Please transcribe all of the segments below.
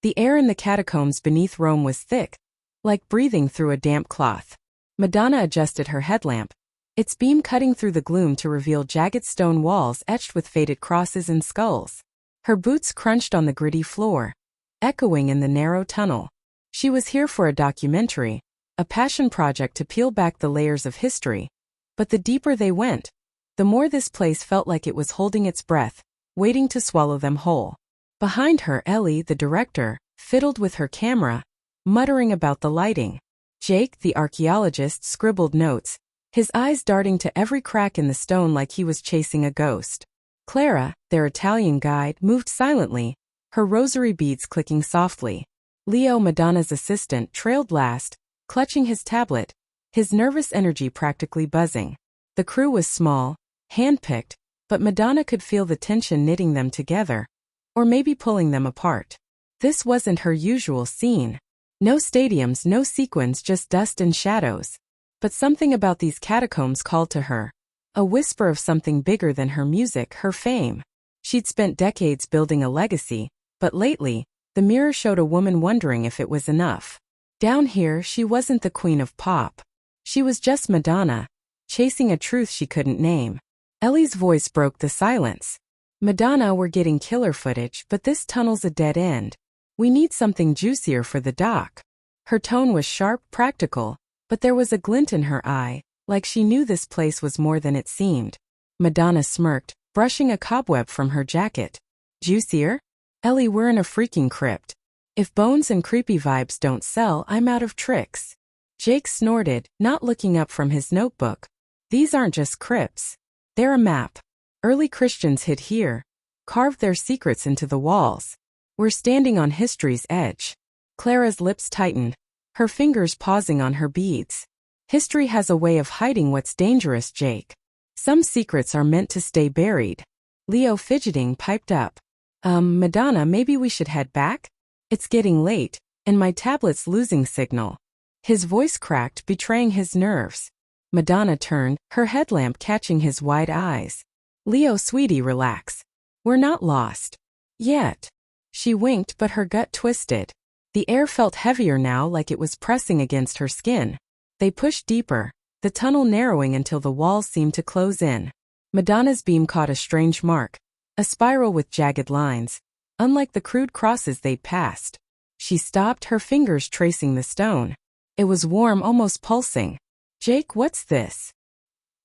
The air in the catacombs beneath Rome was thick, like breathing through a damp cloth. Madonna adjusted her headlamp, its beam cutting through the gloom to reveal jagged stone walls etched with faded crosses and skulls. Her boots crunched on the gritty floor, echoing in the narrow tunnel. She was here for a documentary, a passion project to peel back the layers of history. But the deeper they went, the more this place felt like it was holding its breath, waiting to swallow them whole. Behind her, Ellie, the director, fiddled with her camera, muttering about the lighting. Jake, the archaeologist, scribbled notes, his eyes darting to every crack in the stone like he was chasing a ghost. Clara, their Italian guide, moved silently, her rosary beads clicking softly. Leo, Madonna's assistant, trailed last, clutching his tablet, his nervous energy practically buzzing. The crew was small, hand-picked, but Madonna could feel the tension knitting them together, or maybe pulling them apart. This wasn't her usual scene. No stadiums, no sequins, just dust and shadows. But something about these catacombs called to her. A whisper of something bigger than her music, her fame. She'd spent decades building a legacy, but lately, the mirror showed a woman wondering if it was enough. Down here, she wasn't the queen of pop. She was just Madonna, chasing a truth she couldn't name. Ellie's voice broke the silence. Madonna, we're getting killer footage, but this tunnel's a dead end. We need something juicier for the doc. Her tone was sharp, practical, but there was a glint in her eye, like she knew this place was more than it seemed. Madonna smirked, brushing a cobweb from her jacket. Juicier? Ellie, we're in a freaking crypt. If bones and creepy vibes don't sell, I'm out of tricks. Jake snorted, not looking up from his notebook. These aren't just crypts. They're a map. Early Christians hid here, carved their secrets into the walls. We're standing on history's edge. Clara's lips tightened, her fingers pausing on her beads. History has a way of hiding what's dangerous, Jake. Some secrets are meant to stay buried. Leo, fidgeting, piped up. Madonna, maybe we should head back? It's getting late, and my tablet's losing signal. His voice cracked, betraying his nerves. Madonna turned, her headlamp catching his wide eyes. Leo, sweetie, relax. We're not lost. Yet. She winked, but her gut twisted. The air felt heavier now, like it was pressing against her skin. They pushed deeper, the tunnel narrowing until the walls seemed to close in. Madonna's beam caught a strange mark, a spiral with jagged lines, unlike the crude crosses they'd passed. She stopped, her fingers tracing the stone. It was warm, almost pulsing. Jake, what's this?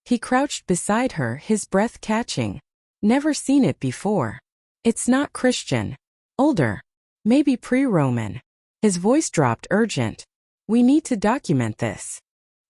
He crouched beside her, his breath catching. Never seen it before. It's not Christian. Older. Maybe pre-Roman. His voice dropped, urgent. We need to document this.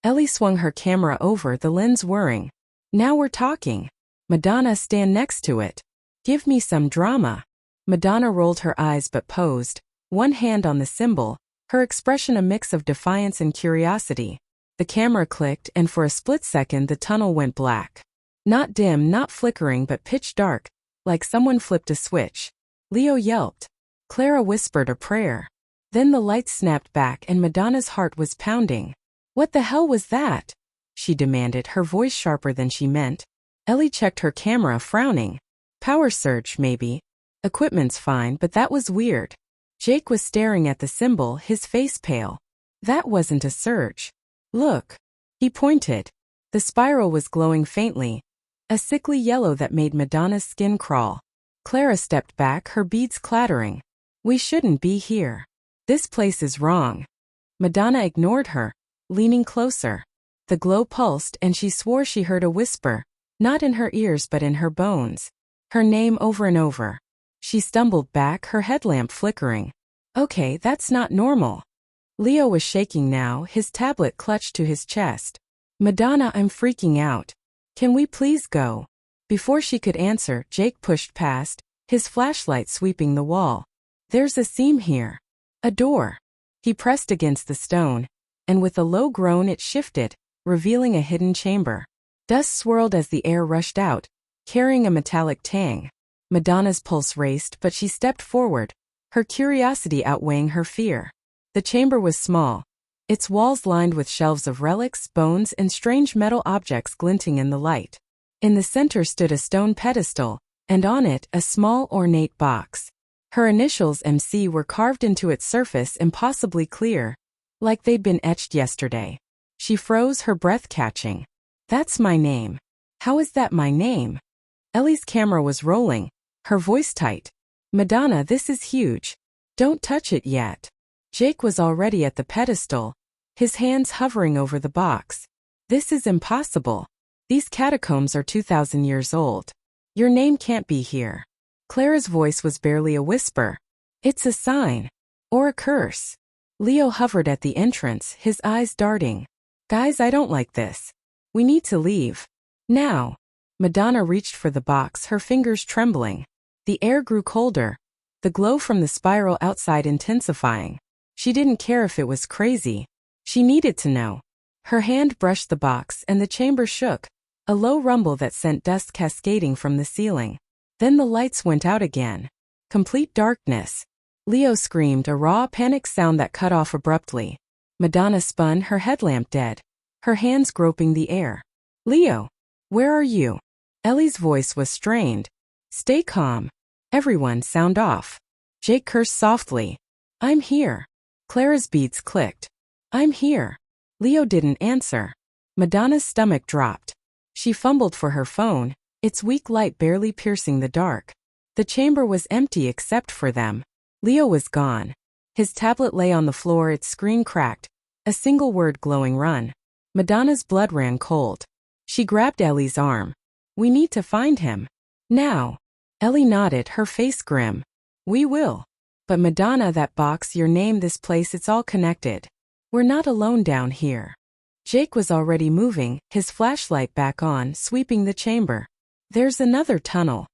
Ellie swung her camera over, the lens whirring. Now we're talking. Madonna, stand next to it. Give me some drama. Madonna rolled her eyes but posed, one hand on the symbol, her expression a mix of defiance and curiosity. The camera clicked, and for a split second the tunnel went black. Not dim, not flickering, but pitch dark, like someone flipped a switch. Leo yelped. Clara whispered a prayer. Then the lights snapped back and Madonna's heart was pounding. What the hell was that? She demanded, her voice sharper than she meant. Ellie checked her camera, frowning. Power surge, maybe. Equipment's fine, but that was weird. Jake was staring at the symbol, his face pale. That wasn't a surge. Look. He pointed. The spiral was glowing faintly, a sickly yellow that made Madonna's skin crawl. Clara stepped back, her beads clattering. We shouldn't be here. This place is wrong. Madonna ignored her, leaning closer. The glow pulsed and she swore she heard a whisper, not in her ears but in her bones. Her name over and over. She stumbled back, her headlamp flickering. Okay, that's not normal. Leo was shaking now, his tablet clutched to his chest. Madonna, I'm freaking out. Can we please go? Before she could answer, Jake pushed past, his flashlight sweeping the wall. There's a seam here. A door. He pressed against the stone, and with a low groan it shifted, revealing a hidden chamber. Dust swirled as the air rushed out, carrying a metallic tang. Madonna's pulse raced, but she stepped forward, her curiosity outweighing her fear. The chamber was small, its walls lined with shelves of relics, bones, and strange metal objects glinting in the light. In the center stood a stone pedestal, and on it a small ornate box. Her initials MC were carved into its surface impossibly clear, like they'd been etched yesterday. She froze, her breath catching. That's my name. How is that my name? Ellie's camera was rolling, her voice tight. Madonna, this is huge. Don't touch it yet. Jake was already at the pedestal, his hands hovering over the box. This is impossible. These catacombs are 2,000 years old. Your name can't be here. Clara's voice was barely a whisper. It's a sign. Or a curse. Leo hovered at the entrance, his eyes darting. Guys, I don't like this. We need to leave. Now. Madonna reached for the box, her fingers trembling. The air grew colder, the glow from the spiral outside intensifying. She didn't care if it was crazy. She needed to know. Her hand brushed the box and the chamber shook, a low rumble that sent dust cascading from the ceiling. Then the lights went out again. Complete darkness. Leo screamed, a raw, panicked sound that cut off abruptly. Madonna spun, her headlamp dead, her hands groping the air. Leo, where are you? Ellie's voice was strained. Stay calm. Everyone, sound off. Jake cursed softly. I'm here. Clara's beads clicked. I'm here. Leo didn't answer. Madonna's stomach dropped. She fumbled for her phone, its weak light barely piercing the dark. The chamber was empty except for them. Leo was gone. His tablet lay on the floor, its screen cracked, a single word glowing, run. Madonna's blood ran cold. She grabbed Ellie's arm. We need to find him. Now. Ellie nodded, her face grim. We will. But Madonna, that box, your name, this place, it's all connected. We're not alone down here. Jake was already moving, his flashlight back on, sweeping the chamber. There's another tunnel.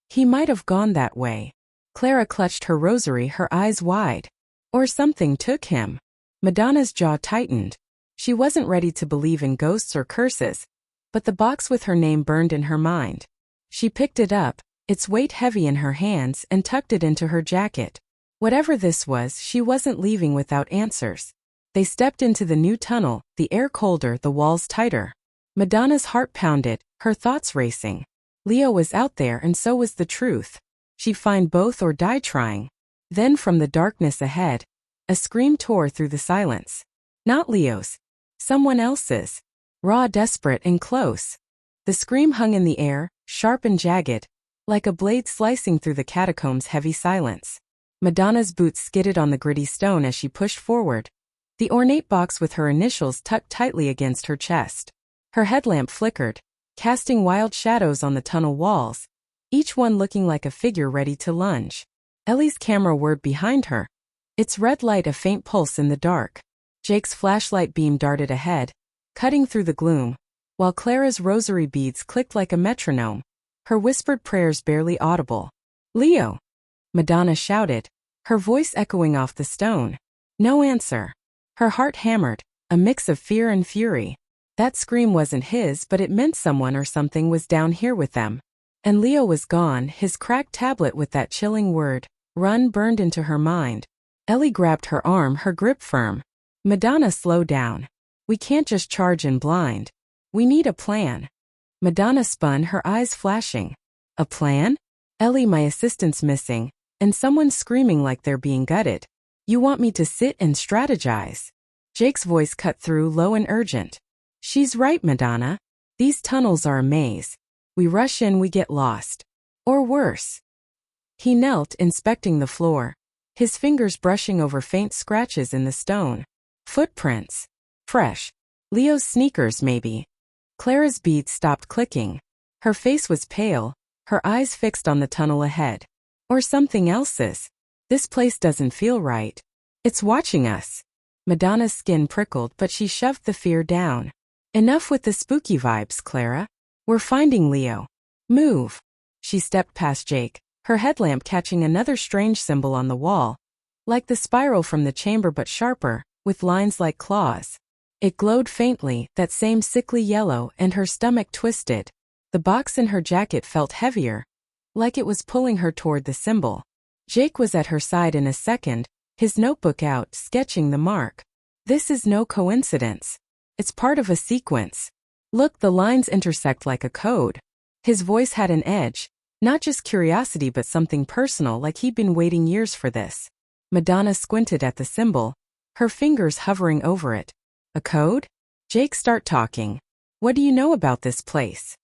He might have gone that way. Clara clutched her rosary, her eyes wide. Or something took him. Madonna's jaw tightened. She wasn't ready to believe in ghosts or curses, but the box with her name burned in her mind. She picked it up, its weight heavy in her hands, and tucked it into her jacket. Whatever this was, she wasn't leaving without answers. They stepped into the new tunnel, the air colder, the walls tighter. Madonna's heart pounded, her thoughts racing. Leo was out there and so was the truth. She'd find both or die trying. Then from the darkness ahead, a scream tore through the silence. Not Leo's. Someone else's. Raw, desperate, and close. The scream hung in the air, sharp and jagged, like a blade slicing through the catacombs' heavy silence. Madonna's boots skidded on the gritty stone as she pushed forward, the ornate box with her initials tucked tightly against her chest. Her headlamp flickered, casting wild shadows on the tunnel walls, each one looking like a figure ready to lunge. Ellie's camera whirred behind her, its red light a faint pulse in the dark. Jake's flashlight beam darted ahead, cutting through the gloom, while Clara's rosary beads clicked like a metronome, her whispered prayers barely audible. Leo! Madonna shouted, her voice echoing off the stone. No answer. Her heart hammered, a mix of fear and fury. That scream wasn't his, but it meant someone or something was down here with them. And Leo was gone, his cracked tablet with that chilling word, run, burned into her mind. Ellie grabbed her arm, her grip firm. Madonna, slow down. We can't just charge in blind. We need a plan. Madonna spun, her eyes flashing. A plan? Ellie, my assistant's missing, and someone's screaming like they're being gutted. You want me to sit and strategize? Jake's voice cut through, low and urgent. She's right, Madonna. These tunnels are a maze. We rush in, we get lost. Or worse. He knelt, inspecting the floor, his fingers brushing over faint scratches in the stone. Footprints. Fresh. Leo's sneakers, maybe. Clara's beads stopped clicking. Her face was pale, her eyes fixed on the tunnel ahead. Or something else's. This place doesn't feel right. It's watching us. Madonna's skin prickled, but she shoved the fear down. Enough with the spooky vibes, Clara. We're finding Leo. Move. She stepped past Jake, her headlamp catching another strange symbol on the wall, like the spiral from the chamber but sharper, with lines like claws. It glowed faintly, that same sickly yellow, and her stomach twisted. The box in her jacket felt heavier, like it was pulling her toward the symbol. Jake was at her side in a second, his notebook out, sketching the mark. This is no coincidence. It's part of a sequence. Look, the lines intersect like a code. His voice had an edge, Not just curiosity but something personal, like he'd been waiting years for this. Madonna squinted at the symbol, her fingers hovering over it. A code? Jake, start talking. What do you know about this place?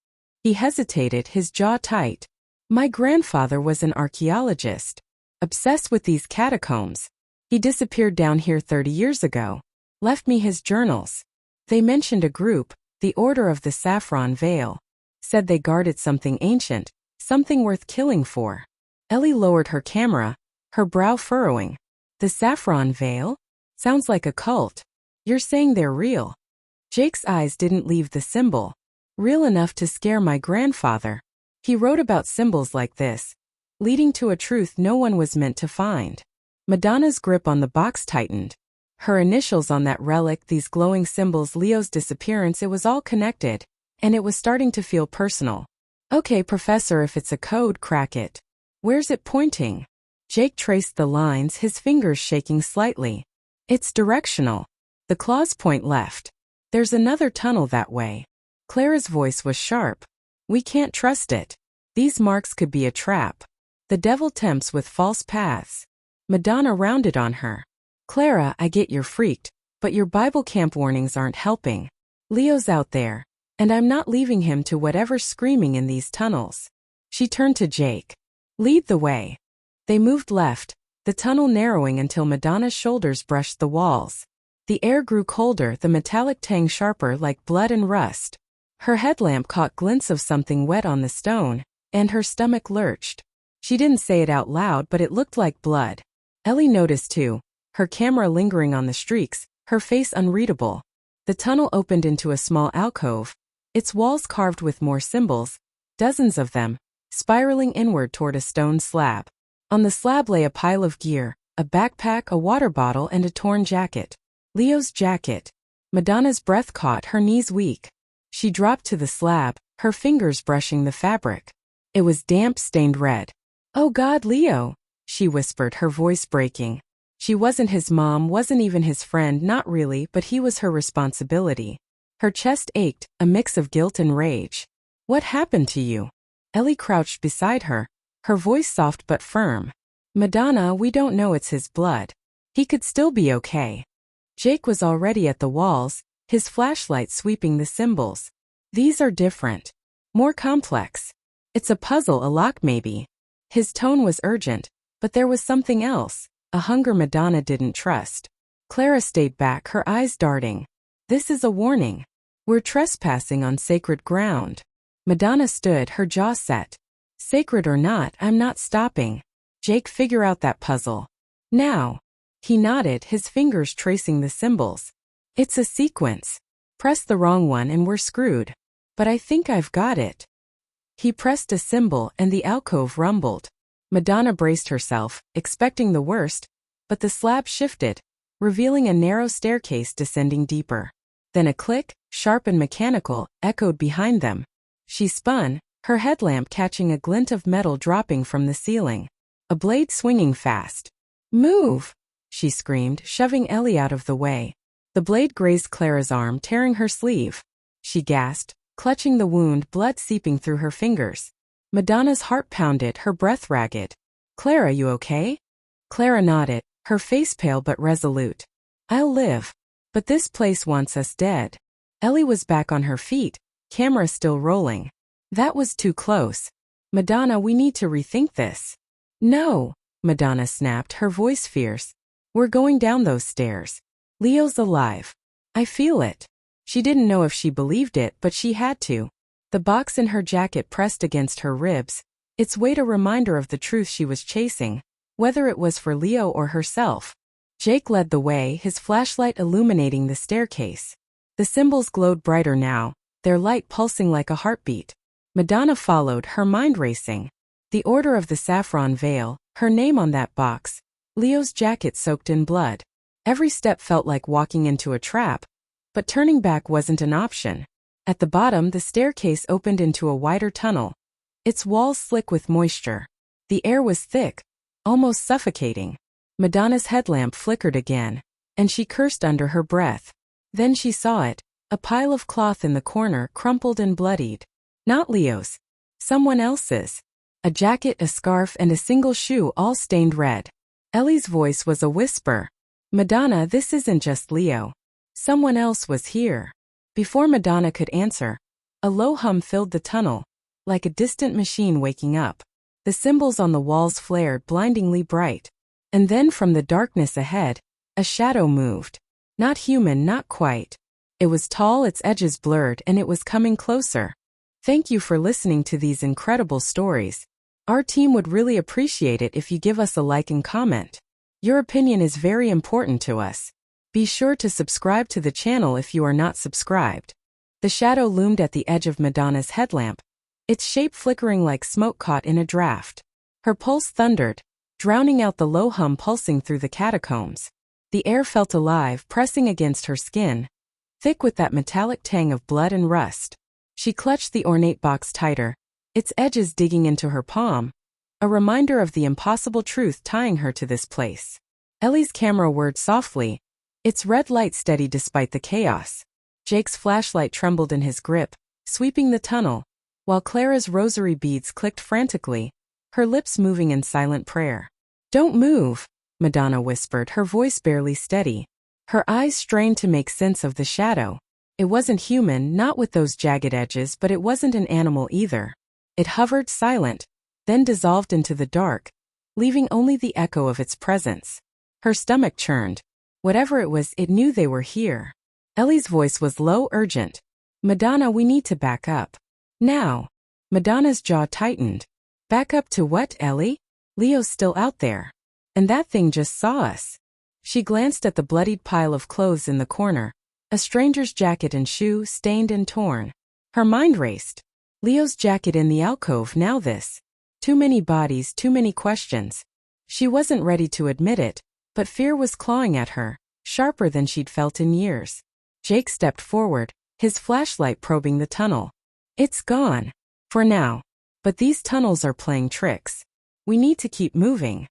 He hesitated, his jaw tight. My grandfather was an archaeologist, obsessed with these catacombs. He disappeared down here 30 years ago. Left me his journals. They mentioned a group, the Order of the Saffron Veil. Said they guarded something ancient, something worth killing for. Ellie lowered her camera, her brow furrowing. The Saffron Veil? Sounds like a cult. You're saying they're real? Jake's eyes didn't leave the symbol. Real enough to scare my grandfather. He wrote about symbols like this, leading to a truth no one was meant to find. Madonna's grip on the box tightened. Her initials on that relic, these glowing symbols, Leo's disappearance, it was all connected, and it was starting to feel personal. Okay, Professor, if it's a code, crack it. Where's it pointing? Jake traced the lines, his fingers shaking slightly. It's directional. The claws point left. There's another tunnel that way. Clara's voice was sharp. We can't trust it. These marks could be a trap. The devil tempts with false paths. Madonna rounded on her. Clara, I get you're freaked, but your Bible camp warnings aren't helping. Leo's out there, and I'm not leaving him to whatever's screaming in these tunnels. She turned to Jake. Lead the way. They moved left, the tunnel narrowing until Madonna's shoulders brushed the walls. The air grew colder, the metallic tang sharper like blood and rust. Her headlamp caught glints of something wet on the stone, and her stomach lurched. She didn't say it out loud, but it looked like blood. Ellie noticed too, her camera lingering on the streaks, her face unreadable. The tunnel opened into a small alcove, its walls carved with more symbols, dozens of them, spiraling inward toward a stone slab. On the slab lay a pile of gear, a backpack, a water bottle, and a torn jacket. Leo's jacket. Madonna's breath caught, her knees weak. She dropped to the slab, her fingers brushing the fabric. It was damp, stained red. Oh God, Leo, she whispered, her voice breaking. She wasn't his mom, wasn't even his friend, not really, but he was her responsibility. Her chest ached, a mix of guilt and rage. What happened to you? Ellie crouched beside her, her voice soft but firm. Madonna, we don't know, it's his blood. He could still be okay. Jake was already at the walls, his flashlight sweeping the symbols. These are different. More complex. It's a puzzle, a lock maybe. His tone was urgent, but there was something else, a hunger Madonna didn't trust. Clara stayed back, her eyes darting. This is a warning. We're trespassing on sacred ground. Madonna stood, her jaw set. Sacred or not, I'm not stopping. Jake, figure out that puzzle. Now. He nodded, his fingers tracing the symbols. It's a sequence. Press the wrong one and we're screwed. But I think I've got it. He pressed a symbol and the alcove rumbled. Madonna braced herself, expecting the worst, but the slab shifted, revealing a narrow staircase descending deeper. Then a click, sharp and mechanical, echoed behind them. She spun, her headlamp catching a glint of metal dropping from the ceiling. A blade swinging fast. Move! She screamed, shoving Ellie out of the way. The blade grazed Clara's arm, tearing her sleeve. She gasped, clutching the wound, blood seeping through her fingers. Madonna's heart pounded, her breath ragged. Clara, you okay? Clara nodded, her face pale but resolute. I'll live. But this place wants us dead. Ellie was back on her feet, camera still rolling. That was too close. Madonna, we need to rethink this. No, Madonna snapped, her voice fierce. We're going down those stairs. Leo's alive. I feel it. She didn't know if she believed it, but she had to. The box in her jacket pressed against her ribs, its weight a reminder of the truth she was chasing, whether it was for Leo or herself. Jake led the way, his flashlight illuminating the staircase. The symbols glowed brighter now, their light pulsing like a heartbeat. Madonna followed, her mind racing. The Order of the Saffron Veil, her name on that box. Leo's jacket soaked in blood. Every step felt like walking into a trap, but turning back wasn't an option. At the bottom, the staircase opened into a wider tunnel, its walls slick with moisture. The air was thick, almost suffocating. Madonna's headlamp flickered again, and she cursed under her breath. Then she saw it, a pile of cloth in the corner, crumpled and bloodied. Not Leo's. Someone else's. A jacket, a scarf, and a single shoe all stained red. Ellie's voice was a whisper. Madonna, this isn't just Leo. Someone else was here. Before Madonna could answer, a low hum filled the tunnel, like a distant machine waking up. The symbols on the walls flared blindingly bright. And then from the darkness ahead, a shadow moved. Not human, not quite. It was tall, its edges blurred, and it was coming closer. Thank you for listening to these incredible stories. Our team would really appreciate it if you give us a like and comment. Your opinion is very important to us. Be sure to subscribe to the channel if you are not subscribed. The shadow loomed at the edge of Madonna's headlamp, its shape flickering like smoke caught in a draft. Her pulse thundered, drowning out the low hum pulsing through the catacombs. The air felt alive, pressing against her skin, thick with that metallic tang of blood and rust. She clutched the ornate box tighter, its edges digging into her palm, a reminder of the impossible truth tying her to this place. Ellie's camera whirred softly, its red light steady despite the chaos. Jake's flashlight trembled in his grip, sweeping the tunnel, while Clara's rosary beads clicked frantically, her lips moving in silent prayer. Don't move, Madonna whispered, her voice barely steady. Her eyes strained to make sense of the shadow. It wasn't human, not with those jagged edges, but it wasn't an animal either. It hovered silent, then dissolved into the dark, leaving only the echo of its presence. Her stomach churned. Whatever it was, it knew they were here. Ellie's voice was low, urgent. Madonna, we need to back up. Now. Madonna's jaw tightened. Back up to what, Ellie? Leo's still out there. And that thing just saw us. She glanced at the bloodied pile of clothes in the corner, a stranger's jacket and shoe stained and torn. Her mind raced. Leo's jacket in the alcove, now this. Too many bodies, too many questions. She wasn't ready to admit it, but fear was clawing at her, sharper than she'd felt in years. Jake stepped forward, his flashlight probing the tunnel. It's gone. For now. But these tunnels are playing tricks. We need to keep moving.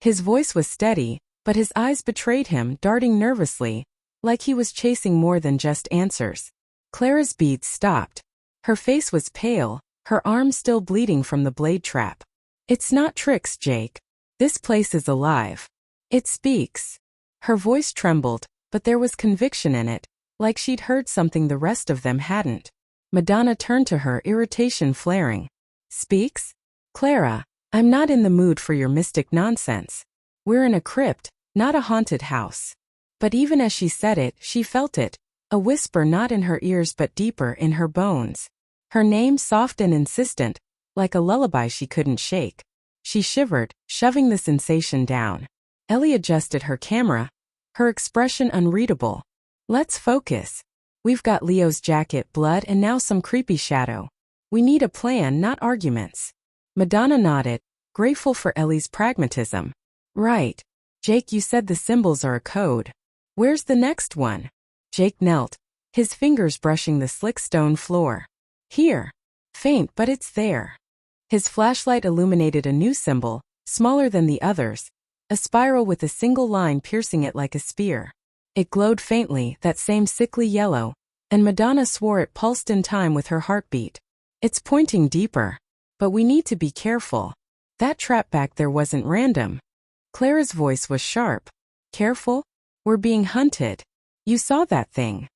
His voice was steady, but his eyes betrayed him, darting nervously, like he was chasing more than just answers. Clara's beads stopped. Her face was pale, her arm still bleeding from the blade trap. It's not tricks, Jake. This place is alive. It speaks. Her voice trembled, but there was conviction in it, like she'd heard something the rest of them hadn't. Madonna turned to her, irritation flaring. Speaks? Clara, I'm not in the mood for your mystic nonsense. We're in a crypt, not a haunted house. But even as she said it, she felt it, a whisper not in her ears but deeper in her bones. Her name soft and insistent, like a lullaby she couldn't shake. She shivered, shoving the sensation down. Ellie adjusted her camera, her expression unreadable. Let's focus. We've got Leo's jacket, blood, and now some creepy shadow. We need a plan, not arguments. Madonna nodded, grateful for Ellie's pragmatism. Right. Jake, you said the symbols are a code. Where's the next one? Jake knelt, his fingers brushing the slick stone floor. Here. Faint, but it's there. His flashlight illuminated a new symbol, smaller than the others, a spiral with a single line piercing it like a spear. It glowed faintly, that same sickly yellow, and Madonna swore it pulsed in time with her heartbeat. It's pointing deeper. But we need to be careful. That trap back there wasn't random. Clara's voice was sharp. Careful? We're being hunted. You saw that thing.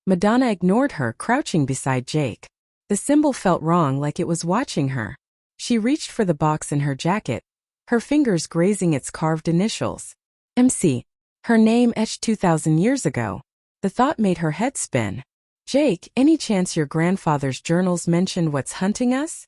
Madonna ignored her, crouching beside Jake. The symbol felt wrong, like it was watching her. She reached for the box in her jacket, her fingers grazing its carved initials. MC. Her name etched 2,000 years ago. The thought made her head spin. Jake, any chance your grandfather's journals mentioned what's hunting us?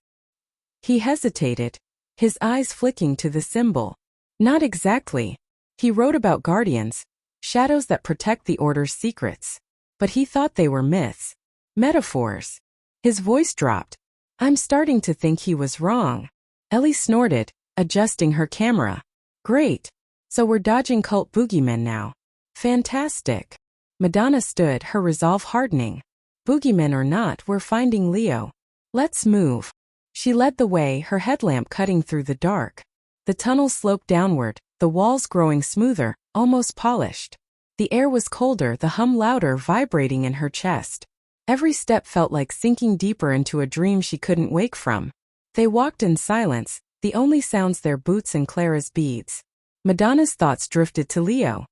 He hesitated, his eyes flicking to the symbol. Not exactly. He wrote about guardians, shadows that protect the Order's secrets. But he thought they were myths, metaphors. His voice dropped. I'm starting to think he was wrong. Ellie snorted, adjusting her camera. Great. So we're dodging cult boogeymen now. Fantastic. Madonna stood, her resolve hardening. Boogeymen or not, we're finding Leo. Let's move. She led the way, her headlamp cutting through the dark. The tunnel sloped downward, the walls growing smoother, almost polished. The air was colder, the hum louder, vibrating in her chest. Every step felt like sinking deeper into a dream she couldn't wake from. They walked in silence, The only sounds their boots and Clara's beads. Madonna's thoughts drifted to Leo.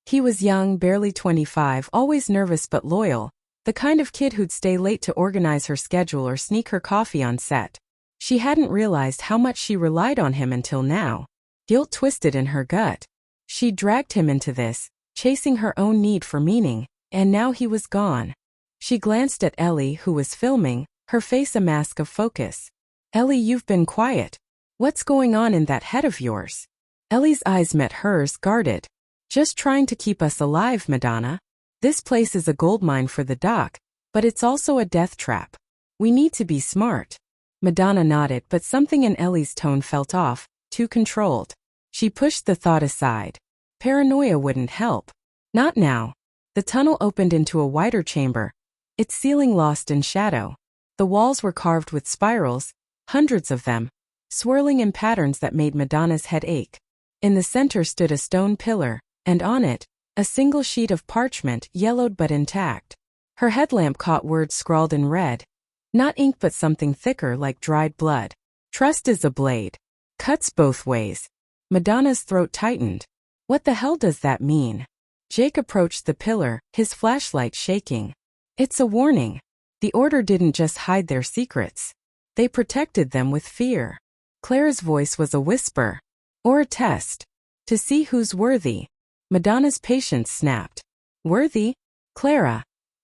He was young, barely 25, always nervous but loyal, the kind of kid who'd stay late to organize her schedule or sneak her coffee on set. She hadn't realized how much she relied on him until now. Guilt twisted in her gut. She dragged him into this, chasing her own need for meaning, and now he was gone. She glanced at Ellie, who was filming, her face a mask of focus. Ellie, you've been quiet. What's going on in that head of yours? Ellie's eyes met hers, guarded. Just trying to keep us alive, Madonna. This place is a goldmine for the doc, but it's also a death trap. We need to be smart. Madonna nodded, but something in Ellie's tone felt off, too controlled. She pushed the thought aside. Paranoia wouldn't help. Not now. The tunnel opened into a wider chamber, its ceiling lost in shadow. The walls were carved with spirals, hundreds of them, swirling in patterns that made Madonna's head ache. In the center stood a stone pillar, and on it, a single sheet of parchment, yellowed but intact. Her headlamp caught words scrawled in red. Not ink but something thicker like dried blood. Trust is a blade. Cuts both ways. Madonna's throat tightened. What the hell does that mean? Jake approached the pillar, his flashlight shaking. It's a warning. The Order didn't just hide their secrets. They protected them with fear. Clara's voice was a whisper. Or a test. To see who's worthy. Madonna's patience snapped. Worthy? Clara.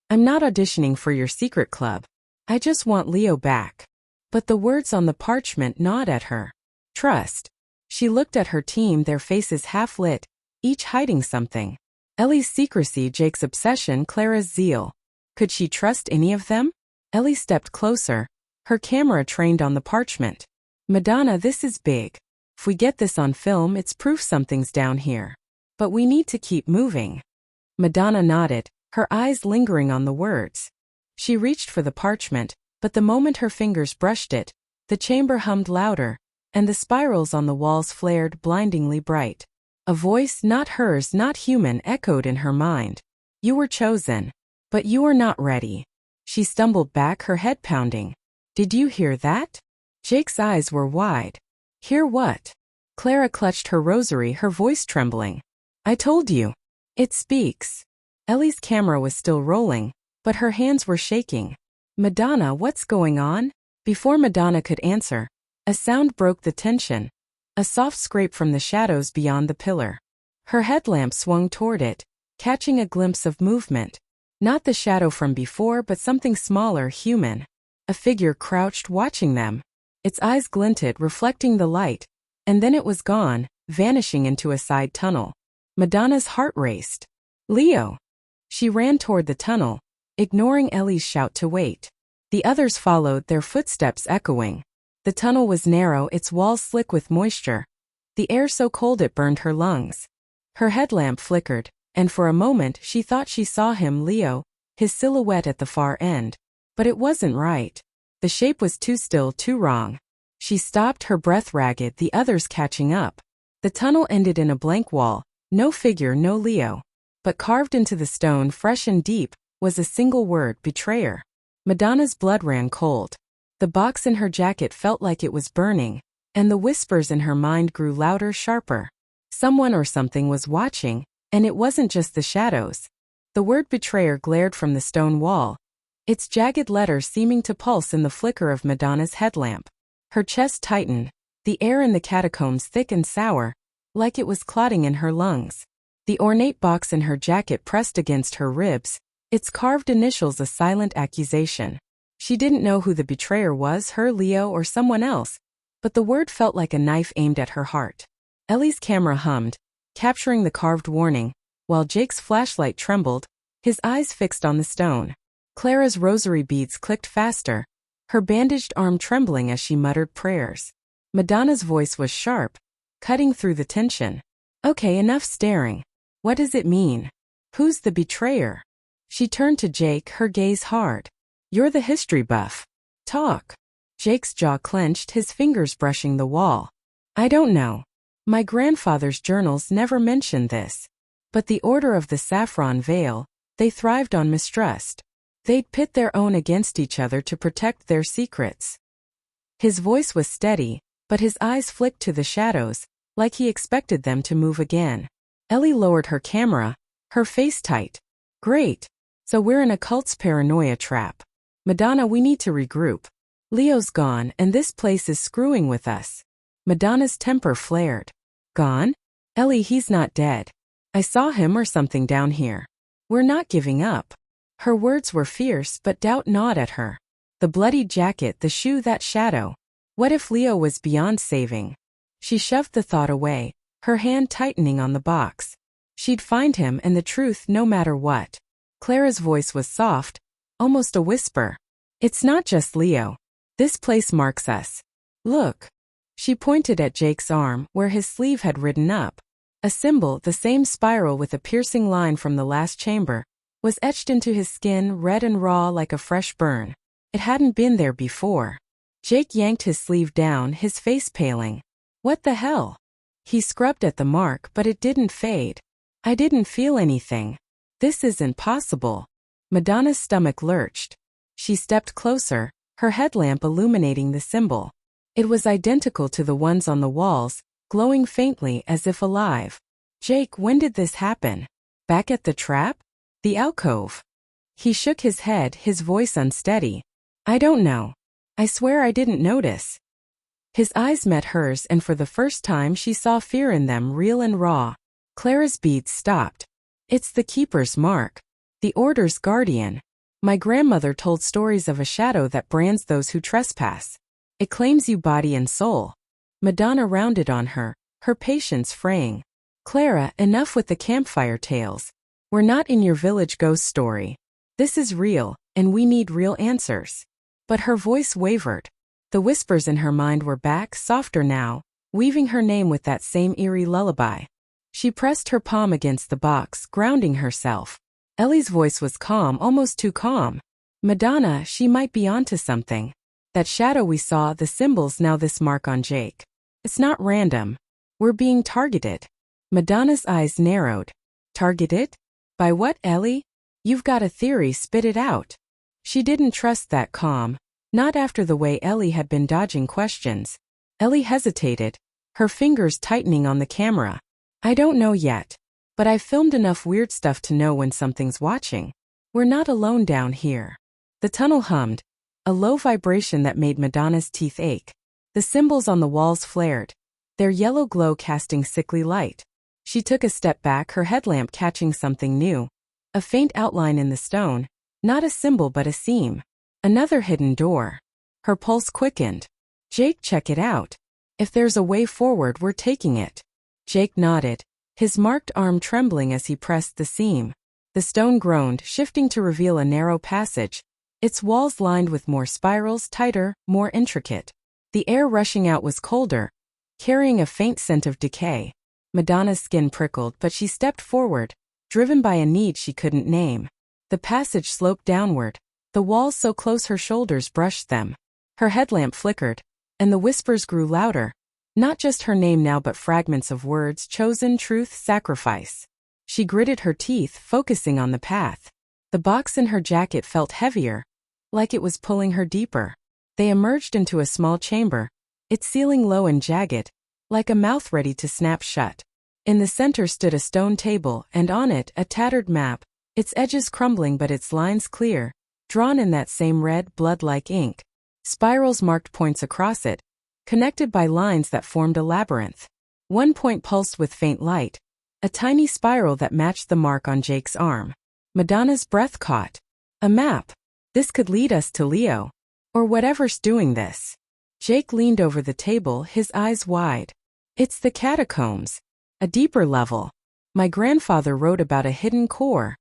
I'm not auditioning for your secret club. I just want Leo back. But the words on the parchment gnawed at her. Trust. She looked at her team, their faces half lit, each hiding something. Ellie's secrecy, Jake's obsession, Clara's zeal. Could she trust any of them? Ellie stepped closer, her camera trained on the parchment. Madonna, this is big. If we get this on film, it's proof something's down here. But we need to keep moving. Madonna nodded, her eyes lingering on the words. She reached for the parchment, but the moment her fingers brushed it, the chamber hummed louder, and the spirals on the walls flared blindingly bright. A voice, not hers, not human, echoed in her mind. You were chosen. But you are not ready. She stumbled back, her head pounding. Did you hear that? Jake's eyes were wide. Hear what? Clara clutched her rosary, her voice trembling. I told you. It speaks. Ellie's camera was still rolling, but her hands were shaking. Madonna, what's going on? Before Madonna could answer, a sound broke the tension. A soft scrape from the shadows beyond the pillar. Her headlamp swung toward it, catching a glimpse of movement. Not the shadow from before, but something smaller, human. A figure crouched, watching them. Its eyes glinted, reflecting the light, and then it was gone, vanishing into a side tunnel. Madonna's heart raced. Leo! She ran toward the tunnel, ignoring Ellie's shout to wait. The others followed, their footsteps echoing. The tunnel was narrow, its walls slick with moisture. The air so cold it burned her lungs. Her headlamp flickered, and for a moment she thought she saw him, Leo, his silhouette at the far end. But it wasn't right. The shape was too still, too wrong. She stopped, her breath ragged, the others catching up. The tunnel ended in a blank wall, no figure, no Leo. But carved into the stone, fresh and deep, was a single word, betrayer. Madonna's blood ran cold. The box in her jacket felt like it was burning, and the whispers in her mind grew louder, sharper. Someone or something was watching, and it wasn't just the shadows. The word betrayer glared from the stone wall, its jagged letters seeming to pulse in the flicker of Madonna's headlamp. Her chest tightened, the air in the catacombs thick and sour, like it was clotting in her lungs. The ornate box in her jacket pressed against her ribs, its carved initials a silent accusation. She didn't know who the betrayer was, her, Leo, or someone else, but the word felt like a knife aimed at her heart. Ellie's camera hummed, capturing the carved warning, while Jake's flashlight trembled, his eyes fixed on the stone. Clara's rosary beads clicked faster, her bandaged arm trembling as she muttered prayers. Madonna's voice was sharp, cutting through the tension. Okay, enough staring. What does it mean? Who's the betrayer? She turned to Jake, her gaze hard. You're the history buff. Talk. Jake's jaw clenched, his fingers brushing the wall. I don't know. My grandfather's journals never mentioned this. But the Order of the Saffron Veil, they thrived on mistrust. They'd pit their own against each other to protect their secrets. His voice was steady, but his eyes flicked to the shadows, like he expected them to move again. Ellie lowered her camera, her face tight. Great. So we're in a cult's paranoia trap. Madonna, we need to regroup. Leo's gone and this place is screwing with us. Madonna's temper flared. Gone? Ellie, he's not dead. I saw him or something down here. We're not giving up. Her words were fierce, but doubt gnawed at her. The bloodied jacket, the shoe, that shadow. What if Leo was beyond saving? She shoved the thought away, her hand tightening on the box. She'd find him and the truth no matter what. Clara's voice was soft, almost a whisper. It's not just Leo. This place marks us. Look. She pointed at Jake's arm, where his sleeve had ridden up. A symbol, the same spiral with a piercing line from the last chamber, was etched into his skin, red and raw like a fresh burn. It hadn't been there before. Jake yanked his sleeve down, his face paling. What the hell? He scrubbed at the mark, but it didn't fade. I didn't feel anything. This isn't possible. Madonna's stomach lurched. She stepped closer, her headlamp illuminating the symbol. It was identical to the ones on the walls, glowing faintly as if alive. Jake, when did this happen? Back at the trap? The alcove? He shook his head, his voice unsteady. I don't know. I swear I didn't notice. His eyes met hers and for the first time she saw fear in them, real and raw. Clara's beads stopped. It's the Keeper's mark. The Order's guardian. My grandmother told stories of a shadow that brands those who trespass. It claims you body and soul. Madonna rounded on her, her patience fraying. Clara, enough with the campfire tales. We're not in your village ghost story. This is real, and we need real answers. But her voice wavered. The whispers in her mind were back, softer now, weaving her name with that same eerie lullaby. She pressed her palm against the box, grounding herself. Ellie's voice was calm, almost too calm. Madonna, she might be onto something. That shadow we saw, the symbols, now this mark on Jake. It's not random. We're being targeted. Madonna's eyes narrowed. Targeted? By what, Ellie? You've got a theory, spit it out. She didn't trust that calm, not after the way Ellie had been dodging questions. Ellie hesitated, her fingers tightening on the camera. I don't know yet, but I've filmed enough weird stuff to know when something's watching. We're not alone down here. The tunnel hummed, a low vibration that made Madonna's teeth ache. The symbols on the walls flared, their yellow glow casting sickly light. She took a step back, her headlamp catching something new. A faint outline in the stone, not a symbol but a seam. Another hidden door. Her pulse quickened. Jake, check it out. If there's a way forward, we're taking it. Jake nodded, his marked arm trembling as he pressed the seam. The stone groaned, shifting to reveal a narrow passage, its walls lined with more spirals, tighter, more intricate. The air rushing out was colder, carrying a faint scent of decay. Madonna's skin prickled, but she stepped forward, driven by a need she couldn't name. The passage sloped downward, the walls so close her shoulders brushed them. Her headlamp flickered, and the whispers grew louder. Not just her name now but fragments of words, chosen, truth, sacrifice. She gritted her teeth, focusing on the path. The box in her jacket felt heavier, like it was pulling her deeper. They emerged into a small chamber, its ceiling low and jagged, like a mouth ready to snap shut. In the center stood a stone table, and on it a tattered map, its edges crumbling but its lines clear, drawn in that same red, blood-like ink. Spirals marked points across it, connected by lines that formed a labyrinth. One point pulsed with faint light, a tiny spiral that matched the mark on Jake's arm. Madonna's breath caught. A map. This could lead us to Leo. Or whatever's doing this. Jake leaned over the table, his eyes wide. It's the catacombs. A deeper level. My grandfather wrote about a hidden core,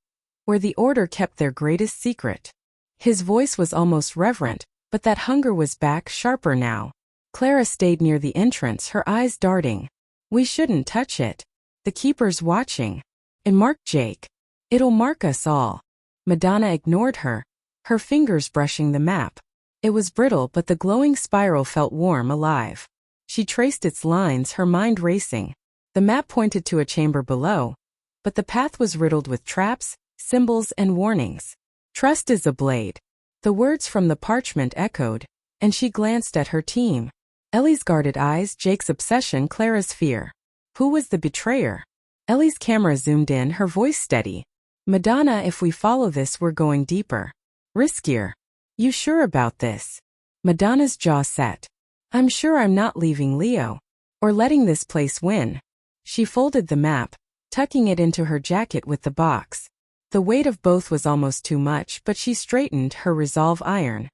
where the Order kept their greatest secret. His voice was almost reverent, but that hunger was back, sharper now. Clara stayed near the entrance, her eyes darting. We shouldn't touch it. The Keeper's watching. It marked Jake. It'll mark us all. Madonna ignored her, her fingers brushing the map. It was brittle, but the glowing spiral felt warm, alive. She traced its lines, her mind racing. The map pointed to a chamber below, but the path was riddled with traps, symbols, and warnings. Trust is a blade. The words from the parchment echoed, and she glanced at her team. Ellie's guarded eyes, Jake's obsession, Clara's fear. Who was the betrayer? Ellie's camera zoomed in, her voice steady. Madonna, if we follow this, we're going deeper. Riskier. You sure about this? Madonna's jaw set. I'm sure I'm not leaving Leo. Or letting this place win. She folded the map, tucking it into her jacket with the box. The weight of both was almost too much, but she straightened, her resolve iron.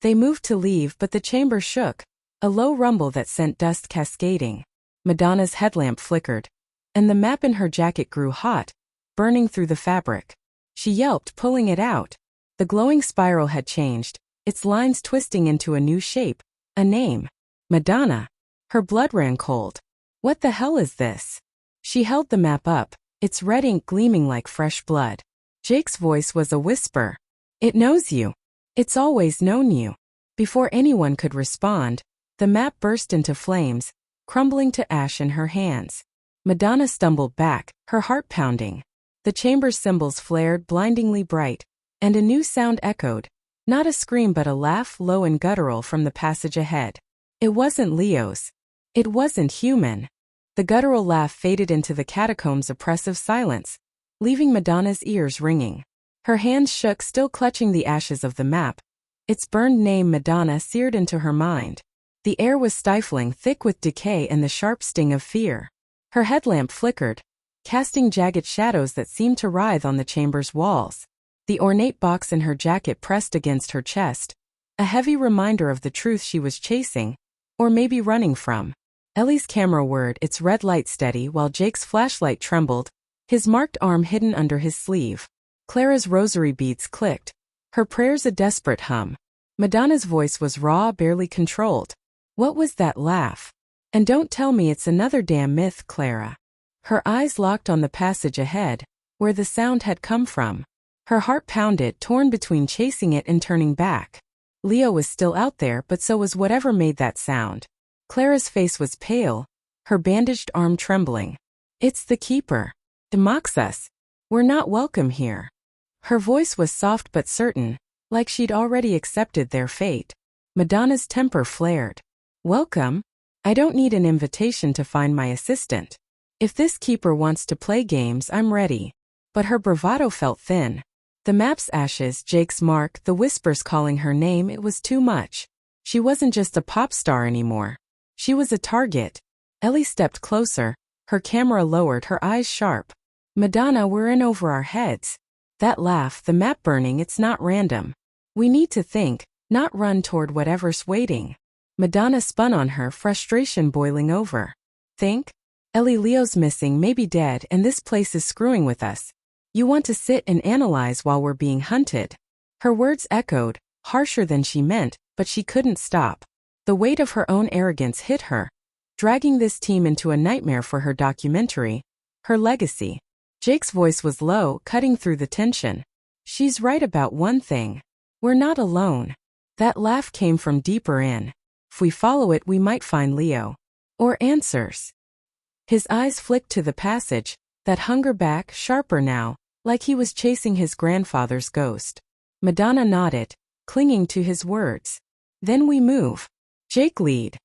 They moved to leave, but the chamber shook, a low rumble that sent dust cascading. Madonna's headlamp flickered, and the map in her jacket grew hot, burning through the fabric. She yelped, pulling it out. The glowing spiral had changed, its lines twisting into a new shape, a name. Madonna. Her blood ran cold. What the hell is this? She held the map up, its red ink gleaming like fresh blood. Jake's voice was a whisper. It knows you. It's always known you. Before anyone could respond, the map burst into flames, crumbling to ash in her hands. Madonna stumbled back, her heart pounding. The chamber's symbols flared blindingly bright, and a new sound echoed. Not a scream but a laugh, low and guttural, from the passage ahead. It wasn't Leo's. It wasn't human. The guttural laugh faded into the catacombs' oppressive silence, leaving Madonna's ears ringing. Her hands shook, still clutching the ashes of the map. Its burned name, Madonna, seared into her mind. The air was stifling, thick with decay and the sharp sting of fear. Her headlamp flickered, casting jagged shadows that seemed to writhe on the chamber's walls. The ornate box in her jacket pressed against her chest, a heavy reminder of the truth she was chasing, or maybe running from. Ellie's camera whirred, its red light steady, while Jake's flashlight trembled, his marked arm hidden under his sleeve. Clara's rosary beads clicked, her prayers a desperate hum. Madonna's voice was raw, barely controlled. What was that laugh? And don't tell me it's another damn myth, Clara. Her eyes locked on the passage ahead, where the sound had come from. Her heart pounded, torn between chasing it and turning back. Leo was still out there, but so was whatever made that sound. Clara's face was pale, her bandaged arm trembling. It's the Keeper. He mocks us. We're not welcome here. Her voice was soft but certain, like she'd already accepted their fate. Madonna's temper flared. Welcome? I don't need an invitation to find my assistant. If this Keeper wants to play games, I'm ready. But her bravado felt thin. The map's ashes, Jake's mark, the whispers calling her name, it was too much. She wasn't just a pop star anymore. She was a target. Ellie stepped closer, her camera lowered, her eyes sharp. Madonna, we're in over our heads. That laugh, the map burning, it's not random. We need to think, not run toward whatever's waiting. Madonna spun on her, frustration boiling over. Think? Ellie, Leo's missing, maybe dead, and this place is screwing with us. You want to sit and analyze while we're being hunted. Her words echoed, harsher than she meant, but she couldn't stop. The weight of her own arrogance hit her, dragging this team into a nightmare for her documentary, her legacy. Jake's voice was low, cutting through the tension. She's right about one thing. We're not alone. That laugh came from deeper in. If we follow it, we might find Leo. Or answers. His eyes flicked to the passage, that hunger back, sharper now, like he was chasing his grandfather's ghost. Madonna nodded, clinging to his words. Then we move. Jake, lead.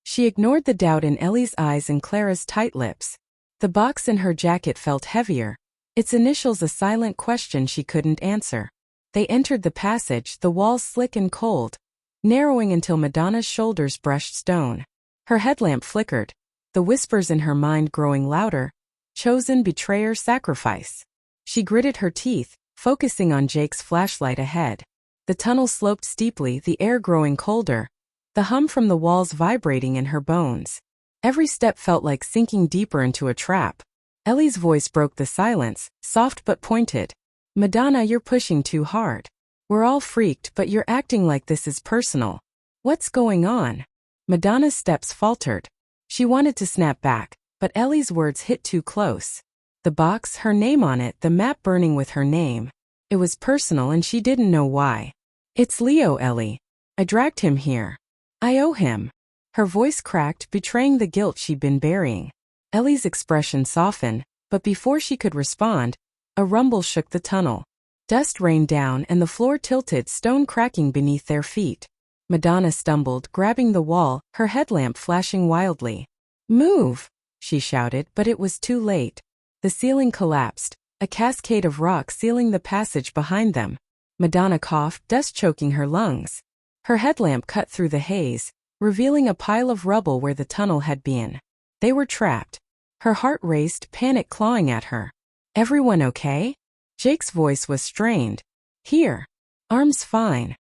She ignored the doubt in Ellie's eyes and Clara's tight lips. The box in her jacket felt heavier, its initials a silent question she couldn't answer. They entered the passage, the walls slick and cold, narrowing until Madonna's shoulders brushed stone. Her headlamp flickered, the whispers in her mind growing louder. Chosen, betrayer, sacrifice. She gritted her teeth, focusing on Jake's flashlight ahead. The tunnel sloped steeply, the air growing colder, the hum from the walls vibrating in her bones. Every step felt like sinking deeper into a trap. Ellie's voice broke the silence, soft but pointed. Madonna, you're pushing too hard. We're all freaked, but you're acting like this is personal. What's going on? Madonna's steps faltered. She wanted to snap back, but Ellie's words hit too close. The box, her name on it, the map burning with her name. It was personal and she didn't know why. It's Leo, Ellie. I dragged him here. I owe him. Her voice cracked, betraying the guilt she'd been burying. Ellie's expression softened, but before she could respond, a rumble shook the tunnel. Dust rained down and the floor tilted, stone cracking beneath their feet. Madonna stumbled, grabbing the wall, her headlamp flashing wildly. "Move!" she shouted, but it was too late. The ceiling collapsed, a cascade of rock sealing the passage behind them. Madonna coughed, dust choking her lungs. Her headlamp cut through the haze, revealing a pile of rubble where the tunnel had been. They were trapped. Her heart raced, panic clawing at her. "Everyone okay?" Jake's voice was strained. "Here. Arm's fine."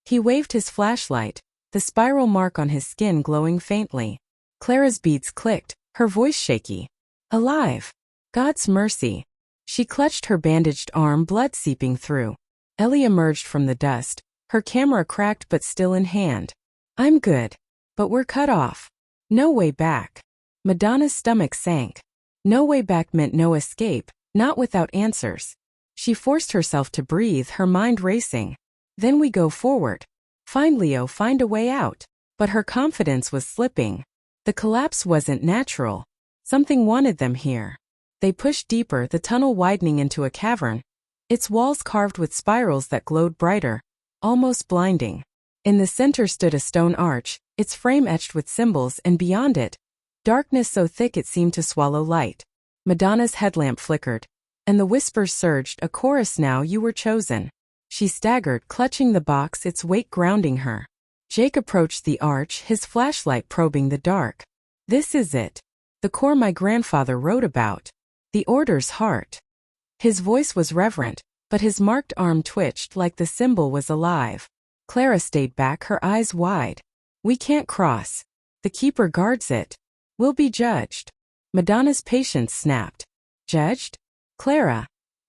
He waved his flashlight, the spiral mark on his skin glowing faintly. Clara's beads clicked, her voice shaky. "Alive. God's mercy." She clutched her bandaged arm, blood seeping through. Ellie emerged from the dust, her camera cracked but still in hand. "I'm good. But we're cut off. No way back." Madonna's stomach sank. No way back meant no escape, not without answers. She forced herself to breathe, her mind racing. Then we go forward. Find Leo, find a way out. But her confidence was slipping. The collapse wasn't natural. Something wanted them here. They pushed deeper, the tunnel widening into a cavern, its walls carved with spirals that glowed brighter, almost blinding. In the center stood a stone arch, its frame etched with symbols, and beyond it, darkness so thick it seemed to swallow light. Madonna's headlamp flickered, and the whispers surged, a chorus, "Now you were chosen." She staggered, clutching the box, its weight grounding her. Jake approached the arch, his flashlight probing the dark. "This is it. The core my grandfather wrote about. The Order's heart." His voice was reverent, but his marked arm twitched like the symbol was alive. Clara stayed back, her eyes wide. "We can't cross. The keeper guards it. We'll be judged." Madonna's patience snapped. "Judged? Clara,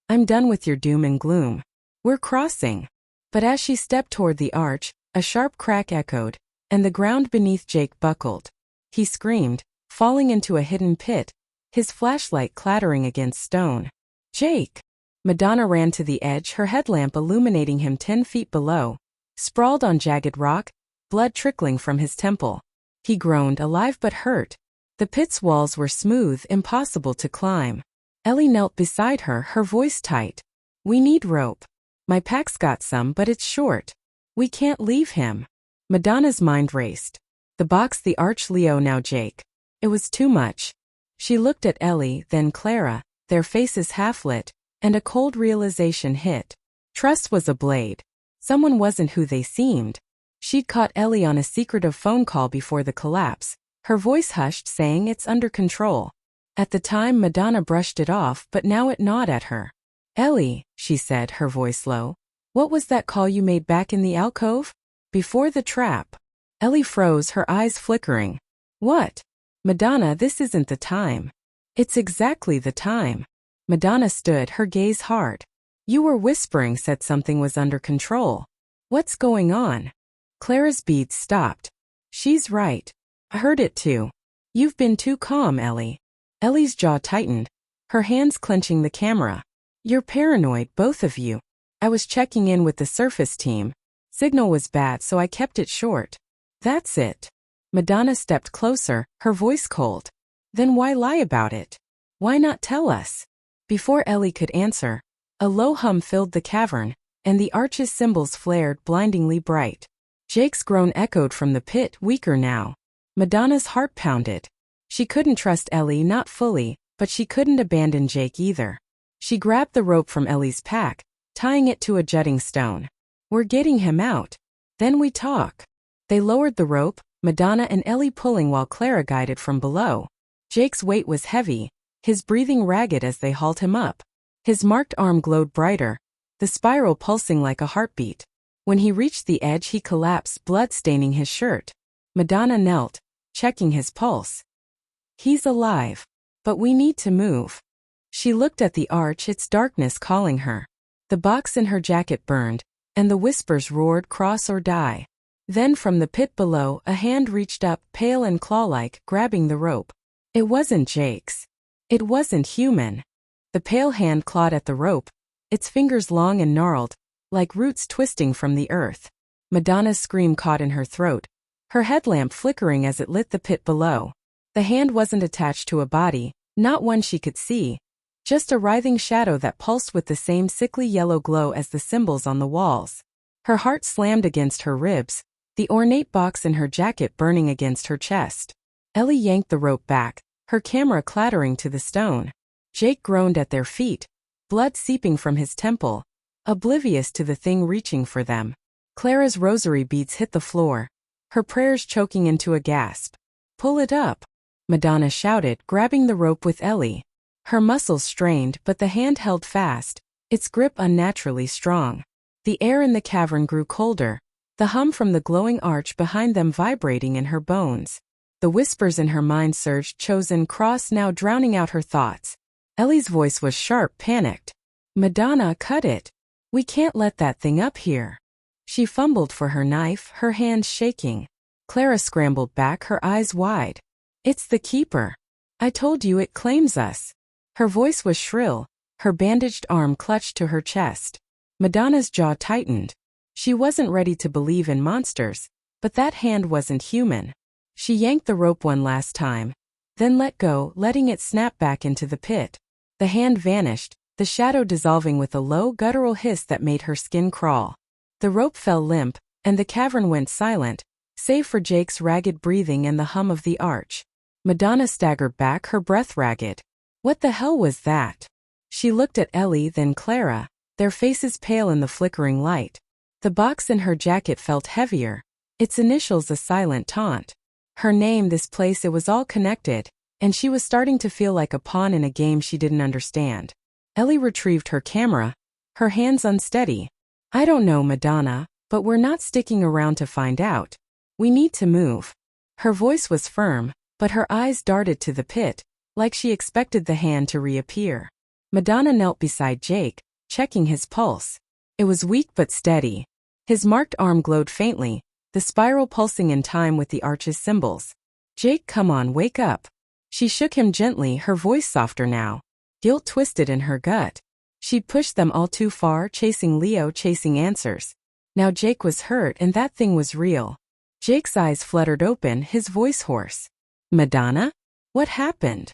I'm done with your doom and gloom. We're crossing." But as she stepped toward the arch, a sharp crack echoed, and the ground beneath Jake buckled. He screamed, falling into a hidden pit, his flashlight clattering against stone. "Jake!" Madonna ran to the edge, her headlamp illuminating him 10 feet below. Sprawled on jagged rock, blood trickling from his temple. He groaned, alive but hurt. The pit's walls were smooth, impossible to climb. Ellie knelt beside her, her voice tight. "We need rope. My pack's got some, but it's short. We can't leave him." Madonna's mind raced. The box, the arch, Leo, now Jake. It was too much. She looked at Ellie, then Clara, their faces half-lit, and a cold realization hit. Trust was a blade. Someone wasn't who they seemed. She'd caught Ellie on a secretive phone call before the collapse, her voice hushed, saying it's under control. At the time, Madonna brushed it off, but now it gnawed at her. "Ellie," she said, her voice low, "what was that call you made back in the alcove? Before the trap?" Ellie froze, her eyes flickering. "What?" "Madonna, this isn't the time." "It's exactly the time." Madonna stood, her gaze hard. "You were whispering, said something was under control. What's going on?" Clara's beads stopped. "She's right. I heard it too. You've been too calm, Ellie." Ellie's jaw tightened, her hands clenching the camera. "You're paranoid, both of you. I was checking in with the surface team. Signal was bad, so I kept it short." "That's it." Madonna stepped closer, her voice cold. "Then why lie about it? Why not tell us?" Before Ellie could answer, a low hum filled the cavern, and the arch's symbols flared blindingly bright. Jake's groan echoed from the pit, weaker now. Madonna's heart pounded. She couldn't trust Ellie, not fully, but she couldn't abandon Jake either. She grabbed the rope from Ellie's pack, tying it to a jutting stone. "We're getting him out. Then we talk." They lowered the rope, Madonna and Ellie pulling while Clara guided from below. Jake's weight was heavy, his breathing ragged as they hauled him up. His marked arm glowed brighter, the spiral pulsing like a heartbeat. When he reached the edge, he collapsed, blood staining his shirt. Madonna knelt, checking his pulse. "He's alive. But we need to move." She looked at the arch, its darkness calling her. The box in her jacket burned, and the whispers roared, "Cross or die." Then from the pit below, a hand reached up, pale and claw-like, grabbing the rope. It wasn't Jake's. It wasn't human. The pale hand clawed at the rope, its fingers long and gnarled, like roots twisting from the earth. Madonna's scream caught in her throat, her headlamp flickering as it lit the pit below. The hand wasn't attached to a body, not one she could see, just a writhing shadow that pulsed with the same sickly yellow glow as the symbols on the walls. Her heart slammed against her ribs, the ornate box in her jacket burning against her chest. Ellie yanked the rope back, her camera clattering to the stone. Jake groaned at their feet, blood seeping from his temple, oblivious to the thing reaching for them. Clara's rosary beads hit the floor, her prayers choking into a gasp. "Pull it up," Madonna shouted, grabbing the rope with Ellie. Her muscles strained, but the hand held fast, its grip unnaturally strong. The air in the cavern grew colder, the hum from the glowing arch behind them vibrating in her bones. The whispers in her mind surged, chosen cross now drowning out her thoughts. Ellie's voice was sharp, panicked. "Madonna, cut it. We can't let that thing up here." She fumbled for her knife, her hands shaking. Clara scrambled back, her eyes wide. "It's the keeper. I told you it claims us." Her voice was shrill, her bandaged arm clutched to her chest. Madonna's jaw tightened. She wasn't ready to believe in monsters, but that hand wasn't human. She yanked the rope one last time, then let go, letting it snap back into the pit. The hand vanished, the shadow dissolving with a low, guttural hiss that made her skin crawl. The rope fell limp, and the cavern went silent, save for Jake's ragged breathing and the hum of the arch. Madonna staggered back, her breath ragged. What the hell was that? She looked at Ellie, then Clara, their faces pale in the flickering light. The box in her jacket felt heavier, its initials a silent taunt. Her name, this place, it was all connected, and she was starting to feel like a pawn in a game she didn't understand. Ellie retrieved her camera, her hands unsteady. "I don't know, Madonna, but we're not sticking around to find out. We need to move." Her voice was firm, but her eyes darted to the pit, like she expected the hand to reappear. Madonna knelt beside Jake, checking his pulse. It was weak but steady. His marked arm glowed faintly, the spiral pulsing in time with the arch's symbols. "Jake, come on, wake up." She shook him gently, her voice softer now. Guilt twisted in her gut. She'd pushed them all too far, chasing Leo, chasing answers. Now Jake was hurt, and that thing was real. Jake's eyes fluttered open, his voice hoarse. "Madonna? What happened?"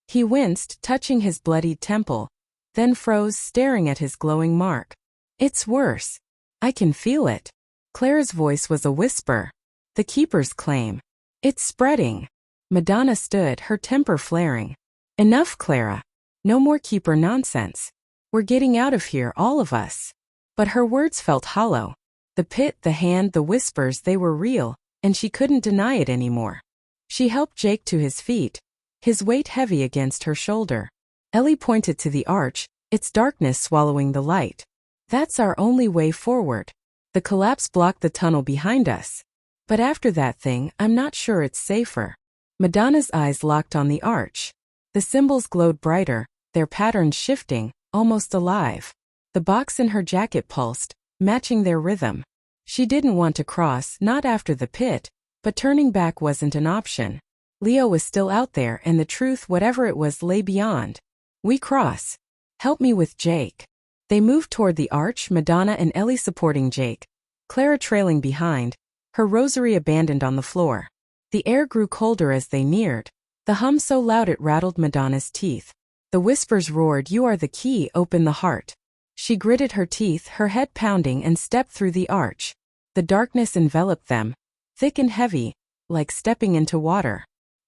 He winced, touching his bloodied temple, then froze, staring at his glowing mark. "It's worse. I can feel it." Clara's voice was a whisper. "The keeper's claim. It's spreading." Madonna stood, her temper flaring. "Enough, Clara. No more keeper nonsense. We're getting out of here, all of us." But her words felt hollow. The pit, the hand, the whispers, they were real, and she couldn't deny it anymore. She helped Jake to his feet, his weight heavy against her shoulder. Ellie pointed to the arch, its darkness swallowing the light. "That's our only way forward. The collapse blocked the tunnel behind us. But after that thing, I'm not sure it's safer." Madonna's eyes locked on the arch. The symbols glowed brighter, their patterns shifting, almost alive. The box in her jacket pulsed, matching their rhythm. She didn't want to cross, not after the pit, but turning back wasn't an option. Leo was still out there, and the truth, whatever it was, lay beyond. "We cross. Help me with Jake." They moved toward the arch, Madonna and Ellie supporting Jake, Clara trailing behind, her rosary abandoned on the floor. The air grew colder as they neared, the hum so loud it rattled Madonna's teeth. The whispers roared, "You are the key, open the heart." She gritted her teeth, her head pounding, and stepped through the arch. The darkness enveloped them, thick and heavy, like stepping into water.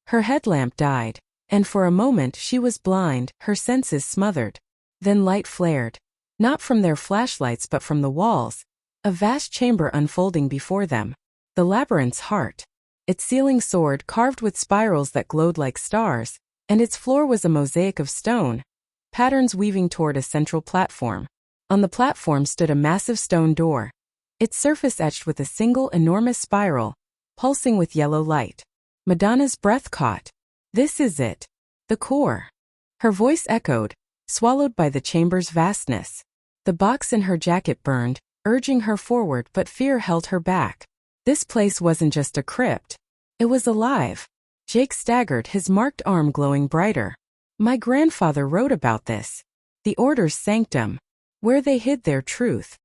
Her headlamp died, and for a moment she was blind, her senses smothered. Then light flared. Not from their flashlights but from the walls, a vast chamber unfolding before them. The labyrinth's heart. Its ceiling soared, carved with spirals that glowed like stars, and its floor was a mosaic of stone, patterns weaving toward a central platform. On the platform stood a massive stone door, its surface etched with a single enormous spiral, pulsing with yellow light. Madonna's breath caught. "This is it. The core." Her voice echoed, swallowed by the chamber's vastness. The box in her jacket burned, urging her forward, but fear held her back. This place wasn't just a crypt. It was alive. Jake staggered, his marked arm glowing brighter. "My grandfather wrote about this. The Order's sanctum. Where they hid their truth."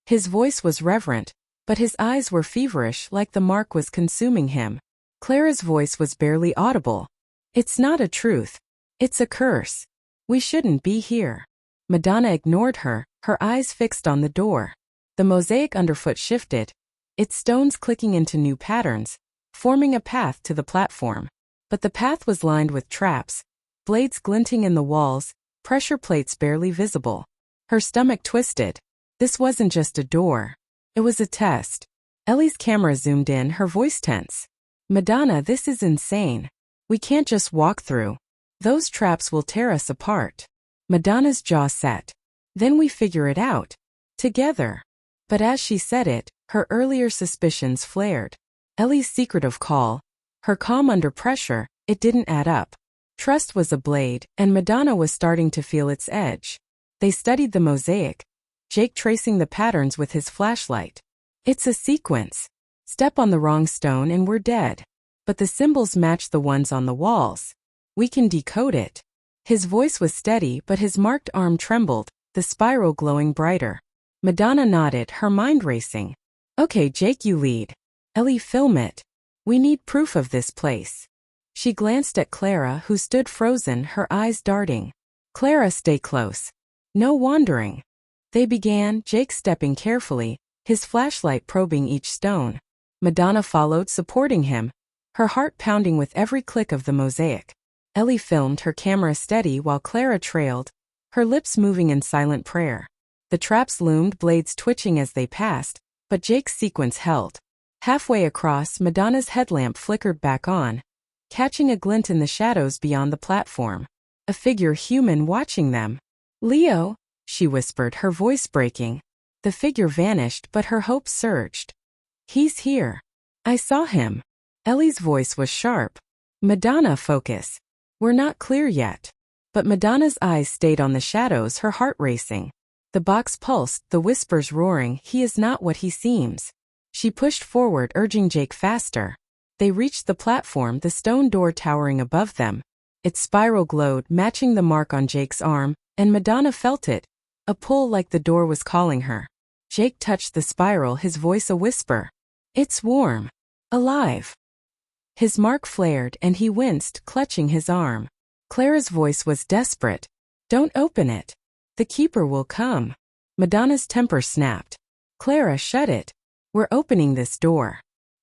His voice was reverent, but his eyes were feverish, like the mark was consuming him. Clara's voice was barely audible. "It's not a truth. It's a curse. We shouldn't be here." Madonna ignored her, her eyes fixed on the door. The mosaic underfoot shifted, its stones clicking into new patterns, forming a path to the platform. But the path was lined with traps, blades glinting in the walls, pressure plates barely visible. Her stomach twisted. This wasn't just a door. It was a test. Ellie's camera zoomed in, her voice tense. Madonna, this is insane. We can't just walk through. Those traps will tear us apart. Madonna's jaw set. Then we figure it out. Together. But as she said it, her earlier suspicions flared. Ellie's secretive call, her calm under pressure, it didn't add up. Trust was a blade, and Madonna was starting to feel its edge. They studied the mosaic, Jake tracing the patterns with his flashlight. It's a sequence. Step on the wrong stone and we're dead. But the symbols match the ones on the walls. We can decode it. His voice was steady, but his marked arm trembled, the spiral glowing brighter. Madonna nodded, her mind racing. Okay, Jake, you lead. Ellie, film it. We need proof of this place. She glanced at Clara, who stood frozen, her eyes darting. Clara, stay close. No wandering. They began, Jake stepping carefully, his flashlight probing each stone. Madonna followed, supporting him, her heart pounding with every click of the mosaic. Ellie filmed, her camera steady, while Clara trailed, her lips moving in silent prayer. The traps loomed, blades twitching as they passed, but Jake's sequence held. Halfway across, Madonna's headlamp flickered back on, catching a glint in the shadows beyond the platform. A figure human watching them. Leo, she whispered, her voice breaking. The figure vanished, but her hope surged. He's here. I saw him. Ellie's voice was sharp. Madonna, focus. We're not clear yet. But Madonna's eyes stayed on the shadows, her heart racing. The box pulsed, the whispers roaring, he is not what he seems. She pushed forward, urging Jake faster. They reached the platform, the stone door towering above them. Its spiral glowed, matching the mark on Jake's arm, and Madonna felt it, a pull like the door was calling her. Jake touched the spiral, his voice a whisper. It's warm. Alive. His mark flared, and he winced, clutching his arm. Clara's voice was desperate. Don't open it. The keeper will come. Madonna's temper snapped. Clara, shut it. We're opening this door.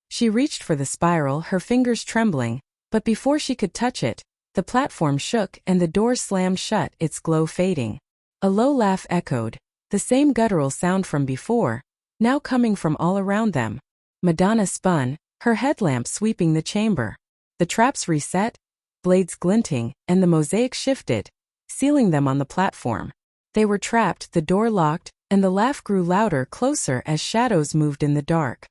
She reached for the spiral, her fingers trembling, but before she could touch it, the platform shook and the door slammed shut, its glow fading. A low laugh echoed, the same guttural sound from before, now coming from all around them. Madonna spun, her headlamp sweeping the chamber. The traps reset, blades glinting, and the mosaic shifted, sealing them on the platform. They were trapped, the door locked, and the laugh grew louder, closer as shadows moved in the dark.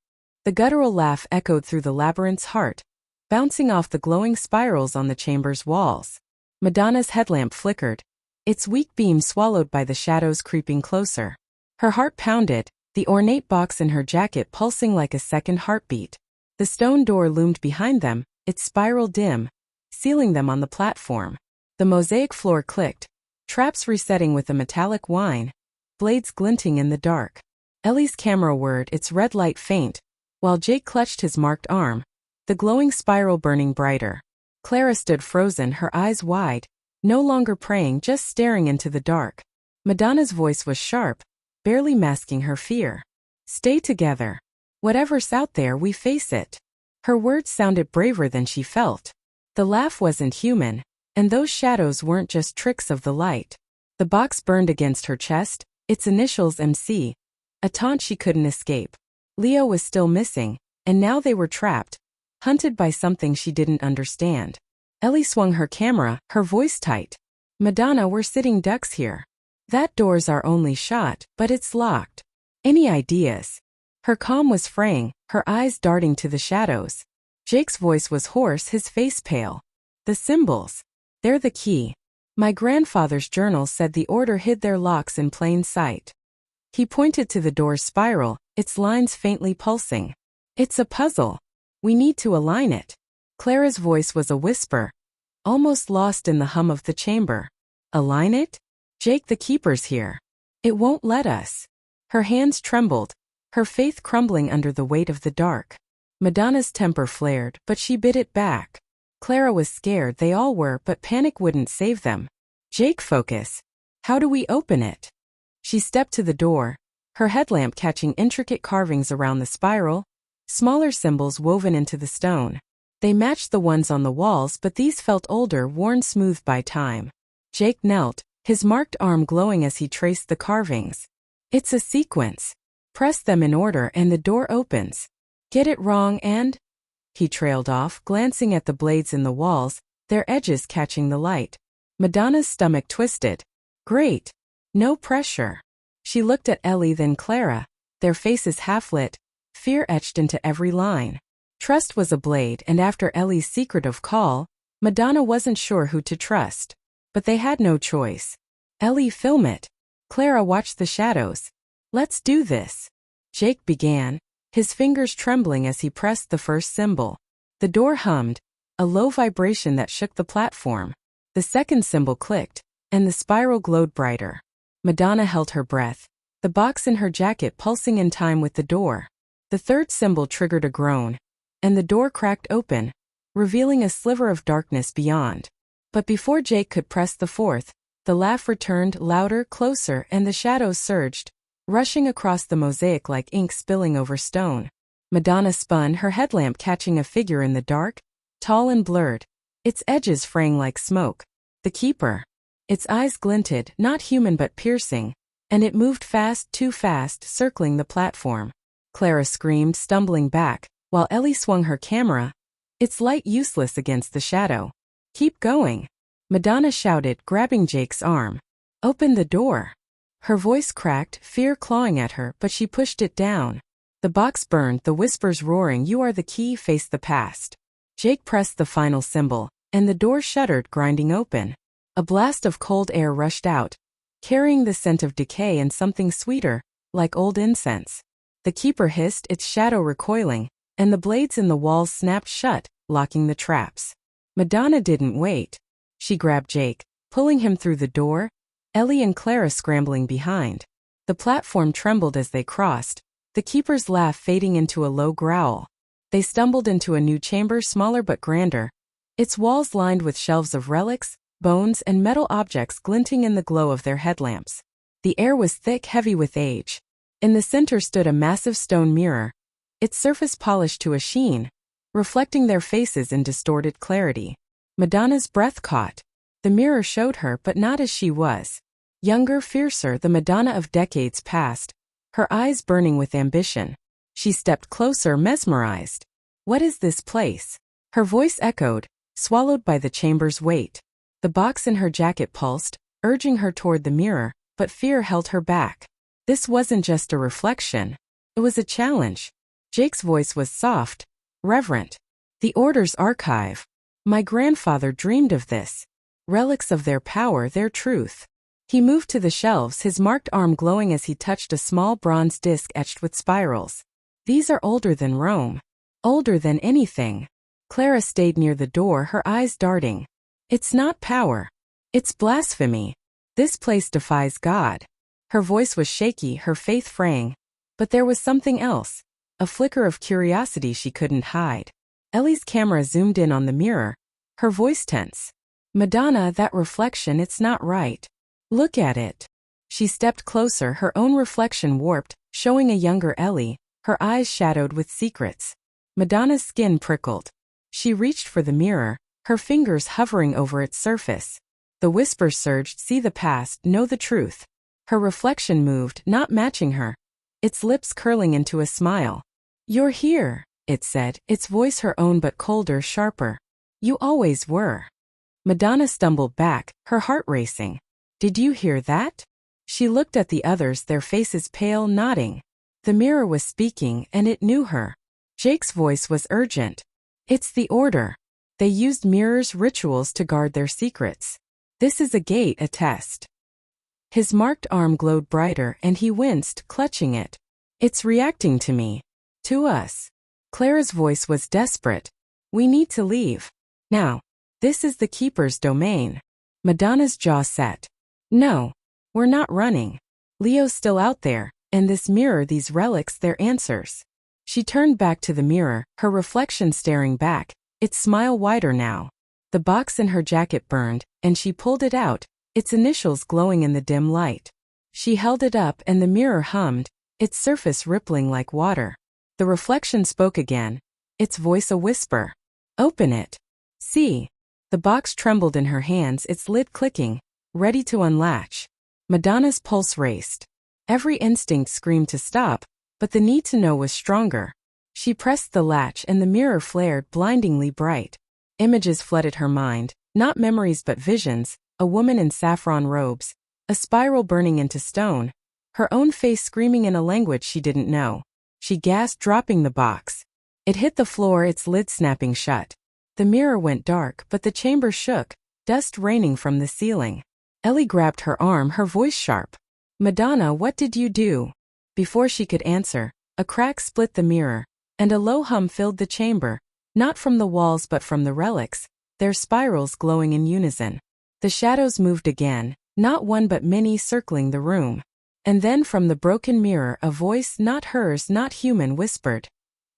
The guttural laugh echoed through the labyrinth's heart, bouncing off the glowing spirals on the chamber's walls. Madonna's headlamp flickered, its weak beam swallowed by the shadows creeping closer. Her heart pounded, the ornate box in her jacket pulsing like a second heartbeat. The stone door loomed behind them, its spiral dim, sealing them on the platform. The mosaic floor clicked, traps resetting with a metallic whine, blades glinting in the dark. Ellie's camera whirred, its red light faint, while Jake clutched his marked arm, the glowing spiral burning brighter. Clara stood frozen, her eyes wide, no longer praying, just staring into the dark. Madonna's voice was sharp, barely masking her fear. Stay together. Whatever's out there, we face it. Her words sounded braver than she felt. The laugh wasn't human, and those shadows weren't just tricks of the light. The box burned against her chest, its initials MC, a taunt she couldn't escape. Leo was still missing, and now they were trapped, hunted by something she didn't understand. Ellie swung her camera, her voice tight. Madonna, we're sitting ducks here. That door's our only shot, but it's locked. Any ideas? Her calm was fraying, her eyes darting to the shadows. Jake's voice was hoarse, his face pale. The symbols. They're the key. My grandfather's journal said the order hid their locks in plain sight. He pointed to the door's spiral, its lines faintly pulsing. It's a puzzle. We need to align it. Clara's voice was a whisper, almost lost in the hum of the chamber. Align it? Jake, the keeper's here. It won't let us. Her hands trembled, her faith crumbling under the weight of the dark. Madonna's temper flared, but she bit it back. Clara was scared, they all were, but panic wouldn't save them. Jake, focus. How do we open it? She stepped to the door, her headlamp catching intricate carvings around the spiral, smaller symbols woven into the stone. They matched the ones on the walls, but these felt older, worn smooth by time. Jake knelt, his marked arm glowing as he traced the carvings. It's a sequence. Press them in order and the door opens. Get it wrong and… He trailed off, glancing at the blades in the walls, their edges catching the light. Madonna's stomach twisted. Great. No pressure. She looked at Ellie, then Clara, their faces half-lit, fear etched into every line. Trust was a blade, and after Ellie's secretive call, Madonna wasn't sure who to trust. But they had no choice. Ellie, film it. Clara, watched the shadows. Let's do this. Jake began, his fingers trembling as he pressed the first symbol. The door hummed, a low vibration that shook the platform. The second symbol clicked, and the spiral glowed brighter. Madonna held her breath, the box in her jacket pulsing in time with the door. The third symbol triggered a groan, and the door cracked open, revealing a sliver of darkness beyond. But before Jake could press the fourth, the laugh returned, louder, closer, and the shadows surged, rushing across the mosaic like ink spilling over stone. Madonna spun, her headlamp catching a figure in the dark, tall and blurred, its edges fraying like smoke. The keeper. Its eyes glinted, not human but piercing, and it moved fast, too fast, circling the platform. Clara screamed, stumbling back, while Ellie swung her camera, its light useless against the shadow. Keep going. Madonna shouted, grabbing Jake's arm. Open the door. Her voice cracked, fear clawing at her, but she pushed it down. The box burned, the whispers roaring, you are the key, face the past. Jake pressed the final symbol, and the door shuddered, grinding open. A blast of cold air rushed out, carrying the scent of decay and something sweeter, like old incense. The keeper hissed, its shadow recoiling, and the blades in the walls snapped shut, locking the traps. Madonna didn't wait. She grabbed Jake, pulling him through the door, Ellie and Clara scrambling behind. The platform trembled as they crossed, the keeper's laugh fading into a low growl. They stumbled into a new chamber, smaller but grander, its walls lined with shelves of relics, bones, and metal objects glinting in the glow of their headlamps. The air was thick, heavy with age. In the center stood a massive stone mirror, its surface polished to a sheen, reflecting their faces in distorted clarity. Madonna's breath caught. The mirror showed her, but not as she was. Younger, fiercer, the Madonna of decades past, her eyes burning with ambition. She stepped closer, mesmerized. What is this place? Her voice echoed, swallowed by the chamber's weight. The box in her jacket pulsed, urging her toward the mirror, but fear held her back. This wasn't just a reflection. It was a challenge. Jake's voice was soft, reverent. The Order's archive. My grandfather dreamed of this. Relics of their power, their truth. He moved to the shelves, his marked arm glowing as he touched a small bronze disc etched with spirals. These are older than Rome. Older than anything. Clara stayed near the door, her eyes darting. It's not power. It's blasphemy. This place defies God. Her voice was shaky, her faith fraying. But there was something else. A flicker of curiosity she couldn't hide. Ellie's camera zoomed in on the mirror, her voice tense. Madonna, that reflection, it's not right. Look at it. She stepped closer, her own reflection warped, showing a younger Ellie, her eyes shadowed with secrets. Madonna's skin prickled. She reached for the mirror, her fingers hovering over its surface. The whispers surged, see the past, know the truth. Her reflection moved, not matching her, its lips curling into a smile. You're here, it said, its voice her own but colder, sharper. You always were. Madonna stumbled back, her heart racing. Did you hear that? She looked at the others, their faces pale, nodding. The mirror was speaking, and it knew her. Jake's voice was urgent. It's the Order. They used mirrors, rituals to guard their secrets. This is a gate, a test. His marked arm glowed brighter, and he winced, clutching it. It's reacting to me. To us. Clara's voice was desperate. We need to leave. Now. This is the Keeper's domain. Madonna's jaw set. No. We're not running. Leo's still out there, and this mirror, these relics, they're answers. She turned back to the mirror, her reflection staring back, its smile wider now. The box in her jacket burned, and she pulled it out, its initials glowing in the dim light. She held it up and the mirror hummed, its surface rippling like water. The reflection spoke again, its voice a whisper. Open it. See. The box trembled in her hands, its lid clicking, ready to unlatch. Madonna's pulse raced. Every instinct screamed to stop, but the need to know was stronger. She pressed the latch and the mirror flared blindingly bright. Images flooded her mind, not memories but visions, a woman in saffron robes, a spiral burning into stone, her own face screaming in a language she didn't know. She gasped, dropping the box. It hit the floor, its lid snapping shut. The mirror went dark, but the chamber shook, dust raining from the ceiling. Ellie grabbed her arm, her voice sharp. Madonna, what did you do? Before she could answer, a crack split the mirror, and a low hum filled the chamber, not from the walls but from the relics, their spirals glowing in unison. The shadows moved again, not one but many, circling the room. And then from the broken mirror a voice, not hers, not human, whispered.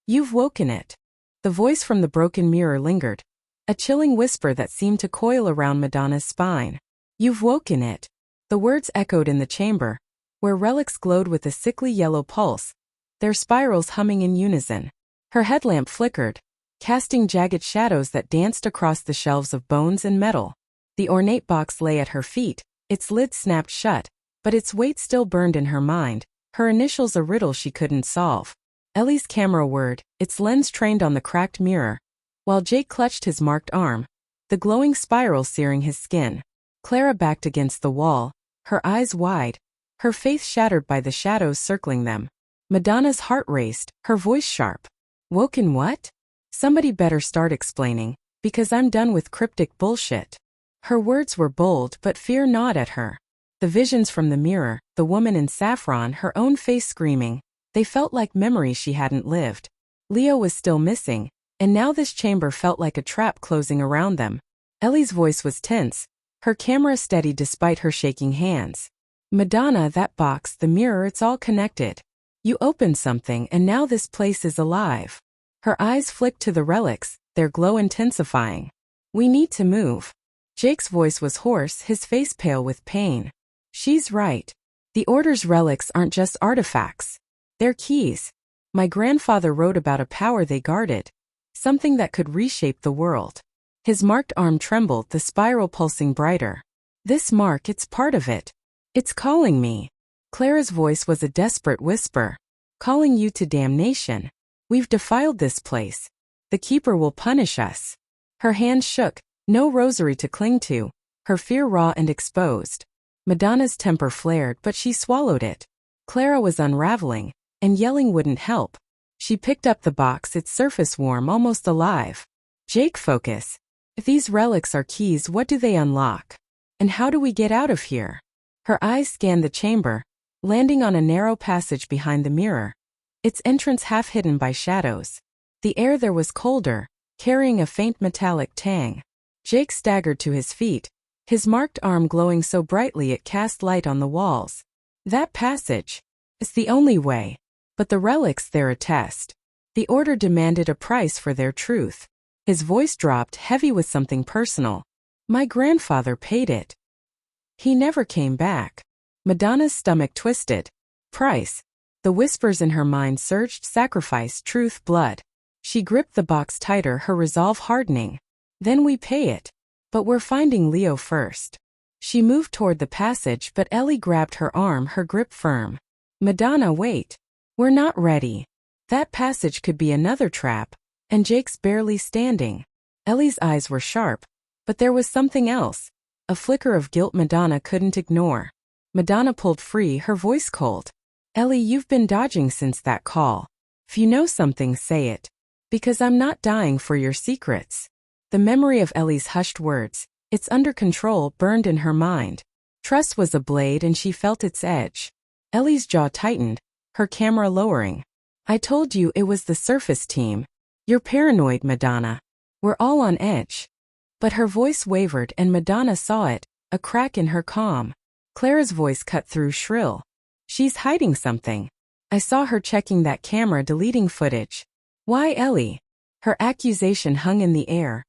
You've woken it. The voice from the broken mirror lingered, a chilling whisper that seemed to coil around Madonna's spine. You've woken it. The words echoed in the chamber, where relics glowed with a sickly yellow pulse, their spirals humming in unison. Her headlamp flickered, casting jagged shadows that danced across the shelves of bones and metal. The ornate box lay at her feet, its lid snapped shut, but its weight still burned in her mind, her initials a riddle she couldn't solve. Ellie's camera whirred, its lens trained on the cracked mirror, while Jake clutched his marked arm, the glowing spiral searing his skin. Clara backed against the wall, her eyes wide, her face shattered by the shadows circling them. Madonna's heart raced, her voice sharp. Woken what? Somebody better start explaining, because I'm done with cryptic bullshit. Her words were bold, but fear gnawed at her. The visions from the mirror, the woman in saffron, her own face screaming, they felt like memories she hadn't lived. Leo was still missing, and now this chamber felt like a trap closing around them. Ellie's voice was tense, her camera steady despite her shaking hands. Madonna, that box, the mirror, it's all connected. You opened something and now this place is alive. Her eyes flicked to the relics, their glow intensifying. We need to move. Jake's voice was hoarse, his face pale with pain. She's right. The Order's relics aren't just artifacts. They're keys. My grandfather wrote about a power they guarded, something that could reshape the world. His marked arm trembled, the spiral pulsing brighter. This mark, it's part of it. It's calling me. Clara's voice was a desperate whisper. Calling you to damnation. We've defiled this place. The Keeper will punish us. Her hands shook, no rosary to cling to, her fear raw and exposed. Madonna's temper flared, but she swallowed it. Clara was unraveling, and yelling wouldn't help. She picked up the box, its surface warm, almost alive. Jake, focus. If these relics are keys, what do they unlock? And how do we get out of here? Her eyes scanned the chamber, landing on a narrow passage behind the mirror, its entrance half hidden by shadows. The air there was colder, carrying a faint metallic tang. Jake staggered to his feet, his marked arm glowing so brightly it cast light on the walls. That passage. It's the only way. But the relics, they're a test. The Order demanded a price for their truth. His voice dropped, heavy with something personal. My grandfather paid it. He never came back. Madonna's stomach twisted. Price. The whispers in her mind surged: sacrifice, truth, blood. She gripped the box tighter, her resolve hardening. Then we pay it. But we're finding Leo first. She moved toward the passage, but Ellie grabbed her arm, her grip firm. Madonna, wait. We're not ready. That passage could be another trap, and Jake's barely standing. Ellie's eyes were sharp, but there was something else. A flicker of guilt Madonna couldn't ignore. Madonna pulled free, her voice cold. Ellie, you've been dodging since that call. If you know something, say it. Because I'm not dying for your secrets. The memory of Ellie's hushed words, its under control, burned in her mind. Trust was a blade and she felt its edge. Ellie's jaw tightened, her camera lowering. I told you it was the surface team. You're paranoid, Madonna. We're all on edge. But her voice wavered and Madonna saw it, a crack in her calm. Clara's voice cut through, shrill. She's hiding something. I saw her checking that camera, deleting footage. Why, Ellie? Her accusation hung in the air,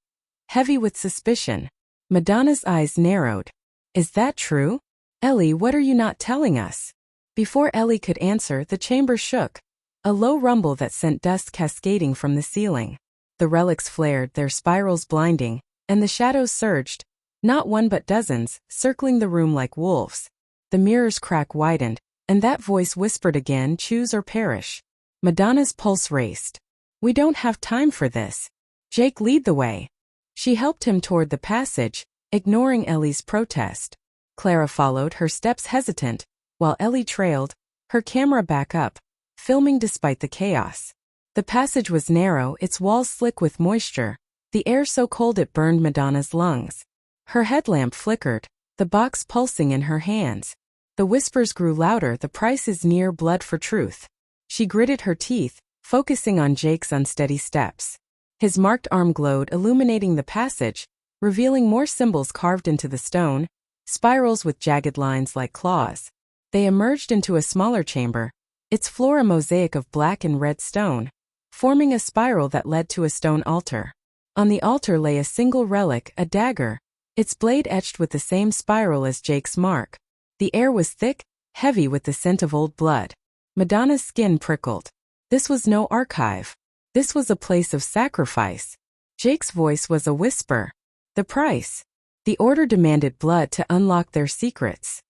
heavy with suspicion. Madonna's eyes narrowed. Is that true? Ellie, what are you not telling us? Before Ellie could answer, the chamber shook. A low rumble that sent dust cascading from the ceiling. The relics flared, their spirals blinding, and the shadows surged, not one but dozens, circling the room like wolves. The mirror's crack widened, and that voice whispered again, "Choose or perish." Madonna's pulse raced. "We don't have time for this. Jake, lead the way." She helped him toward the passage, ignoring Ellie's protest. Clara followed, her steps hesitant, while Ellie trailed, her camera back up, filming despite the chaos. The passage was narrow, its walls slick with moisture, the air so cold it burned Madonna's lungs. Her headlamp flickered, the box pulsing in her hands. The whispers grew louder, "The price is near, blood for truth." She gritted her teeth, focusing on Jake's unsteady steps. His marked arm glowed, illuminating the passage, revealing more symbols carved into the stone, spirals with jagged lines like claws. They emerged into a smaller chamber, its floor a mosaic of black and red stone, forming a spiral that led to a stone altar. On the altar lay a single relic, a dagger, its blade etched with the same spiral as Jake's mark. The air was thick, heavy with the scent of old blood. Madonna's skin prickled. This was no archive. This was a place of sacrifice. Jake's voice was a whisper. The price. The order demanded blood to unlock their secrets.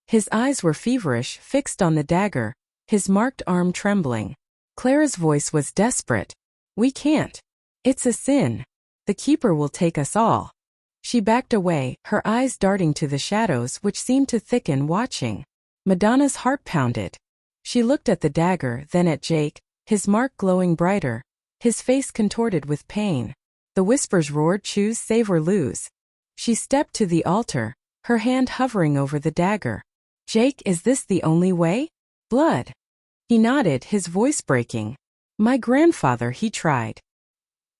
His eyes were feverish, fixed on the dagger, his marked arm trembling. Clara's voice was desperate. "We can't. It's a sin. The keeper will take us all." She backed away, her eyes darting to the shadows which seemed to thicken, watching. Madonna's heart pounded. She looked at the dagger, then at Jake, his mark glowing brighter, his face contorted with pain. The whispers roared, "Choose, save or lose." She stepped to the altar, her hand hovering over the dagger. "Jake, is this the only way? Blood?" He nodded, his voice breaking. "My grandfather," he tried.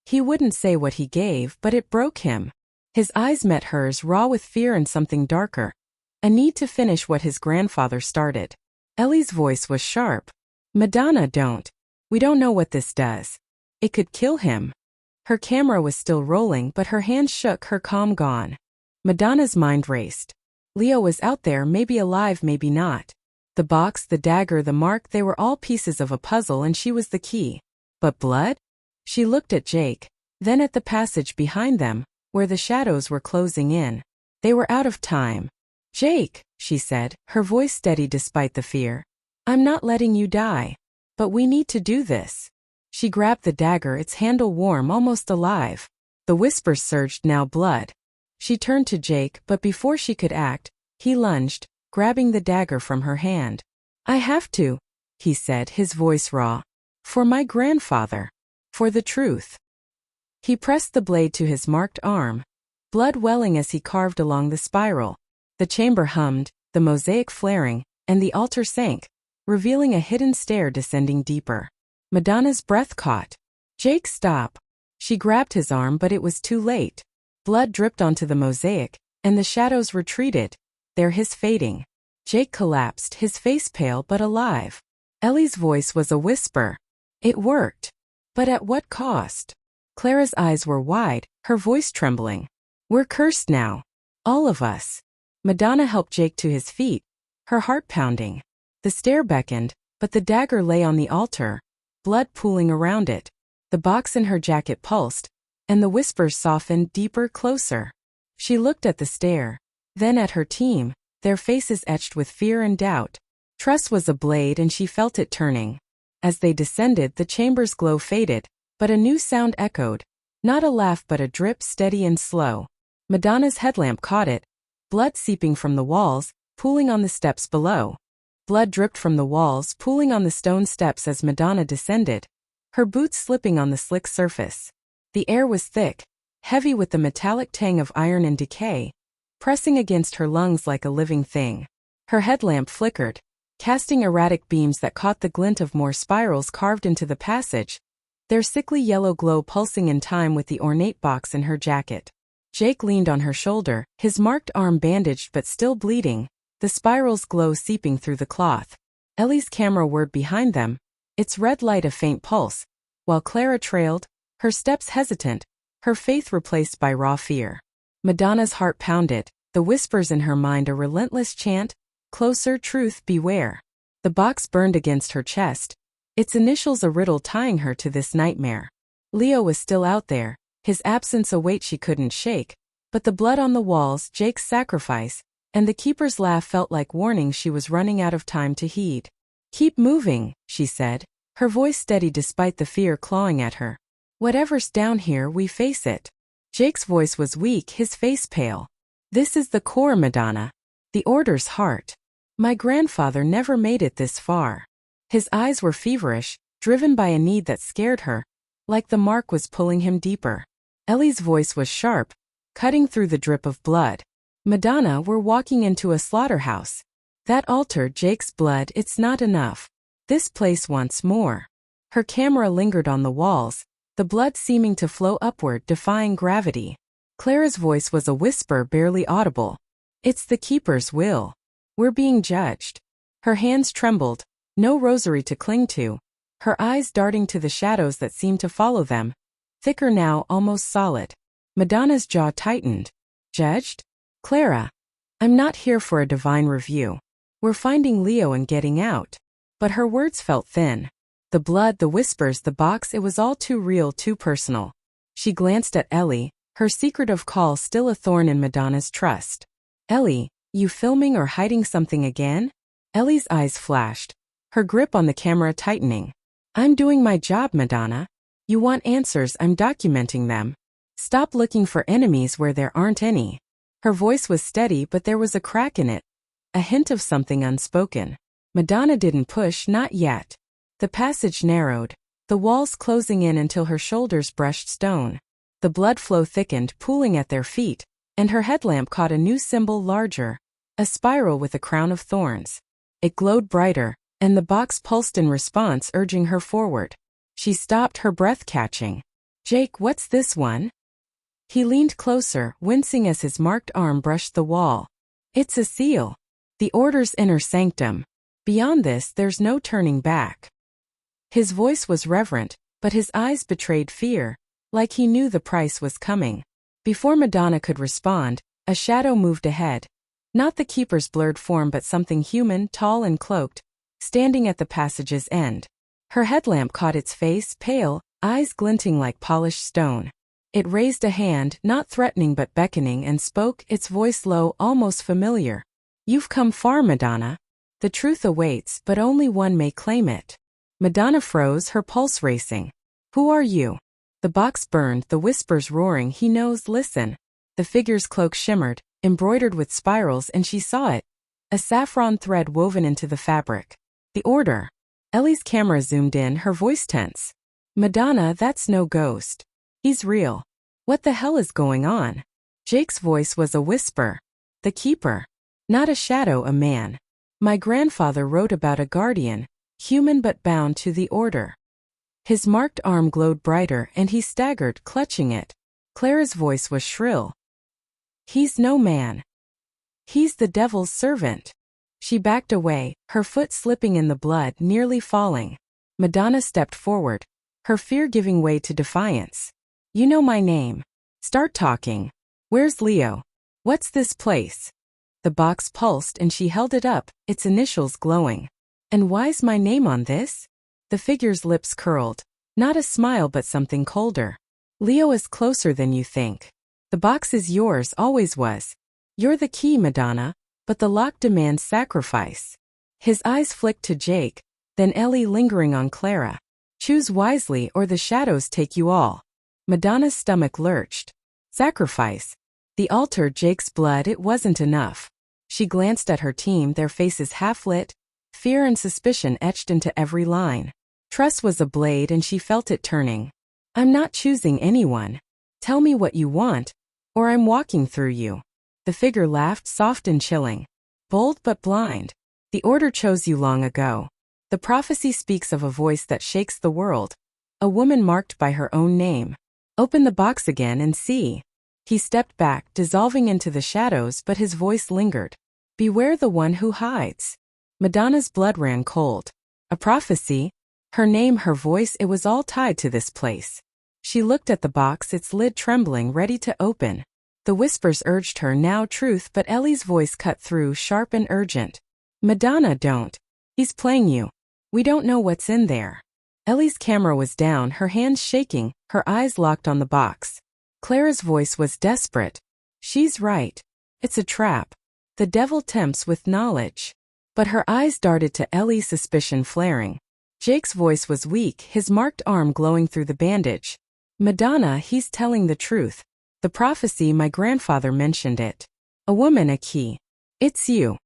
He wouldn't say what he gave, but it broke him. His eyes met hers, raw with fear and something darker. A need to finish what his grandfather started. Ellie's voice was sharp. "Madonna, don't. We don't know what this does. It could kill him." Her camera was still rolling, but her hands shook, her calm gone. Madonna's mind raced. Leo was out there, maybe alive, maybe not. The box, the dagger, the mark, they were all pieces of a puzzle, and she was the key. But blood? She looked at Jake, then at the passage behind them, where the shadows were closing in. They were out of time. "Jake," she said, her voice steady despite the fear. "I'm not letting you die. But we need to do this." She grabbed the dagger, its handle warm, almost alive. The whispers surged, "Now blood." She turned to Jake, but before she could act, he lunged, grabbing the dagger from her hand. "I have to," he said, his voice raw. "For my grandfather. For the truth." He pressed the blade to his marked arm, blood welling as he carved along the spiral. The chamber hummed, the mosaic flaring, and the altar sank, revealing a hidden stair descending deeper. Madonna's breath caught. "Jake, stop." She grabbed his arm, but it was too late. Blood dripped onto the mosaic, and the shadows retreated, their hiss fading. Jake collapsed, his face pale but alive. Ellie's voice was a whisper. It worked. But at what cost? Clara's eyes were wide, her voice trembling. "We're cursed now. All of us." Madonna helped Jake to his feet, her heart pounding. The stair beckoned, but the dagger lay on the altar, blood pooling around it. The box in her jacket pulsed, and the whispers softened, deeper, closer. She looked at the stair, then at her team, their faces etched with fear and doubt. Trust was ablaze, and she felt it turning. As they descended, the chamber's glow faded, but a new sound echoed. Not a laugh, but a drip, steady and slow. Madonna's headlamp caught it, blood seeping from the walls, pooling on the steps below. Blood dripped from the walls, pooling on the stone steps as Madonna descended, her boots slipping on the slick surface. The air was thick, heavy with the metallic tang of iron and decay, pressing against her lungs like a living thing. Her headlamp flickered, casting erratic beams that caught the glint of more spirals carved into the passage, their sickly yellow glow pulsing in time with the ornate box in her jacket. Jake leaned on her shoulder, his marked arm bandaged but still bleeding, the spiral's glow seeping through the cloth. Ellie's camera whirred behind them, its red light a faint pulse, while Clara trailed, her steps hesitant, her faith replaced by raw fear. Madonna's heart pounded, the whispers in her mind a relentless chant, "Closer, truth, beware." The box burned against her chest, Its initials a riddle tying her to this nightmare. Leo was still out there, his absence a weight she couldn't shake, but the blood on the walls, Jake's sacrifice, and the keeper's laugh felt like warning she was running out of time to heed. "Keep moving," she said, her voice steady despite the fear clawing at her. "Whatever's down here, we face it." Jake's voice was weak, his face pale. "This is the core, Madonna. The Order's heart. My grandfather never made it this far." His eyes were feverish, driven by a need that scared her, like the mark was pulling him deeper. Ellie's voice was sharp, cutting through the drip of blood. "Madonna, we're walking into a slaughterhouse. That altar, Jake's blood, it's not enough. This place wants more." Her camera lingered on the walls, the blood seeming to flow upward, defying gravity. Clara's voice was a whisper barely audible. "It's the Keeper's will. We're being judged." Her hands trembled, no rosary to cling to, her eyes darting to the shadows that seemed to follow them, thicker now, almost solid. Madonna's jaw tightened. "Judged? Clara, I'm not here for a divine review. We're finding Leo and getting out." But her words felt thin. The blood, the whispers, the box, it was all too real, too personal. She glanced at Ellie, her secretive call still a thorn in Madonna's trust. "Ellie, you filming or hiding something again?" Ellie's eyes flashed, her grip on the camera tightening. "I'm doing my job, Madonna. You want answers, I'm documenting them. Stop looking for enemies where there aren't any." Her voice was steady, but there was a crack in it, a hint of something unspoken. Madonna didn't push, not yet. The passage narrowed, the walls closing in until her shoulders brushed stone. The blood flow thickened, pooling at their feet, and her headlamp caught a new symbol larger, a spiral with a crown of thorns. It glowed brighter, and the box pulsed in response, urging her forward. She stopped, her breath catching. "Jake, what's this one?" He leaned closer, wincing as his marked arm brushed the wall. "It's a seal. The Order's inner sanctum. Beyond this, there's no turning back." His voice was reverent, but his eyes betrayed fear, like he knew the price was coming. Before Madonna could respond, a shadow moved ahead. Not the Keeper's blurred form, but something human, tall and cloaked, standing at the passage's end. Her headlamp caught its face, pale, eyes glinting like polished stone. It raised a hand, not threatening but beckoning, and spoke, its voice low, almost familiar. "You've come far, Madonna. The truth awaits, but only one may claim it." Madonna froze, her pulse racing. "Who are you?" The box burned, the whispers roaring. "He knows, listen." The figure's cloak shimmered, embroidered with spirals, and she saw it. A saffron thread woven into the fabric. "The Order." Ellie's camera zoomed in, her voice tense. "Madonna, that's no ghost. He's real. What the hell is going on?" Jake's voice was a whisper. "The Keeper. Not a shadow, a man. My grandfather wrote about a guardian, human but bound to the Order." His marked arm glowed brighter, and he staggered, clutching it. Clara's voice was shrill. "He's no man. He's the devil's servant." She backed away, her foot slipping in the blood, nearly falling. Madonna stepped forward, her fear giving way to defiance. "You know my name. Start talking. Where's Leo? What's this place?" The box pulsed and she held it up, its initials glowing. "And why's my name on this?" The figure's lips curled. Not a smile but something colder. "Leo is closer than you think. The box is yours, always was. You're the key, Madonna, but the lock demands sacrifice." His eyes flicked to Jake, then Ellie, lingering on Clara. "Choose wisely or the shadows take you all." Madonna's stomach lurched. Sacrifice. The altar, Jake's blood, it wasn't enough. She glanced at her team, their faces half-lit, fear and suspicion etched into every line. Trust was a blade and she felt it turning. "I'm not choosing anyone. Tell me what you want, or I'm walking through you." The figure laughed, soft and chilling. "Bold but blind. The Order chose you long ago. The prophecy speaks of a voice that shakes the world. A woman marked by her own name. Open the box again and see." He stepped back, dissolving into the shadows, but his voice lingered. "Beware the one who hides." Madonna's blood ran cold. A prophecy? Her name, her voice, it was all tied to this place. She looked at the box, its lid trembling, ready to open. The whispers urged her, now truth, but Ellie's voice cut through, sharp and urgent. "Madonna, don't. He's playing you. We don't know what's in there." Ellie's camera was down, her hands shaking, her eyes locked on the box. Clara's voice was desperate. She's right. It's a trap. The devil tempts with knowledge. But her eyes darted to Ellie, suspicion flaring. Jake's voice was weak, his marked arm glowing through the bandage. Madonna, he's telling the truth. The prophecy, my grandfather mentioned it. A woman, a key. It's you.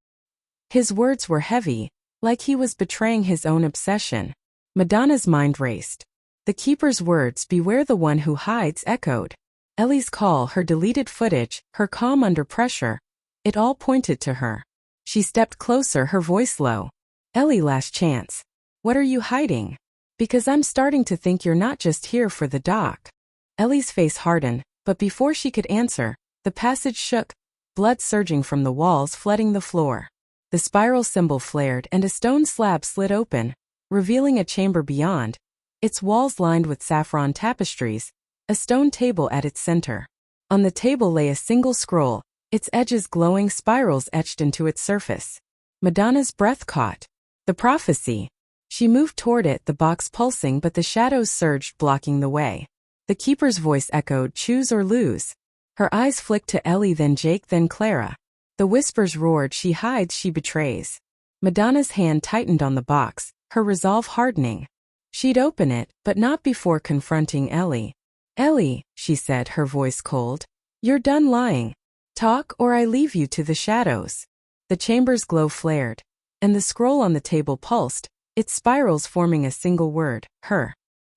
His words were heavy, like he was betraying his own obsession. Madonna's mind raced. The keeper's words, beware the one who hides, echoed. Ellie's call, her deleted footage, her calm under pressure. It all pointed to her. She stepped closer, her voice low. Ellie, last chance. What are you hiding? Because I'm starting to think you're not just here for the doc. Ellie's face hardened, but before she could answer, the passage shook, blood surging from the walls, flooding the floor. The spiral symbol flared and a stone slab slid open, revealing a chamber beyond, its walls lined with saffron tapestries, a stone table at its center. On the table lay a single scroll, its edges glowing, spirals etched into its surface. Madonna's breath caught. The prophecy. She moved toward it, the box pulsing, but the shadows surged, blocking the way. The keeper's voice echoed, choose or lose. Her eyes flicked to Ellie, then Jake, then Clara. The whispers roared, she hides, she betrays. Madonna's hand tightened on the box, her resolve hardening. She'd open it, but not before confronting Ellie. Ellie, she said, her voice cold. You're done lying. Talk or I leave you to the shadows. The chamber's glow flared, and the scroll on the table pulsed, its spirals forming a single word, her.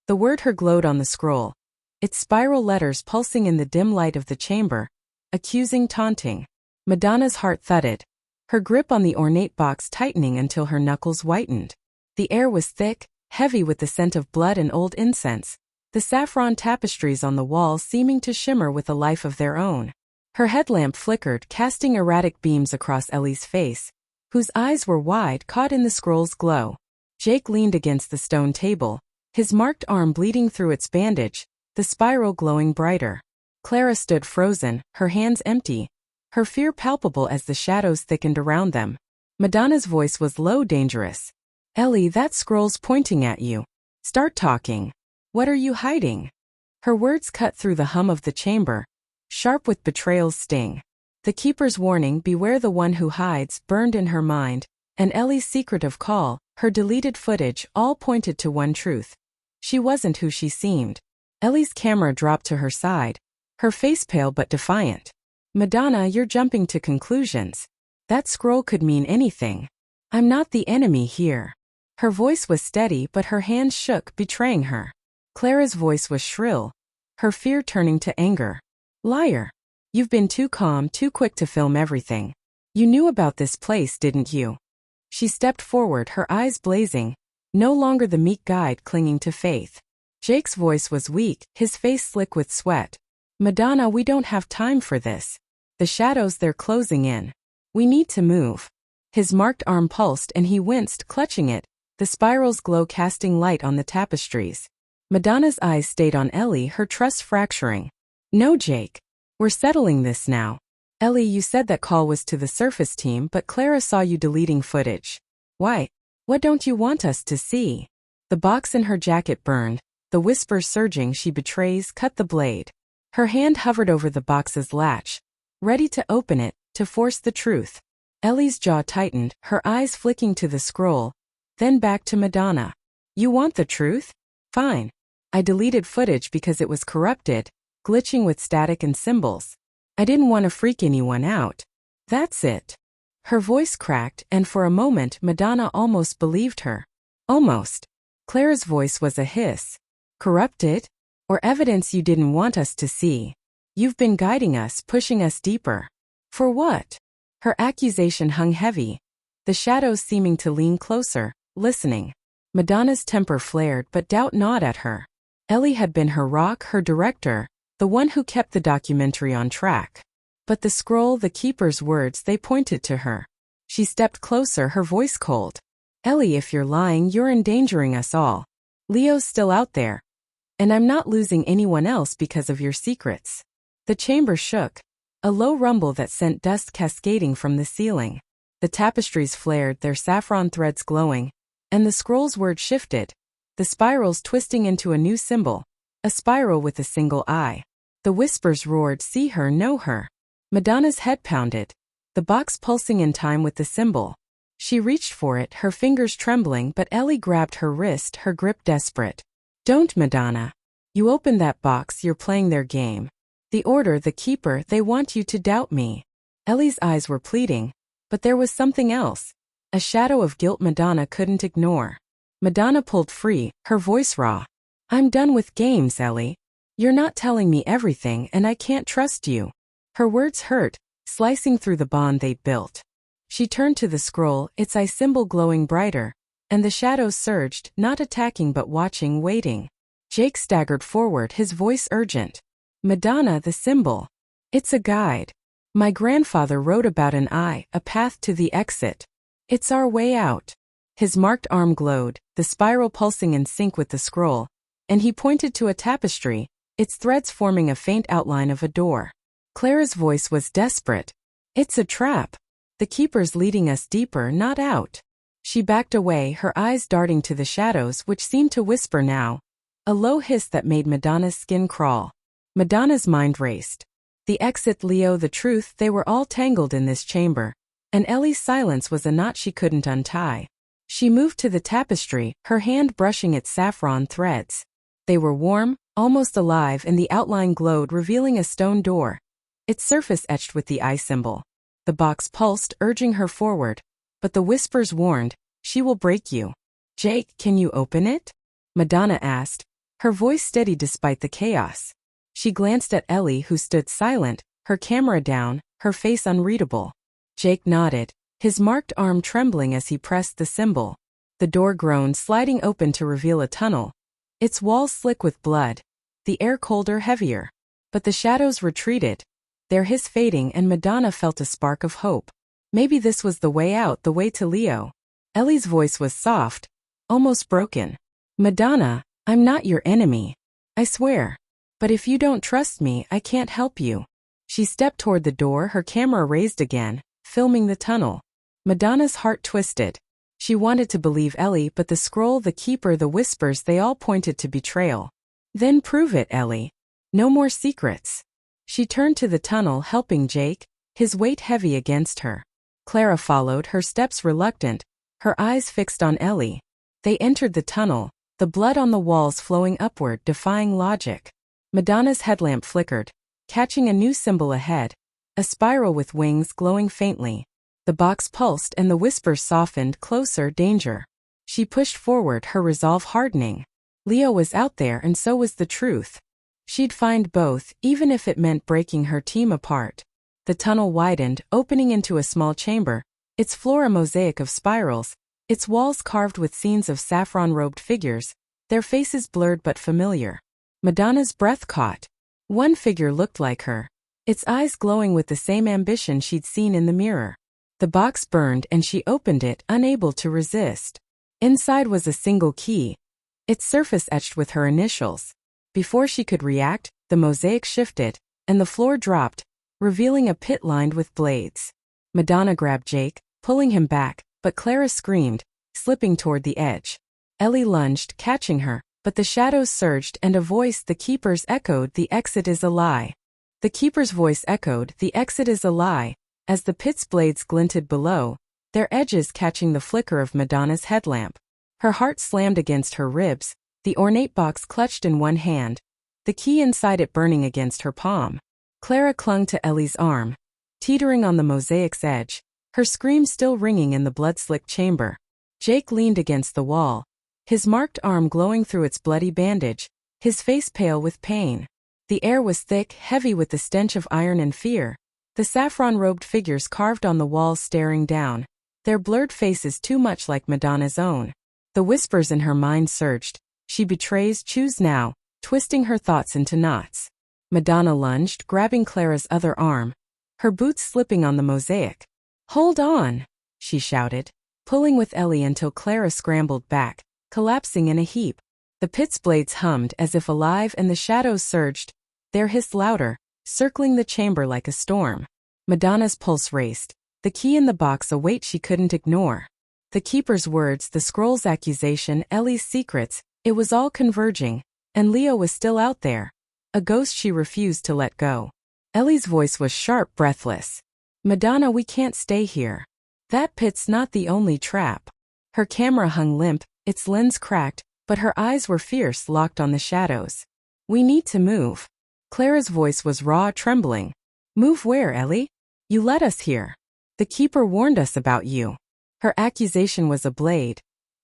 The word her glowed on the scroll, its spiral letters pulsing in the dim light of the chamber, accusing, taunting. Madonna's heart thudded, her grip on the ornate box tightening until her knuckles whitened. The air was thick, heavy with the scent of blood and old incense, the saffron tapestries on the walls seeming to shimmer with a life of their own. Her headlamp flickered, casting erratic beams across Ellie's face, whose eyes were wide, caught in the scroll's glow. Jake leaned against the stone table, his marked arm bleeding through its bandage, the spiral glowing brighter. Clara stood frozen, her hands empty, her fear palpable as the shadows thickened around them. Madonna's voice was low, dangerous. Ellie, that scroll's pointing at you. Start talking. What are you hiding? Her words cut through the hum of the chamber, sharp with betrayal's sting. The keeper's warning, beware the one who hides, burned in her mind, and Ellie's secretive call, her deleted footage, all pointed to one truth. She wasn't who she seemed. Ellie's camera dropped to her side, her face pale but defiant. Madonna, you're jumping to conclusions. That scroll could mean anything. I'm not the enemy here. Her voice was steady, but her hands shook, betraying her. Clara's voice was shrill, her fear turning to anger. Liar. You've been too calm, too quick to film everything. You knew about this place, didn't you? She stepped forward, her eyes blazing, no longer the meek guide clinging to faith. Jake's voice was weak, his face slick with sweat. Madonna, we don't have time for this. The shadows, they're closing in. We need to move. His marked arm pulsed and he winced, clutching it, the spiral's glow casting light on the tapestries. Madonna's eyes stayed on Ellie, her trust fracturing. No, Jake. We're settling this now. Ellie, you said that call was to the surface team, but Clara saw you deleting footage. Why? What don't you want us to see? The box in her jacket burned, the whispers surging, she betrays, cut the blade. Her hand hovered over the box's latch, ready to open it, to force the truth. Ellie's jaw tightened, her eyes flicking to the scroll, then back to Madonna. You want the truth? Fine. I deleted footage because it was corrupted, glitching with static and symbols. I didn't want to freak anyone out. That's it. Her voice cracked, and for a moment Madonna almost believed her. Almost. Clara's voice was a hiss. Corrupted? Or evidence you didn't want us to see? You've been guiding us, pushing us deeper. For what? Her accusation hung heavy, the shadows seeming to lean closer, listening. Madonna's temper flared, but doubt gnawed at her. Ellie had been her rock, her director, the one who kept the documentary on track. But the scroll, the keeper's words, they pointed to her. She stepped closer, her voice cold. Ellie, if you're lying, you're endangering us all. Leo's still out there. And I'm not losing anyone else because of your secrets. The chamber shook, a low rumble that sent dust cascading from the ceiling. The tapestries flared, their saffron threads glowing, and the scroll's word shifted. the spirals twisting into a new symbol, a spiral with a single eye. The whispers roared, "See her, know her." Madonna's head pounded, the box pulsing in time with the symbol. She reached for it, her fingers trembling, but Ellie grabbed her wrist, her grip desperate. "Don't, Madonna. You opened that box, you're playing their game. The Order, the Keeper, they want you to doubt me." Ellie's eyes were pleading, but there was something else. A shadow of guilt Madonna couldn't ignore. Madonna pulled free, her voice raw. "I'm done with games, Ellie. You're not telling me everything and I can't trust you." Her words hurt, slicing through the bond they'd built. She turned to the scroll, its eye symbol glowing brighter, and the shadows surged, not attacking but watching, waiting. Jake staggered forward, his voice urgent. "Madonna, the symbol. It's a guide. My grandfather wrote about an eye, a path to the exit. It's our way out." His marked arm glowed, the spiral pulsing in sync with the scroll, and he pointed to a tapestry, its threads forming a faint outline of a door. Clara's voice was desperate. "It's a trap. The Keeper's leading us deeper, not out." She backed away, her eyes darting to the shadows which seemed to whisper now. A low hiss that made Madonna's skin crawl. Madonna's mind raced. The exit, Leo, the truth, they were all tangled in this chamber, and Ellie's silence was a knot she couldn't untie. She moved to the tapestry, her hand brushing its saffron threads. They were warm, almost alive, and the outline glowed, revealing a stone door, its surface etched with the eye symbol. The box pulsed, urging her forward, but the whispers warned, "She will break you." "Jake, can you open it?" Madonna asked, her voice steady despite the chaos. She glanced at Ellie, who stood silent, her camera down, her face unreadable. Jake nodded, his marked arm trembling as he pressed the symbol. The door groaned, sliding open to reveal a tunnel, its walls slick with blood, the air colder, heavier. But the shadows retreated, their hiss fading, and Madonna felt a spark of hope. Maybe this was the way out, the way to Leo. Ellie's voice was soft, almost broken. "Madonna, I'm not your enemy. I swear. But if you don't trust me, I can't help you." She stepped toward the door, her camera raised again, filming the tunnel. Madonna's heart twisted. She wanted to believe Ellie, but the scroll, the Keeper, the whispers, they all pointed to betrayal. "Then prove it, Ellie. No more secrets." She turned to the tunnel, helping Jake, his weight heavy against her. Clara followed, her steps reluctant, her eyes fixed on Ellie. They entered the tunnel, the blood on the walls flowing upward, defying logic. Madonna's headlamp flickered, catching a new symbol ahead, a spiral with wings glowing faintly. The box pulsed and the whispers softened, "Closer, danger." She pushed forward, her resolve hardening. Leo was out there and so was the truth. She'd find both, even if it meant breaking her team apart. The tunnel widened, opening into a small chamber, its floor a mosaic of spirals, its walls carved with scenes of saffron-robed figures, their faces blurred but familiar. Madonna's breath caught. One figure looked like her, its eyes glowing with the same ambition she'd seen in the mirror. The box burned and she opened it, unable to resist. Inside was a single key, its surface etched with her initials. Before she could react, the mosaic shifted, and the floor dropped, revealing a pit lined with blades. Madonna grabbed Jake, pulling him back, but Clara screamed, slipping toward the edge. Ellie lunged, catching her, but the shadows surged and a voice, the Keeper's, echoed, "The exit is a lie." The Keeper's voice echoed, "The exit is a lie," as the pit's blades glinted below, their edges catching the flicker of Madonna's headlamp. Her heart slammed against her ribs, the ornate box clutched in one hand, the key inside it burning against her palm. Clara clung to Ellie's arm, teetering on the mosaic's edge, her scream still ringing in the blood-slicked chamber. Jake leaned against the wall, his marked arm glowing through its bloody bandage, his face pale with pain. The air was thick, heavy with the stench of iron and fear. The saffron-robed figures carved on the walls staring down, their blurred faces too much like Madonna's own. The whispers in her mind surged. "She betrays, choose now," twisting her thoughts into knots. Madonna lunged, grabbing Clara's other arm, her boots slipping on the mosaic. "Hold on," she shouted, pulling with Ellie until Clara scrambled back, collapsing in a heap. The pit's blades hummed as if alive and the shadows surged, their hiss louder, circling the chamber like a storm. Madonna's pulse raced, the key in the box a weight she couldn't ignore. The Keeper's words, the scroll's accusation, Ellie's secrets, It was all converging, and Leo was still out there, a ghost she refused to let go. Ellie's voice was sharp, breathless. Madonna, we can't stay here. That pit's not the only trap. Her camera hung limp, its lens cracked, but her eyes were fierce, locked on the shadows. We need to move. Clara's voice was raw, trembling. Move where, Ellie? You led us here. The keeper warned us about you. Her accusation was a blade,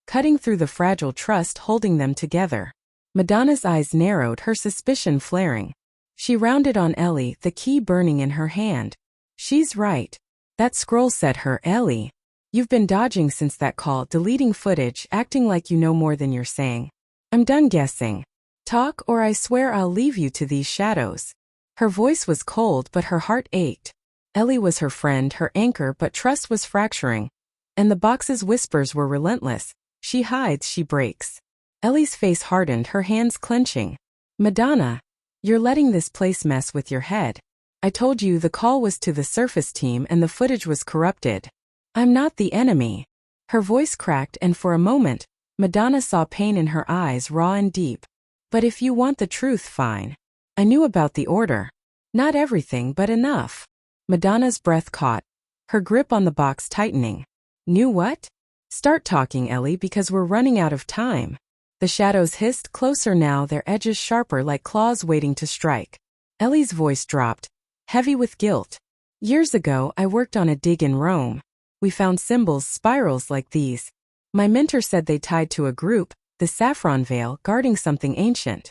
cutting through the fragile trust holding them together. Madonna's eyes narrowed, her suspicion flaring. She rounded on Ellie, the key burning in her hand. She's right. That scroll said her, Ellie. You've been dodging since that call, deleting footage, acting like you know more than you're saying. I'm done guessing. Talk or I swear I'll leave you to these shadows. Her voice was cold, but her heart ached. Ellie was her friend, her anchor, but trust was fracturing. And the box's whispers were relentless. She hides, she breaks. Ellie's face hardened, her hands clenching. Madonna, you're letting this place mess with your head. I told you the call was to the surface team and the footage was corrupted. I'm not the enemy. Her voice cracked, and for a moment, Madonna saw pain in her eyes, raw and deep. But if you want the truth, fine. I knew about the order. Not everything, but enough. Madonna's breath caught, her grip on the box tightening. Knew what? Start talking, Ellie, because we're running out of time. The shadows hissed closer now, their edges sharper like claws waiting to strike. Ellie's voice dropped, heavy with guilt. Years ago, I worked on a dig in Rome. We found symbols, spirals like these. My mentor said they tied to a group, the Saffron Veil, guarding something ancient.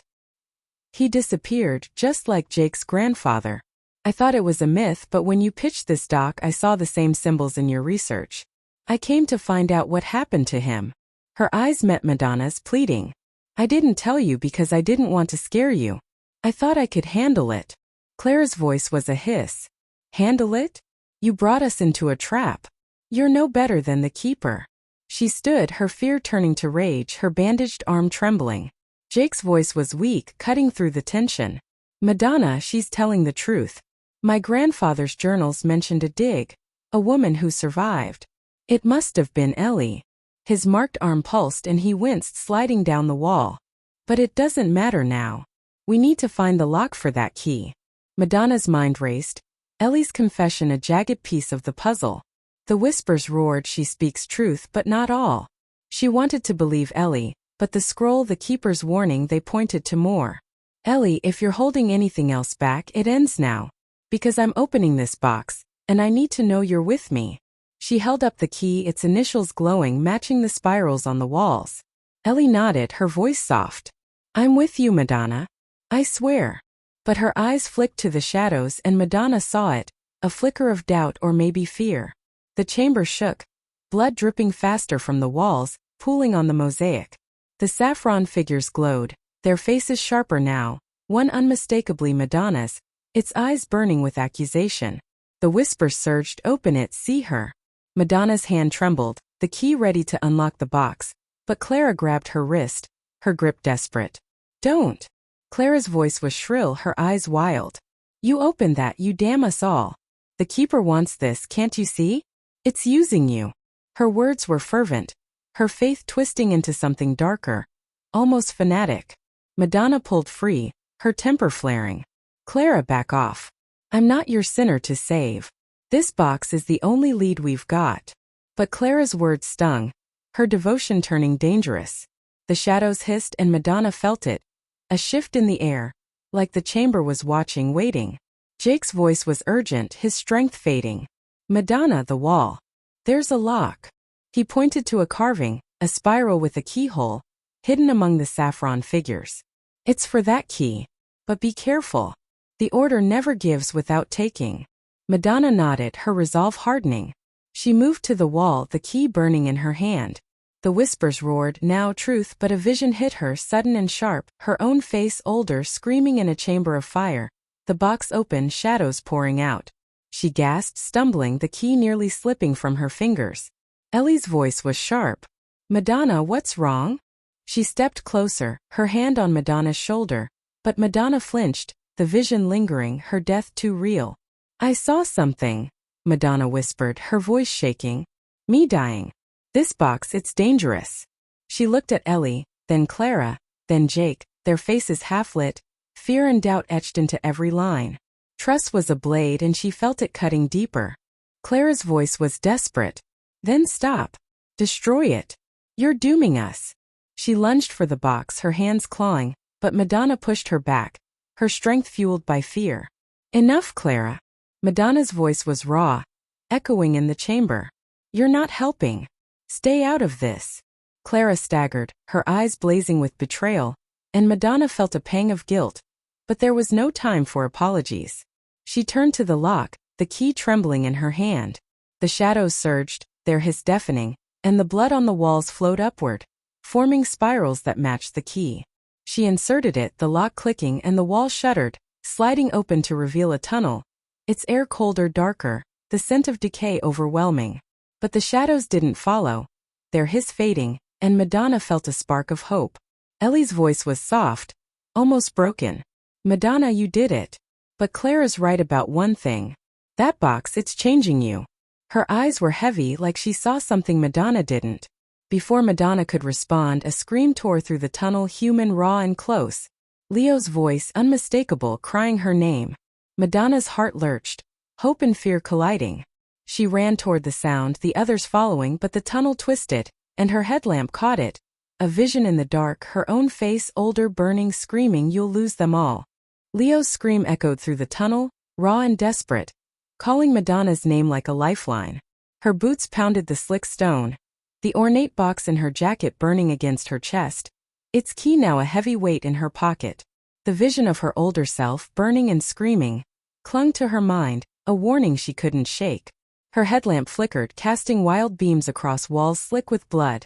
He disappeared, just like Jake's grandfather. I thought it was a myth, but when you pitched this doc, I saw the same symbols in your research. I came to find out what happened to him. Her eyes met Madonna's, pleading. I didn't tell you because I didn't want to scare you. I thought I could handle it. Clara's voice was a hiss. Handle it? You brought us into a trap. You're no better than the keeper. She stood, her fear turning to rage, her bandaged arm trembling. Jake's voice was weak, cutting through the tension. Madonna, she's telling the truth. My grandfather's journals mentioned a dig, a woman who survived. It must have been Ellie. His marked arm pulsed and he winced, sliding down the wall. But it doesn't matter now. We need to find the lock for that key. Madonna's mind raced. Ellie's confession a jagged piece of the puzzle. The whispers roared, she speaks truth, but not all. She wanted to believe Ellie, but the scroll, the keeper's warning, they pointed to more. Ellie, if you're holding anything else back, it ends now. Because I'm opening this box, and I need to know you're with me. She held up the key, its initials glowing, matching the spirals on the walls. Ellie nodded, her voice soft. I'm with you, Madonna. I swear. But her eyes flicked to the shadows and Madonna saw it, a flicker of doubt or maybe fear. The chamber shook, blood dripping faster from the walls, pooling on the mosaic. The saffron figures glowed, their faces sharper now, one unmistakably Madonna's, its eyes burning with accusation. The whispers surged, open it, see her. Madonna's hand trembled, the key ready to unlock the box, but Clara grabbed her wrist, her grip desperate. Don't! Clara's voice was shrill, her eyes wild. You open that, you damn us all. The keeper wants this, can't you see? It's using you. Her words were fervent, her faith twisting into something darker, almost fanatic. Madonna pulled free, her temper flaring. Clara, back off. I'm not your sinner to save. This box is the only lead we've got. But Clara's words stung, her devotion turning dangerous. The shadows hissed and Madonna felt it. A shift in the air, like the chamber was watching, waiting. Jake's voice was urgent, his strength fading. Madonna, the wall. There's a lock. He pointed to a carving, a spiral with a keyhole, hidden among the saffron figures. It's for that key. But be careful. The order never gives without taking. Madonna nodded, her resolve hardening. She moved to the wall, the key burning in her hand. The whispers roared, now truth, but a vision hit her, sudden and sharp, her own face older, screaming in a chamber of fire. The box open, shadows pouring out. She gasped, stumbling, the key nearly slipping from her fingers. Ellie's voice was sharp. Madonna, what's wrong? She stepped closer, her hand on Madonna's shoulder. But Madonna flinched, the vision lingering, her death too real. I saw something, Madonna whispered, her voice shaking. Me dying. This box, it's dangerous. She looked at Ellie, then Clara, then Jake, their faces half-lit, fear and doubt etched into every line. Trust was a blade and she felt it cutting deeper. Clara's voice was desperate. Then stop. Destroy it. You're dooming us. She lunged for the box, her hands clawing, but Madonna pushed her back, her strength fueled by fear. Enough, Clara. Madonna's voice was raw, echoing in the chamber. You're not helping. Stay out of this. Clara staggered, her eyes blazing with betrayal, and Madonna felt a pang of guilt. But there was no time for apologies. She turned to the lock, the key trembling in her hand. The shadows surged, their hiss deafening, and the blood on the walls flowed upward, forming spirals that matched the key. She inserted it, the lock clicking, and the wall shuddered, sliding open to reveal a tunnel, its air colder, darker, the scent of decay overwhelming. But the shadows didn't follow, their hiss fading, and Madonna felt a spark of hope. Ellie's voice was soft, almost broken. Madonna, you did it. But Clara's right about one thing. That box, it's changing you. Her eyes were heavy, like she saw something Madonna didn't. Before Madonna could respond, a scream tore through the tunnel, human, raw and close. Leo's voice, unmistakable, crying her name. Madonna's heart lurched, hope and fear colliding. She ran toward the sound, the others following, but the tunnel twisted, and her headlamp caught it. A vision in the dark, her own face, older, burning, screaming, "You'll lose them all." Leo's scream echoed through the tunnel, raw and desperate, calling Madonna's name like a lifeline. Her boots pounded the slick stone, the ornate box in her jacket burning against her chest, its key now a heavy weight in her pocket. The vision of her older self, burning and screaming, clung to her mind, a warning she couldn't shake. Her headlamp flickered, casting wild beams across walls slick with blood,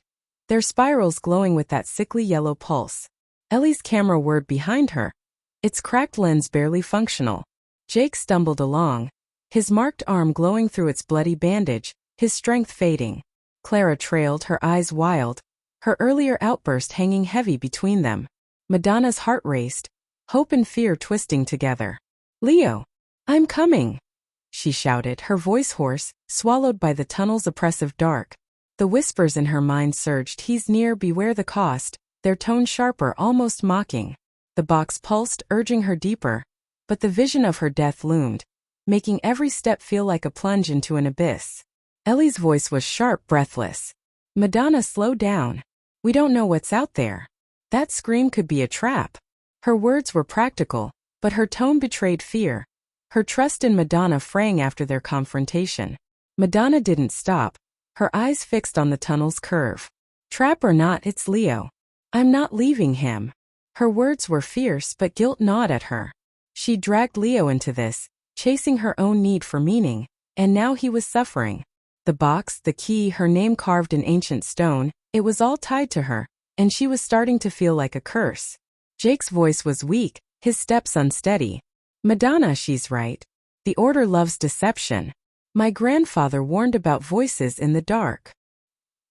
their spirals glowing with that sickly yellow pulse. Ellie's camera whirred behind her, its cracked lens barely functional. Jake stumbled along, his marked arm glowing through its bloody bandage, his strength fading. Clara trailed, her eyes wild, her earlier outburst hanging heavy between them. Madonna's heart raced, hope and fear twisting together. "Leo! I'm coming!" she shouted, her voice hoarse, swallowed by the tunnel's oppressive dark. The whispers in her mind surged, "He's near, beware the cost," their tone sharper, almost mocking. The box pulsed, urging her deeper, but the vision of her death loomed, making every step feel like a plunge into an abyss. Ellie's voice was sharp, breathless. "Madonna, slow down. We don't know what's out there. That scream could be a trap." Her words were practical, but her tone betrayed fear, her trust in Madonna fraying after their confrontation. Madonna didn't stop, her eyes fixed on the tunnel's curve. "Trap or not, it's Leo. I'm not leaving him." Her words were fierce, but guilt gnawed at her. She dragged Leo into this, chasing her own need for meaning, and now he was suffering. The box, the key, her name carved in ancient stone, it was all tied to her, and she was starting to feel like a curse. Jake's voice was weak, his steps unsteady. "Madonna, she's right. The Order loves deception. My grandfather warned about voices in the dark."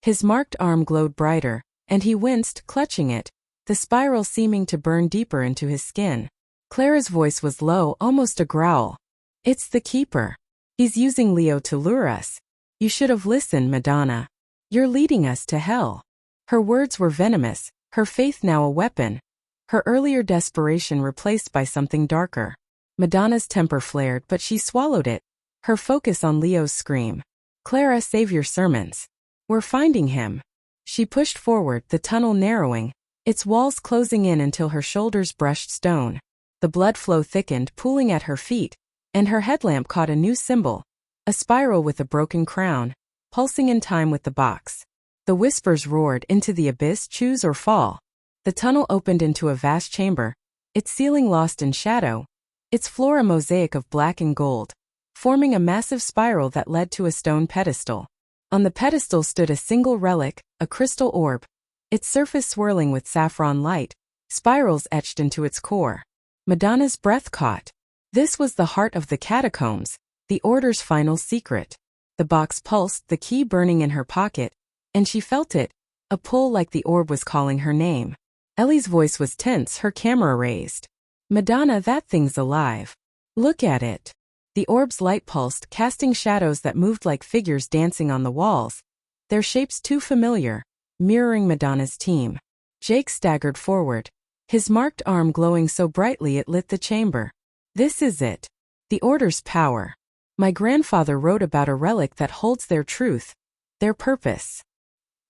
His marked arm glowed brighter, and he winced, clutching it, the spiral seeming to burn deeper into his skin. Clara's voice was low, almost a growl. "It's the Keeper. He's using Leo to lure us. You should have listened, Madonna. You're leading us to hell." Her words were venomous, her faith now a weapon, her earlier desperation replaced by something darker. Madonna's temper flared, but she swallowed it, her focus on Leo's scream. "Clara, save your sermons. We're finding him." She pushed forward, the tunnel narrowing, its walls closing in until her shoulders brushed stone. The blood flow thickened, pooling at her feet, and her headlamp caught a new symbol, a spiral with a broken crown, pulsing in time with the box. The whispers roared, "Into the abyss, choose or fall." The tunnel opened into a vast chamber, its ceiling lost in shadow, its floor a mosaic of black and gold, forming a massive spiral that led to a stone pedestal. On the pedestal stood a single relic, a crystal orb, its surface swirling with saffron light, spirals etched into its core. Madonna's breath caught. This was the heart of the catacombs, the Order's final secret. The box pulsed, the key burning in her pocket, and she felt it, a pull like the orb was calling her name. Ellie's voice was tense, her camera raised. "Madonna, that thing's alive. Look at it." The orb's light pulsed, casting shadows that moved like figures dancing on the walls, their shapes too familiar, mirroring Madonna's team. Jake staggered forward, his marked arm glowing so brightly it lit the chamber. This is it. The Order's power. My grandfather wrote about a relic that holds their truth, their purpose.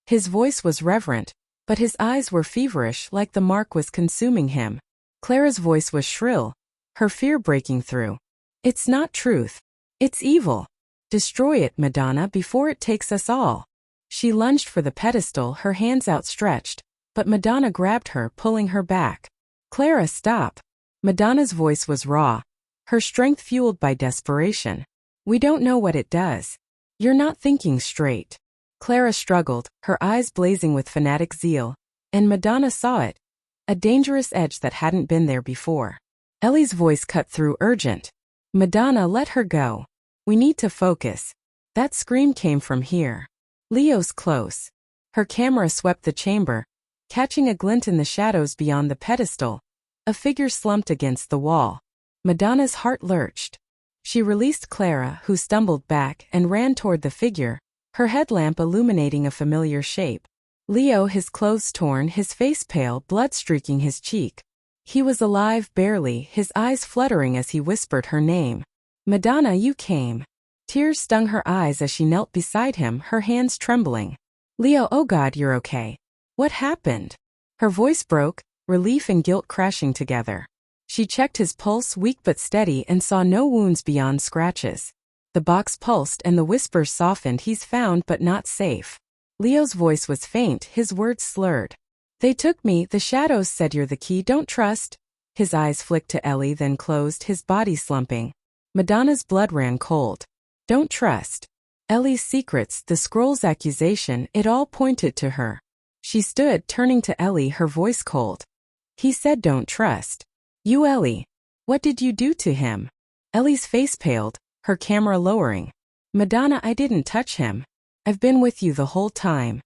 His voice was reverent, but his eyes were feverish like the mark was consuming him. Clara's voice was shrill, her fear breaking through. It's not truth. It's evil. Destroy it, Madonna, before it takes us all. She lunged for the pedestal, her hands outstretched, but Madonna grabbed her, pulling her back. Clara, stop. Madonna's voice was raw, her strength fueled by desperation. We don't know what it does. You're not thinking straight. Clara struggled, her eyes blazing with fanatic zeal, and Madonna saw it, a dangerous edge that hadn't been there before. Ellie's voice cut through, urgent. Madonna, let her go. We need to focus. That scream came from here. Leo's close. Her camera swept the chamber, catching a glint in the shadows beyond the pedestal. A figure slumped against the wall. Madonna's heart lurched. She released Clara, who stumbled back and ran toward the figure, her headlamp illuminating a familiar shape. Leo, his clothes torn, his face pale, blood streaking his cheek. He was alive barely, his eyes fluttering as he whispered her name. Madonna, you came. Tears stung her eyes as she knelt beside him, her hands trembling. Leo, oh God, you're okay. What happened? Her voice broke, relief and guilt crashing together. She checked his pulse, weak but steady, and saw no wounds beyond scratches. The box pulsed and the whispers softened. He's found but not safe. Leo's voice was faint, his words slurred. They took me, the shadows said you're the key, don't trust. His eyes flicked to Ellie, then closed, his body slumping. Madonna's blood ran cold. Don't trust. Ellie's secrets, the scroll's accusation, it all pointed to her. She stood, turning to Ellie, her voice cold. He said don't trust. You, Ellie. What did you do to him? Ellie's face paled, her camera lowering. Madonna, I didn't touch him. I've been with you the whole time.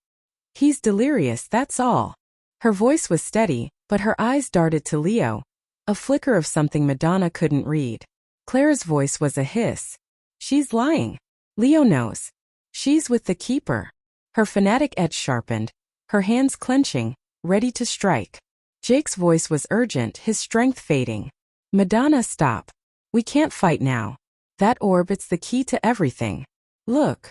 He's delirious, that's all. Her voice was steady, but her eyes darted to Leo, a flicker of something Madonna couldn't read. Clara's voice was a hiss. She's lying. Leo knows. She's with the Keeper. Her fanatic edge sharpened, her hands clenching, ready to strike. Jake's voice was urgent, his strength fading. Madonna, stop. We can't fight now. That orb, it's the key to everything. Look.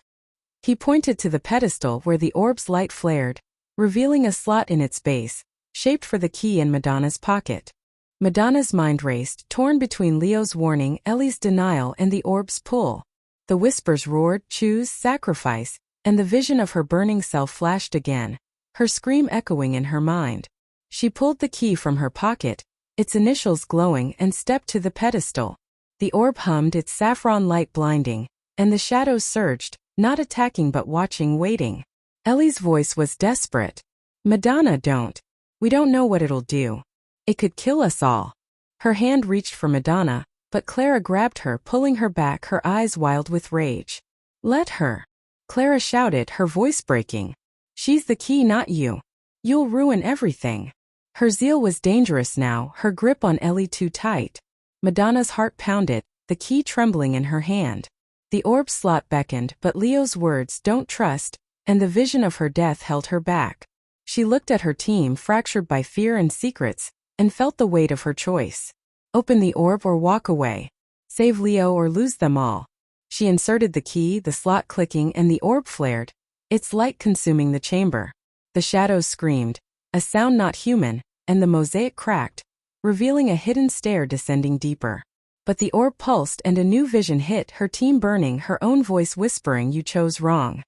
He pointed to the pedestal where the orb's light flared, revealing a slot in its base, shaped for the key in Madonna's pocket. Madonna's mind raced, torn between Leo's warning, Ellie's denial, and the orb's pull. The whispers roared, choose, sacrifice, and the vision of her burning self flashed again, her scream echoing in her mind. She pulled the key from her pocket, its initials glowing, and stepped to the pedestal. The orb hummed, its saffron light blinding, and the shadows surged, not attacking but watching, waiting. Ellie's voice was desperate. Madonna, don't. We don't know what it'll do. It could kill us all. Her hand reached for Madonna, but Clara grabbed her, pulling her back, her eyes wild with rage. Let her. Clara shouted, her voice breaking. She's the key, not you. You'll ruin everything. Her zeal was dangerous now, her grip on Ellie too tight. Madonna's heart pounded, the key trembling in her hand. The orb slot beckoned, but Leo's words, don't trust, and the vision of her death held her back. She looked at her team, fractured by fear and secrets, and felt the weight of her choice. Open the orb or walk away. Save Leo or lose them all. She inserted the key, the slot clicking, and the orb flared, its light consuming the chamber. The shadows screamed, a sound not human, and the mosaic cracked, revealing a hidden stair descending deeper. But the orb pulsed and a new vision hit, her team burning, her own voice whispering, you chose wrong.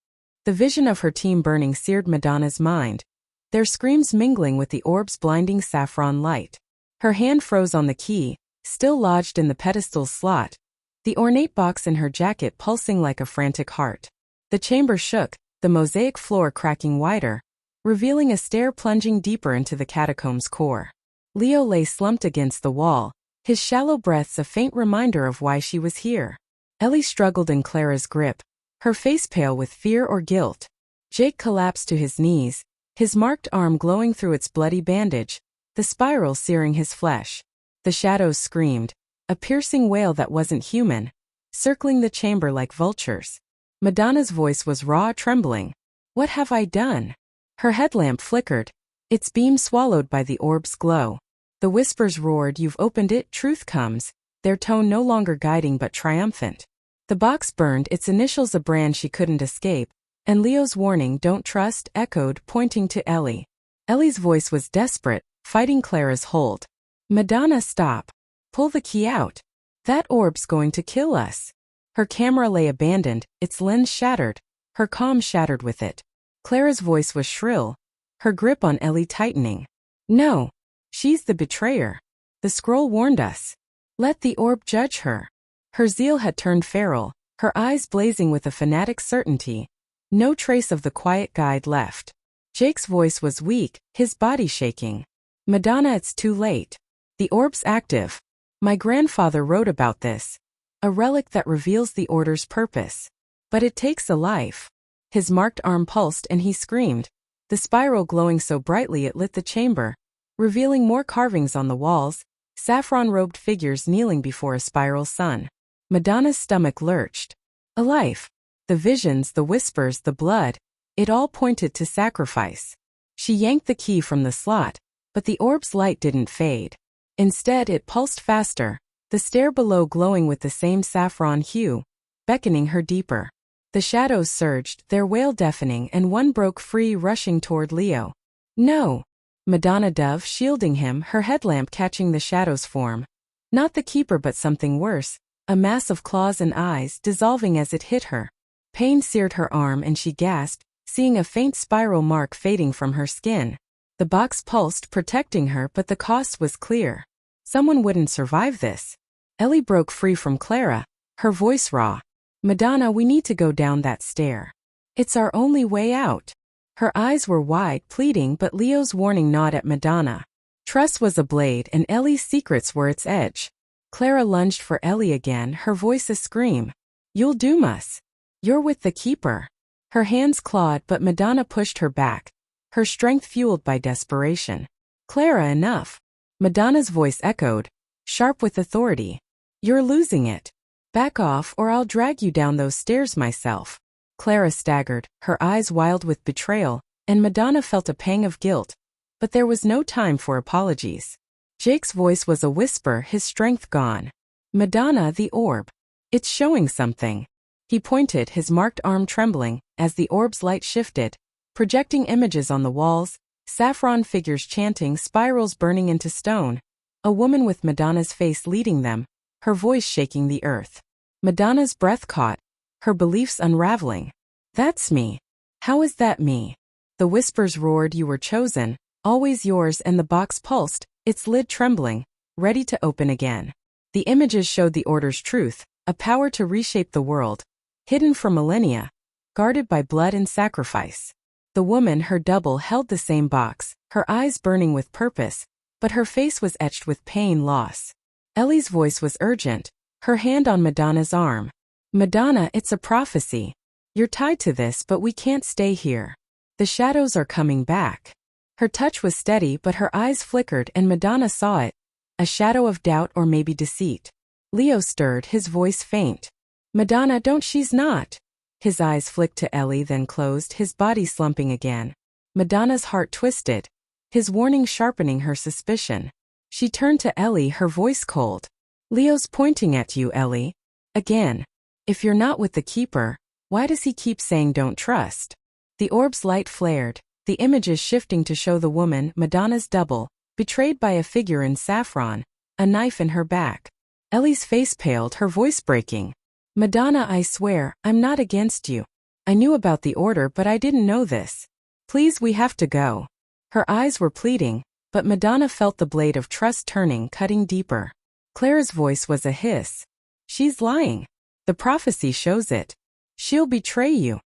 The vision of her team burning seared Madonna's mind, their screams mingling with the orb's blinding saffron light. Her hand froze on the key, still lodged in the pedestal's slot, the ornate box in her jacket pulsing like a frantic heart. The chamber shook, the mosaic floor cracking wider, revealing a stair plunging deeper into the catacomb's core. Leo lay slumped against the wall, his shallow breaths a faint reminder of why she was here. Ellie struggled in Clara's grip, her face pale with fear or guilt. Jake collapsed to his knees, his marked arm glowing through its bloody bandage, the spiral searing his flesh. The shadows screamed, a piercing wail that wasn't human, circling the chamber like vultures. Madonna's voice was raw, trembling. What have I done? Her headlamp flickered, its beam swallowed by the orb's glow. The whispers roared, "You've opened it, truth comes," their tone no longer guiding but triumphant. The box burned, its initials a brand she couldn't escape, and Leo's warning, "Don't trust," echoed, pointing to Ellie. Ellie's voice was desperate, fighting Clara's hold. "Madonna, stop. Pull the key out. That orb's going to kill us." Her camera lay abandoned, its lens shattered, her comm shattered with it. Clara's voice was shrill, her grip on Ellie tightening. "No. She's the betrayer. The scroll warned us. Let the orb judge her." Her zeal had turned feral, her eyes blazing with a fanatic's certainty. No trace of the quiet guide left. Jake's voice was weak, his body shaking. "Madonna, it's too late. The orb's active. My grandfather wrote about this. A relic that reveals the order's purpose. But it takes a life." His marked arm pulsed and he screamed, the spiral glowing so brightly it lit the chamber, revealing more carvings on the walls, saffron-robed figures kneeling before a spiral sun. Madonna's stomach lurched. A life. The visions, the whispers, the blood, it all pointed to sacrifice. She yanked the key from the slot, but the orb's light didn't fade. Instead, it pulsed faster, the stair below glowing with the same saffron hue, beckoning her deeper. The shadows surged, their wail deafening, and one broke free, rushing toward Leo. "No!" Madonna dove, shielding him, her headlamp catching the shadow's form. Not the keeper but something worse, a mass of claws and eyes, dissolving as it hit her. Pain seared her arm and she gasped, seeing a faint spiral mark fading from her skin. The box pulsed, protecting her, but the cost was clear. Someone wouldn't survive this. Ellie broke free from Clara, her voice raw. "Madonna, we need to go down that stair. It's our only way out." Her eyes were wide, pleading, but Leo's warning gnawed at Madonna. Trust was a blade and Ellie's secrets were its edge. Clara lunged for Ellie again, her voice a scream. "You'll doom us. You're with the keeper." Her hands clawed, but Madonna pushed her back, her strength fueled by desperation. "Clara, enough." Madonna's voice echoed, sharp with authority. "You're losing it. Back off or I'll drag you down those stairs myself." Clara staggered, her eyes wild with betrayal, and Madonna felt a pang of guilt. But there was no time for apologies. Jake's voice was a whisper, his strength gone. "Madonna, the orb. It's showing something." He pointed, his marked arm trembling, as the orb's light shifted, projecting images on the walls, saffron figures chanting, spirals burning into stone. A woman with Madonna's face leading them, her voice shaking the earth. Madonna's breath caught, her beliefs unraveling. "That's me. How is that me?" The whispers roared, "You were chosen, always yours," and the box pulsed, its lid trembling, ready to open again. The images showed the order's truth, a power to reshape the world, hidden for millennia, guarded by blood and sacrifice. The woman, her double, held the same box, her eyes burning with purpose, but her face was etched with pain, loss. Ellie's voice was urgent, her hand on Madonna's arm. "Madonna, it's a prophecy. You're tied to this, but we can't stay here. The shadows are coming back." Her touch was steady, but her eyes flickered and Madonna saw it. A shadow of doubt or maybe deceit. Leo stirred, his voice faint. "Madonna, don't, she's not." His eyes flicked to Ellie, then closed, his body slumping again. Madonna's heart twisted, his warning sharpening her suspicion. She turned to Ellie, her voice cold. "Leo's pointing at you, Ellie. Again. If you're not with the keeper, why does he keep saying don't trust?" The orb's light flared, the images shifting to show the woman, Madonna's double, betrayed by a figure in saffron, a knife in her back. Ellie's face paled, her voice breaking. "Madonna, I swear, I'm not against you. I knew about the order, but I didn't know this. Please, we have to go." Her eyes were pleading, but Madonna felt the blade of trust turning, cutting deeper. Clara's voice was a hiss. "She's lying. The prophecy shows it. She'll betray you."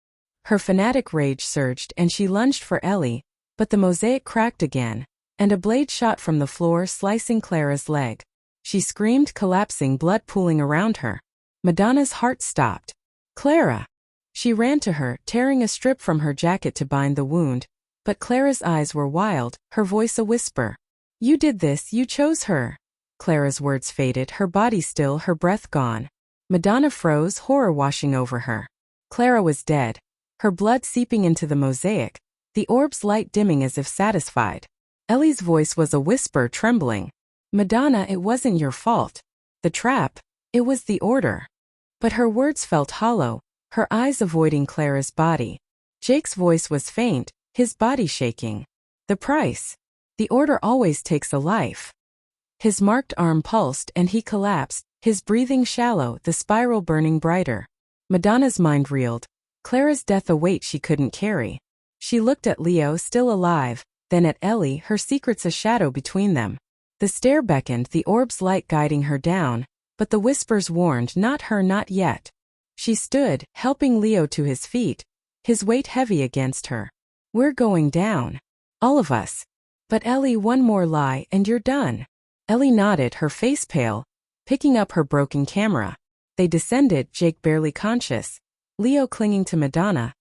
Her fanatic rage surged and she lunged for Ellie, but the mosaic cracked again, and a blade shot from the floor, slicing Clara's leg. She screamed, collapsing, blood pooling around her. Madonna's heart stopped. "Clara!" She ran to her, tearing a strip from her jacket to bind the wound, but Clara's eyes were wild, her voice a whisper. "You did this, you chose her." Clara's words faded, her body still, her breath gone. Madonna froze, horror washing over her. Clara was dead, her blood seeping into the mosaic, the orb's light dimming as if satisfied. Ellie's voice was a whisper, trembling. Madonna, it wasn't your fault. The trap, it was the order. But her words felt hollow, her eyes avoiding Clara's body. Jake's voice was faint, his body shaking. The price. The order always takes a life. His marked arm pulsed and he collapsed, his breathing shallow, the spiral burning brighter. Madonna's mind reeled. Clara's death a weight she couldn't carry. She looked at Leo, still alive, then at Ellie, her secrets a shadow between them. The stair beckoned, the orb's light guiding her down, but the whispers warned, not her, not yet. She stood, helping Leo to his feet, his weight heavy against her. We're going down. All of us. But Ellie, one more lie and you're done. Ellie nodded, her face pale, picking up her broken camera. They descended, Jake barely conscious, Leo clinging to Madonna,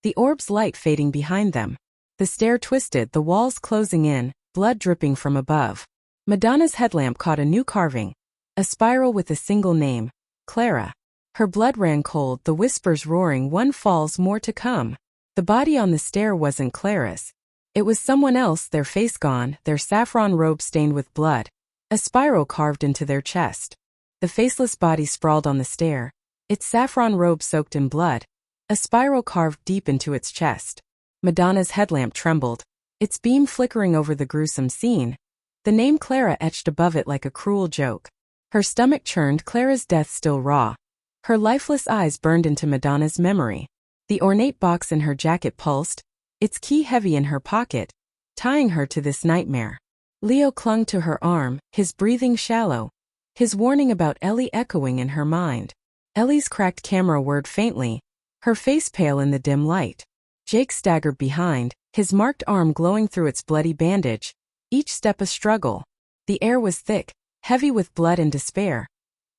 the orb's light fading behind them. The stair twisted, the walls closing in, blood dripping from above. Madonna's headlamp caught a new carving, a spiral with a single name, Clara. Her blood ran cold, the whispers roaring, one falls, more to come. The body on the stair wasn't Clara's. It was someone else, their face gone, their saffron robe stained with blood, a spiral carved into their chest. The faceless body sprawled on the stair, its saffron robe soaked in blood, a spiral carved deep into its chest. Madonna's headlamp trembled, its beam flickering over the gruesome scene, the name Clara etched above it like a cruel joke. Her stomach churned, Clara's death still raw. Her lifeless eyes burned into Madonna's memory. The ornate box in her jacket pulsed, its key heavy in her pocket, tying her to this nightmare. Leo clung to her arm, his breathing shallow, his warning about Ellie echoing in her mind. Ellie's cracked camera whirred faintly, her face pale in the dim light. Jake staggered behind, his marked arm glowing through its bloody bandage, each step a struggle. The air was thick, heavy with blood and despair.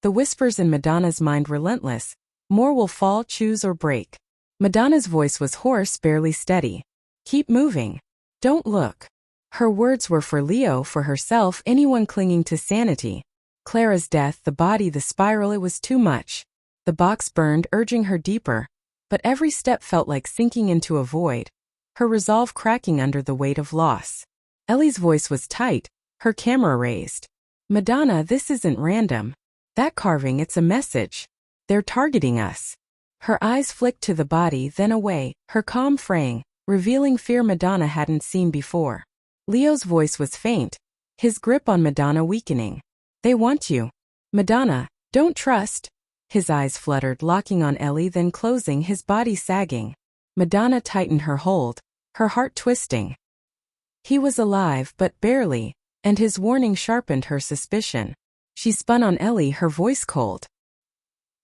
The whispers in Madonna's mind relentless, more will fall, choose or break. Madonna's voice was hoarse, barely steady. Keep moving. Don't look. Her words were for Leo, for herself, anyone clinging to sanity. Clara's death, the body, the spiral, it was too much. The box burned, urging her deeper, but every step felt like sinking into a void, her resolve cracking under the weight of loss. Ellie's voice was tight, her camera raised. Madonna, this isn't random. That carving, it's a message. They're targeting us. Her eyes flicked to the body, then away, her calm fraying, revealing fear Madonna hadn't seen before. Leo's voice was faint, his grip on Madonna weakening. They want you. Madonna, don't trust. His eyes fluttered, locking on Ellie, then closing, his body sagging. Madonna tightened her hold, her heart twisting. He was alive, but barely, and his warning sharpened her suspicion. She spun on Ellie, her voice cold.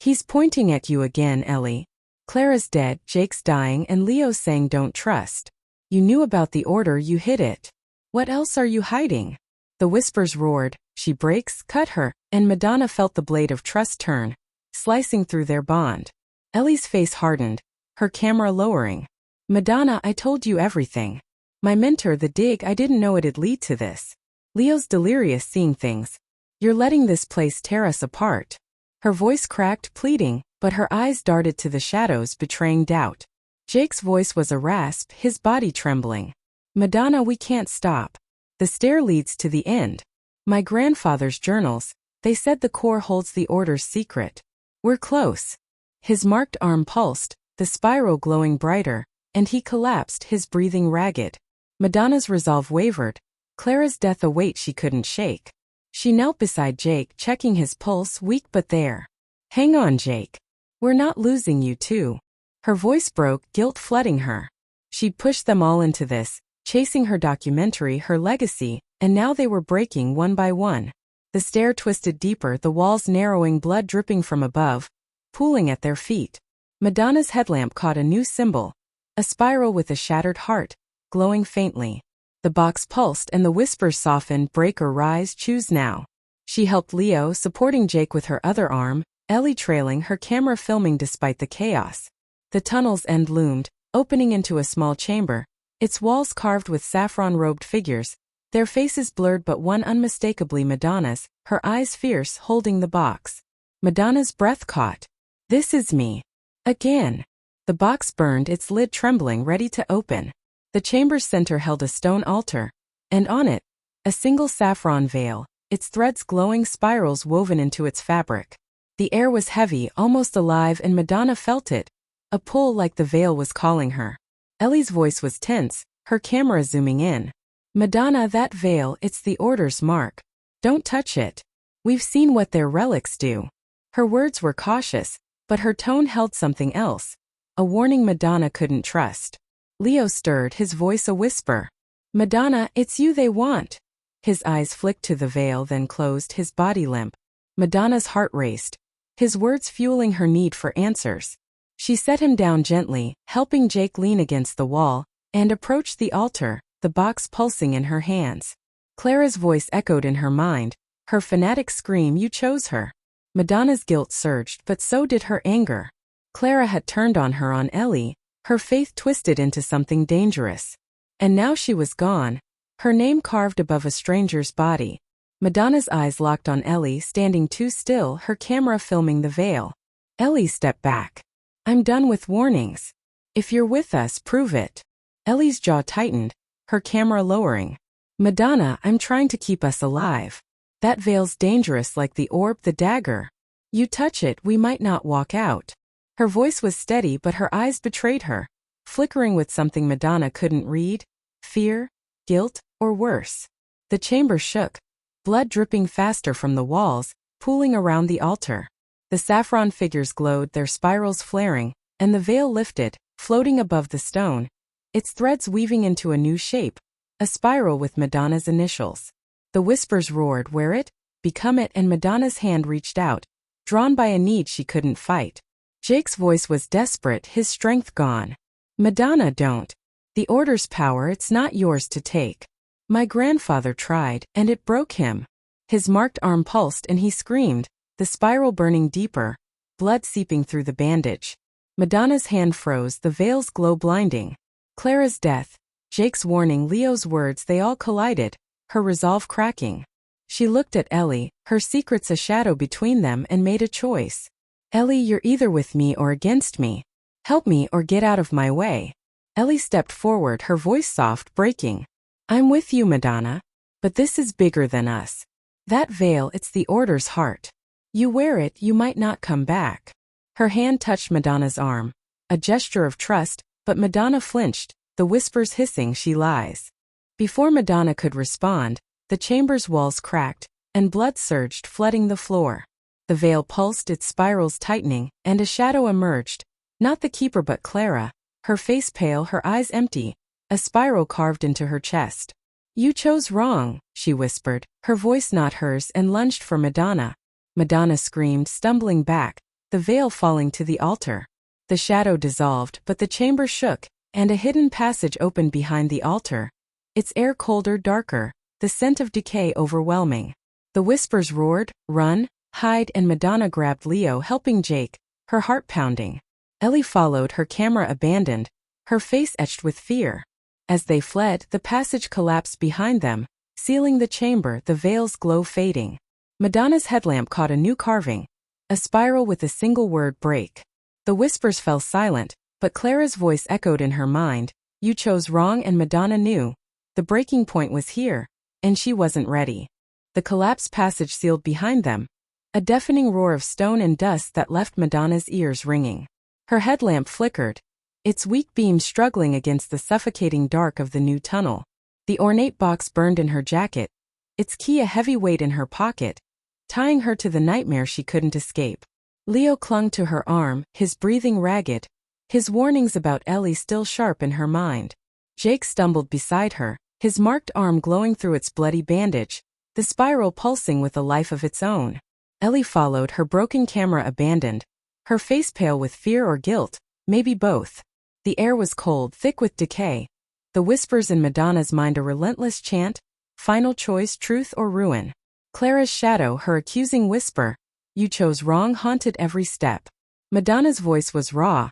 He's pointing at you again, Ellie. Clara's dead, Jake's dying, and Leo's saying don't trust. You knew about the order, you hid it. What else are you hiding? The whispers roared, she breaks, cut her, and Madonna felt the blade of trust turn, slicing through their bond. Ellie's face hardened, her camera lowering. Madonna, I told you everything. My mentor, the dig, I didn't know it'd lead to this. Leo's delirious, seeing things. You're letting this place tear us apart. Her voice cracked, pleading, but her eyes darted to the shadows, betraying doubt. Jake's voice was a rasp, his body trembling. Madonna, we can't stop. The stair leads to the end. My grandfather's journals, they said the core holds the order's secret. We're close. His marked arm pulsed, the spiral glowing brighter, and he collapsed, his breathing ragged. Madonna's resolve wavered, Clara's death a weight she couldn't shake. She knelt beside Jake, checking his pulse, weak but there. Hang on, Jake. We're not losing you too. Her voice broke, guilt flooding her. She'd pushed them all into this, chasing her documentary, her legacy, and now they were breaking one by one. The stair twisted deeper, the walls narrowing, blood dripping from above, pooling at their feet. Madonna's headlamp caught a new symbol, a spiral with a shattered heart, glowing faintly. The box pulsed and the whispers softened, break or rise, choose now. She helped Leo, supporting Jake with her other arm, Ellie trailing, her camera filming despite the chaos. The tunnel's end loomed, opening into a small chamber, its walls carved with saffron-robed figures, their faces blurred but one unmistakably Madonna's, her eyes fierce, holding the box. Madonna's breath caught. This is me. Again. The box burned, its lid trembling, ready to open. The chamber's center held a stone altar, and on it, a single saffron veil, its threads glowing spirals woven into its fabric. The air was heavy, almost alive, and Madonna felt it, a pull like the veil was calling her. Ellie's voice was tense, her camera zooming in. Madonna, that veil, it's the Order's mark. Don't touch it. We've seen what their relics do. Her words were cautious, but her tone held something else, a warning Madonna couldn't trust. Leo stirred, his voice a whisper. Madonna, it's you they want. His eyes flicked to the veil, then closed, his body limp. Madonna's heart raced, his words fueling her need for answers. She set him down gently, helping Jake lean against the wall, and approached the altar, the box pulsing in her hands. Clara's voice echoed in her mind, her fanatic scream, you chose her. Madonna's guilt surged, but so did her anger. Clara had turned on her, on Ellie, her faith twisted into something dangerous. And now she was gone, her name carved above a stranger's body. Madonna's eyes locked on Ellie, standing too still, her camera filming the veil. Ellie stepped back. I'm done with warnings. If you're with us, prove it. Ellie's jaw tightened, her camera lowering. Madonna, I'm trying to keep us alive. That veil's dangerous, like the orb, the dagger. You touch it, we might not walk out. Her voice was steady, but her eyes betrayed her, flickering with something Madonna couldn't read. Fear, guilt, or worse. The chamber shook, blood dripping faster from the walls, pooling around the altar. The saffron figures glowed, their spirals flaring, and the veil lifted, floating above the stone, its threads weaving into a new shape, a spiral with Madonna's initials. The whispers roared, wear it, become it, and Madonna's hand reached out, drawn by a need she couldn't fight. Jake's voice was desperate, his strength gone. Madonna, don't. The Order's power, it's not yours to take. My grandfather tried, and it broke him. His marked arm pulsed and he screamed, the spiral burning deeper, blood seeping through the bandage. Madonna's hand froze, the veil's glow blinding. Clara's death, Jake's warning, Leo's words, they all collided, her resolve cracking. She looked at Ellie, her secrets a shadow between them, and made a choice. Ellie, you're either with me or against me. Help me or get out of my way. Ellie stepped forward, her voice soft, breaking. I'm with you, Madonna. But this is bigger than us. That veil, it's the Order's heart. You wear it, you might not come back. Her hand touched Madonna's arm, a gesture of trust, but Madonna flinched, the whispers hissing, she lies. Before Madonna could respond, the chamber's walls cracked, and blood surged, flooding the floor. The veil pulsed, its spirals tightening, and a shadow emerged, not the keeper but Clara, her face pale, her eyes empty, a spiral carved into her chest. You chose wrong, she whispered, her voice not hers, and lunged for Madonna. Madonna screamed, stumbling back, the veil falling to the altar. The shadow dissolved, but the chamber shook, and a hidden passage opened behind the altar. Its air colder, darker, the scent of decay overwhelming. The whispers roared, run, hide, and Madonna grabbed Leo, helping Jake, her heart pounding. Ellie followed, her camera abandoned, her face etched with fear. As they fled, the passage collapsed behind them, sealing the chamber, the veil's glow fading. Madonna's headlamp caught a new carving, a spiral with a single word, break. The whispers fell silent, but Clara's voice echoed in her mind, you chose wrong, and Madonna knew. The breaking point was here, and she wasn't ready. The collapsed passage sealed behind them, a deafening roar of stone and dust that left Madonna's ears ringing. Her headlamp flickered, its weak beam struggling against the suffocating dark of the new tunnel. The ornate box burned in her jacket, its key a heavy weight in her pocket, tying her to the nightmare she couldn't escape. Leo clung to her arm, his breathing ragged, his warnings about Ellie still sharp in her mind. Jake stumbled beside her, his marked arm glowing through its bloody bandage, the spiral pulsing with a life of its own. Ellie followed, her broken camera abandoned, her face pale with fear or guilt, maybe both. The air was cold, thick with decay. The whispers in Madonna's mind a relentless chant, final choice, truth or ruin. Clara's shadow, her accusing whisper, you chose wrong, haunted every step. Madonna's voice was raw,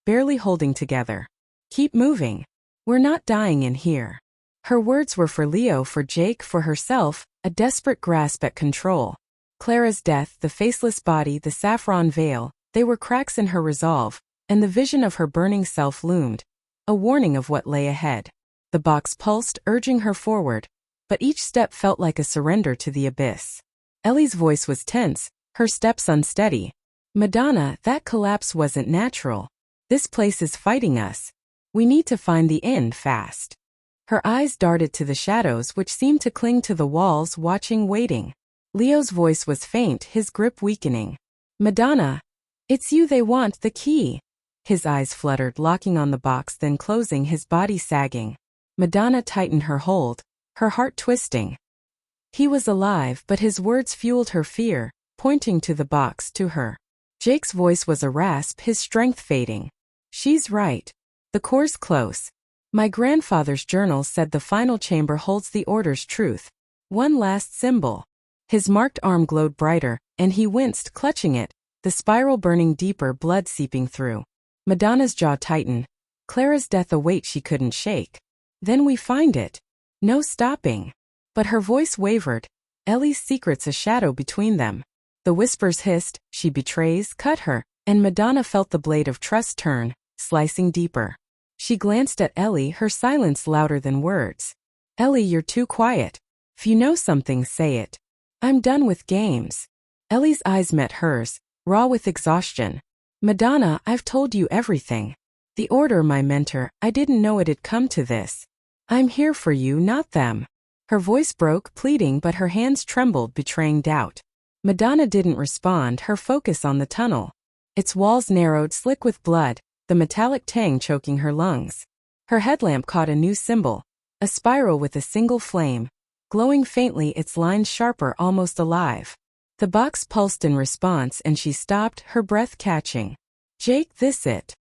barely holding together. Keep moving. We're not dying in here. Her words were for Leo, for Jake, for herself, a desperate grasp at control. Clara's death, the faceless body, the saffron veil, they were cracks in her resolve, and the vision of her burning self loomed, a warning of what lay ahead. The box pulsed, urging her forward, but each step felt like a surrender to the abyss. Ellie's voice was tense, her steps unsteady. Madonna, that collapse wasn't natural. This place is fighting us. We need to find the end fast. Her eyes darted to the shadows which seemed to cling to the walls, watching, waiting. Leo's voice was faint, his grip weakening. Madonna, it's you, they want the key. His eyes fluttered, locking on the box, then closing, his body sagging. Madonna tightened her hold, her heart twisting. He was alive, but his words fueled her fear, pointing to the box, to her. Jake's voice was a rasp, his strength fading. She's right. The core's close. My grandfather's journal said the final chamber holds the order's truth. One last symbol. His marked arm glowed brighter, and he winced, clutching it, the spiral burning deeper, blood seeping through. Madonna's jaw tightened. Clara's death, a weight she couldn't shake. Then we find it. No stopping. But her voice wavered. Ellie's secret's a shadow between them. The whispers hissed, she betrays, cut her, and Madonna felt the blade of trust turn, slicing deeper. She glanced at Ellie, her silence louder than words. Ellie, you're too quiet. If you know something, say it. I'm done with games. Ellie's eyes met hers, raw with exhaustion. Madonna, I've told you everything. The order, my mentor, I didn't know it'd come to this. I'm here for you, not them. Her voice broke, pleading, but her hands trembled, betraying doubt. Madonna didn't respond, her focus on the tunnel. Its walls narrowed, slick with blood, the metallic tang choking her lungs. Her headlamp caught a new symbol, a spiral with a single flame, glowing faintly, its lines sharper, almost alive. The box pulsed in response, and she stopped, her breath catching. Jake, this it?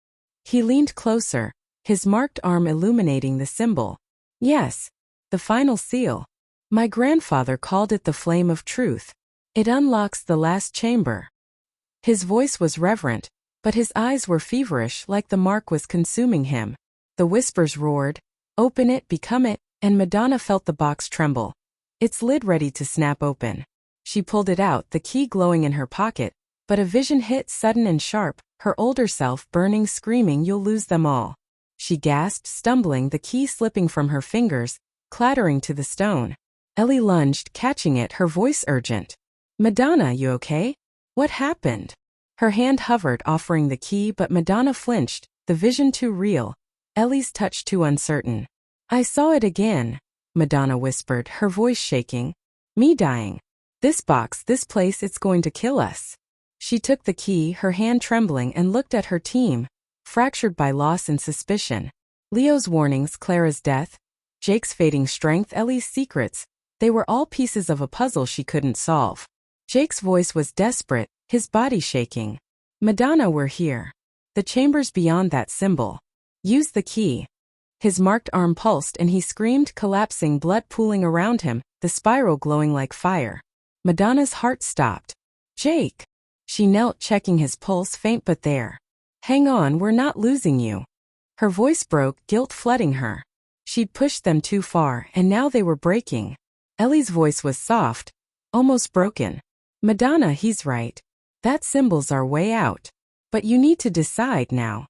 He leaned closer, his marked arm illuminating the symbol. Yes. The final seal. My grandfather called it the flame of truth. It unlocks the last chamber. His voice was reverent, but his eyes were feverish, like the mark was consuming him. The whispers roared, open it, become it, and Madonna felt the box tremble. Its lid ready to snap open. She pulled it out, the key glowing in her pocket, but a vision hit, sudden and sharp, her older self burning, screaming, you'll lose them all. She gasped, stumbling, the key slipping from her fingers, clattering to the stone. Ellie lunged, catching it, her voice urgent. Madonna, you okay? What happened? Her hand hovered, offering the key, but Madonna flinched, the vision too real, Ellie's touch too uncertain. I saw it again, Madonna whispered, her voice shaking. Me dying. This box, this place, it's going to kill us. She took the key, her hand trembling, and looked at her team, fractured by loss and suspicion. Leo's warnings, Clara's death, Jake's fading strength, Ellie's secrets, they were all pieces of a puzzle she couldn't solve. Jake's voice was desperate, his body shaking. Madonna, we're here. The chamber's beyond that symbol. Use the key. His marked arm pulsed and he screamed, collapsing, blood pooling around him, the spiral glowing like fire. Madonna's heart stopped. Jake! She knelt, checking his pulse, faint but there. Hang on, we're not losing you. Her voice broke, guilt flooding her. She'd pushed them too far, and now they were breaking. Ellie's voice was soft, almost broken. Madonna, he's right. That symbol's our way out. But you need to decide now.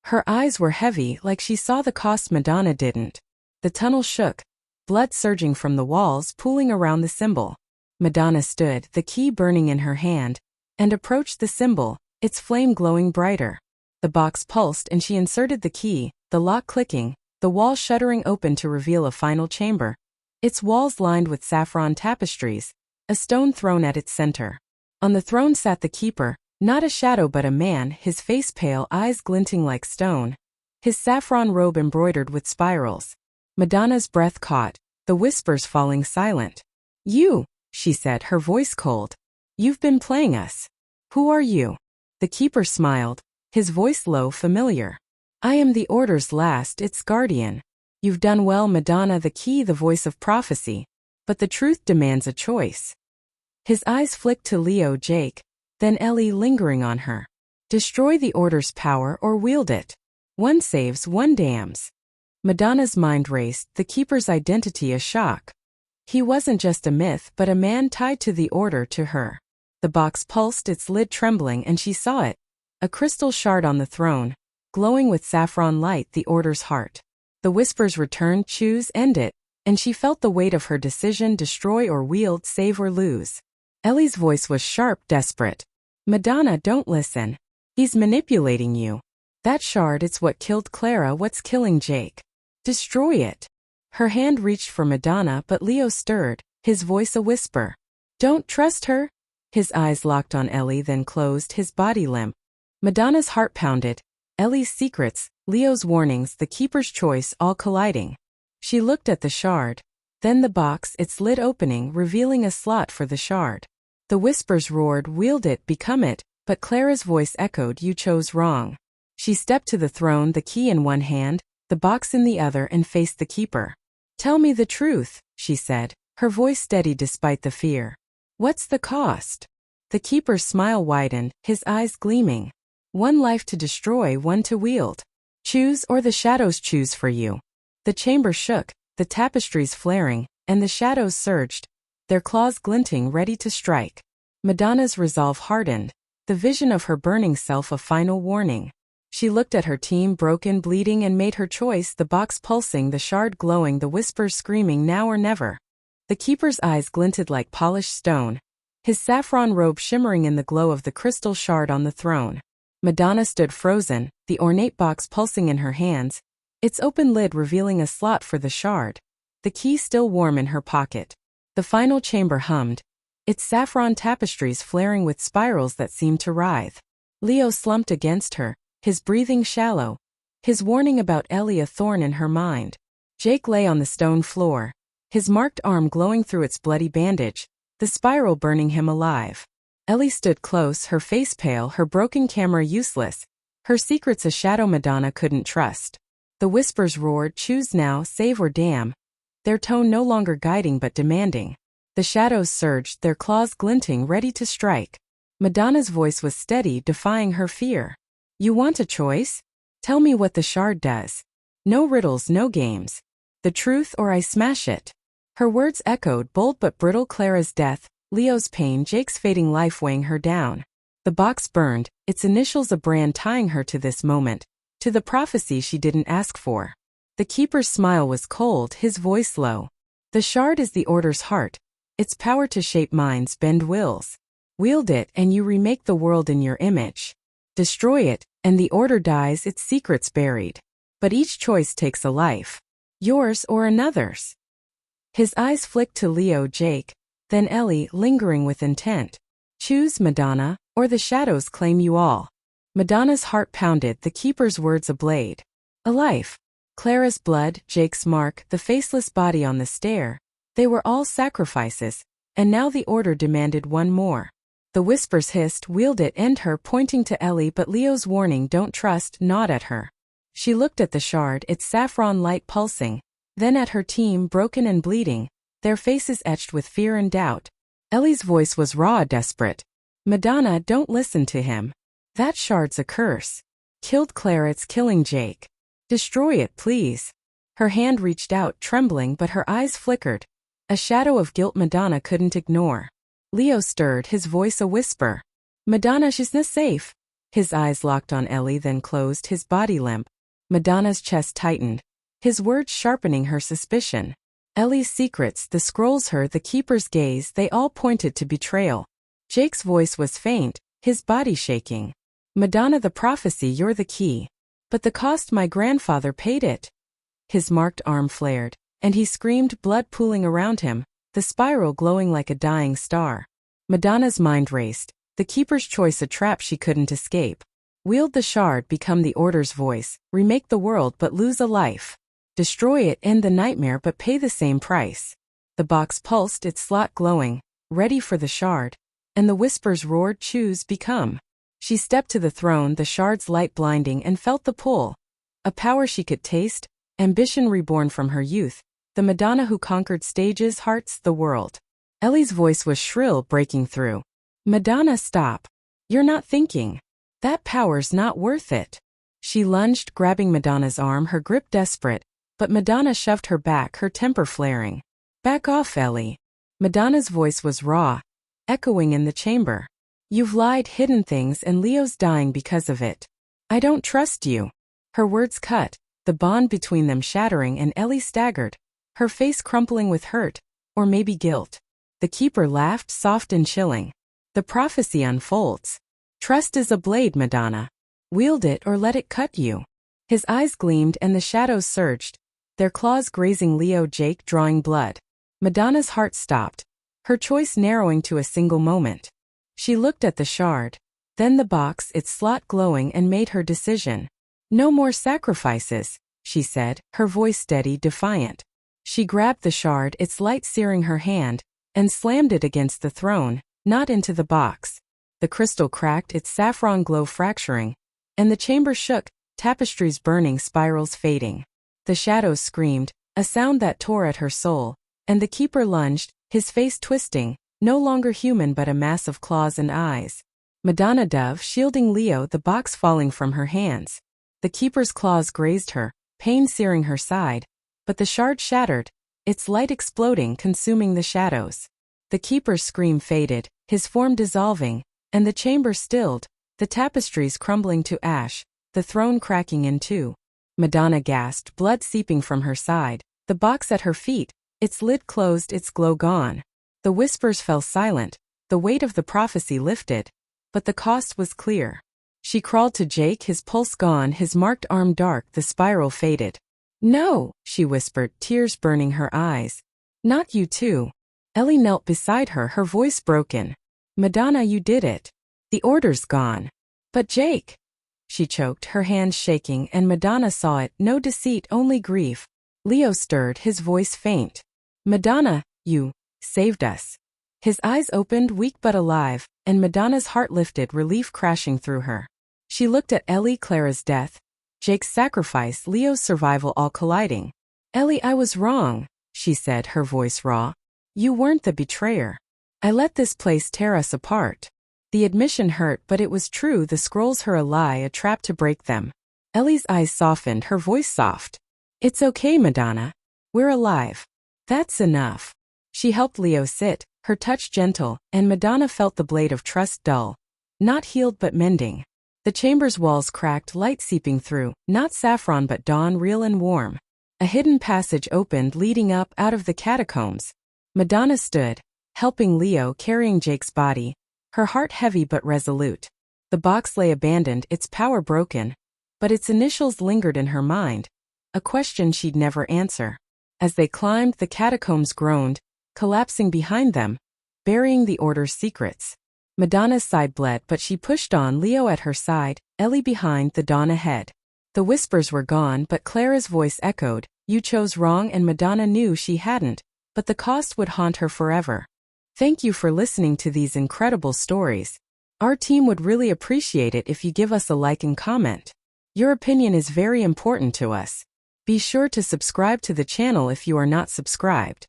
Her eyes were heavy, like she saw the cost Madonna didn't. The tunnel shook, blood surging from the walls, pooling around the symbol. Madonna stood, the key burning in her hand, and approached the symbol, its flame glowing brighter. The box pulsed and she inserted the key, the lock clicking, the wall shuddering open to reveal a final chamber. Its walls lined with saffron tapestries, a stone throne at its center. On the throne sat the keeper, not a shadow but a man, his face pale, eyes glinting like stone, his saffron robe embroidered with spirals. Madonna's breath caught, the whispers falling silent. You, she said, her voice cold. You've been playing us. Who are you? The keeper smiled, his voice low, familiar. I am the Order's last, its guardian. You've done well, Madonna, the key, the voice of prophecy. But the truth demands a choice. His eyes flicked to Leo, Jake, then Ellie, lingering on her. Destroy the Order's power or wield it. One saves, one damns. Madonna's mind raced, the keeper's identity a shock. He wasn't just a myth but a man tied to the Order, to her. The box pulsed, its lid trembling, and she saw it. A crystal shard on the throne, glowing with saffron light, the Order's heart. The whispers returned, choose, end it, and she felt the weight of her decision: destroy or wield, save or lose. Ellie's voice was sharp, desperate. Madonna, don't listen. He's manipulating you. That shard, it's what killed Clara, what's killing Jake. Destroy it. Her hand reached for Madonna, but Leo stirred, his voice a whisper. Don't trust her? His eyes locked on Ellie, then closed, his body limp. Madonna's heart pounded. Ellie's secrets, Leo's warnings, the keeper's choice, all colliding. She looked at the shard. Then the box, its lid opening, revealing a slot for the shard. The whispers roared, wield it, become it, but Clara's voice echoed, you chose wrong. She stepped to the throne, the key in one hand, the box in the other, and faced the keeper. Tell me the truth, she said, her voice steady despite the fear. What's the cost? The keeper's smile widened, his eyes gleaming. One life to destroy, one to wield. Choose, or the shadows choose for you. The chamber shook, the tapestries flaring, and the shadows surged, their claws glinting, ready to strike. Madonna's resolve hardened, the vision of her burning self a final warning. She looked at her team, broken, bleeding, and made her choice, the box pulsing, the shard glowing, the whispers screaming, now or never. The keeper's eyes glinted like polished stone, his saffron robe shimmering in the glow of the crystal shard on the throne. Madonna stood frozen, the ornate box pulsing in her hands, its open lid revealing a slot for the shard, the key still warm in her pocket. The final chamber hummed, its saffron tapestries flaring with spirals that seemed to writhe. Leo slumped against her, his breathing shallow, his warning about Ellie a thorn in her mind. Jake lay on the stone floor, his marked arm glowing through its bloody bandage, the spiral burning him alive. Ellie stood close, her face pale, her broken camera useless, her secrets a shadow Madonna couldn't trust. The whispers roared, choose now, save or damn, their tone no longer guiding but demanding. The shadows surged, their claws glinting, ready to strike. Madonna's voice was steady, defying her fear. You want a choice? Tell me what the shard does. No riddles, no games. The truth or I smash it. Her words echoed, bold but brittle. Clara's death, Leo's pain, Jake's fading life weighing her down. The box burned, its initials a brand tying her to this moment, to the prophecy she didn't ask for. The keeper's smile was cold, his voice low. The shard is the order's heart, its power to shape minds, bend wills. Wield it and you remake the world in your image. Destroy it, and the order dies, its secrets buried. But each choice takes a life. Yours or another's. His eyes flicked to Leo, Jake, then Ellie, lingering with intent. Choose, Madonna, or the shadows claim you all. Madonna's heart pounded, the keeper's words a blade. A life. Clara's blood, Jake's mark, the faceless body on the stair. They were all sacrifices, and now the order demanded one more. The whispers hissed, wield it, end her, pointing to Ellie, but Leo's warning, don't trust, gnawed at her. She looked at the shard, its saffron light pulsing, then at her team, broken and bleeding, their faces etched with fear and doubt. Ellie's voice was raw, desperate. Madonna, don't listen to him. That shard's a curse. Killed Clara, it's killing Jake. Destroy it, please. Her hand reached out, trembling, but her eyes flickered. A shadow of guilt Madonna couldn't ignore. Leo stirred, his voice a whisper. Madonna, she's not safe. His eyes locked on Ellie, then closed, his body limp. Madonna's chest tightened, his words sharpening her suspicion. Ellie's secrets, the scrolls, her, the keeper's gaze, they all pointed to betrayal. Jake's voice was faint, his body shaking. Madonna, the prophecy, you're the key. But the cost, my grandfather paid it. His marked arm flared, and he screamed, blood pooling around him, the spiral glowing like a dying star. Madonna's mind raced, the keeper's choice a trap she couldn't escape. Wield the shard, become the order's voice, remake the world but lose a life. Destroy it, end the nightmare but pay the same price. The box pulsed, its slot glowing, ready for the shard, and the whispers roared, choose, become. She stepped to the throne, the shard's light blinding, and felt the pull. A power she could taste, ambition reborn from her youth, the Madonna who conquered stages, hearts, the world. Ellie's voice was shrill, breaking through. Madonna, stop. You're not thinking. That power's not worth it. She lunged, grabbing Madonna's arm, her grip desperate, but Madonna shoved her back, her temper flaring. Back off, Ellie. Madonna's voice was raw, echoing in the chamber. You've lied, hidden things, and Leo's dying because of it. I don't trust you. Her words cut, the bond between them shattering, and Ellie staggered, her face crumpling with hurt, or maybe guilt. The keeper laughed, soft and chilling. The prophecy unfolds. Trust is a blade, Madonna. Wield it or let it cut you. His eyes gleamed and the shadows surged, their claws grazing Jake, drawing blood. Madonna's heart stopped, her choice narrowing to a single moment. She looked at the shard, then the box, its slot glowing, and made her decision. No more sacrifices, she said, her voice steady, defiant. She grabbed the shard, its light searing her hand, and slammed it against the throne, not into the box. The crystal cracked, its saffron glow fracturing, and the chamber shook, tapestries burning, spirals fading. The shadows screamed, a sound that tore at her soul, and the keeper lunged, his face twisting, no longer human but a mass of claws and eyes. Madonna dove, shielding Leo, the box falling from her hands. The keeper's claws grazed her, pain searing her side, but the shard shattered, its light exploding, consuming the shadows. The keeper's scream faded, his form dissolving, and the chamber stilled, the tapestries crumbling to ash, the throne cracking in two. Madonna gasped, blood seeping from her side, the box at her feet, its lid closed, its glow gone. The whispers fell silent, the weight of the prophecy lifted, but the cost was clear. She crawled to Jake, his pulse gone, his marked arm dark, the spiral faded. No, she whispered, tears burning her eyes. Not you too. Ellie knelt beside her, her voice broken. Madonna, you did it. The order's gone. But Jake. She choked, her hands shaking, and Madonna saw it, no deceit, only grief. Leo stirred, his voice faint. Madonna, you saved us. His eyes opened, weak but alive, and Madonna's heart lifted, relief crashing through her. She looked at Ellie, Clara's death, Jake's sacrifice, Leo's survival, all colliding. Ellie, I was wrong, she said, her voice raw. You weren't the betrayer. I let this place tear us apart. The admission hurt, but it was true, the scrolls her a lie, a trap to break them. Ellie's eyes softened, her voice soft. It's okay, Madonna. We're alive. That's enough. She helped Leo sit, her touch gentle, and Madonna felt the blade of trust dull. Not healed but mending. The chamber's walls cracked, light seeping through, not saffron but dawn, real and warm. A hidden passage opened, leading up out of the catacombs. Madonna stood, helping Leo, carrying Jake's body, her heart heavy but resolute. The box lay abandoned, its power broken, but its initials lingered in her mind, a question she'd never answer. As they climbed, the catacombs groaned, collapsing behind them, burying the order's secrets. Madonna's side bled, but she pushed on, Leo at her side, Ellie behind, the dawn ahead. The whispers were gone, but Clara's voice echoed, you chose wrong, and Madonna knew she hadn't, but the cost would haunt her forever. Thank you for listening to these incredible stories. Our team would really appreciate it if you give us a like and comment. Your opinion is very important to us. Be sure to subscribe to the channel if you are not subscribed.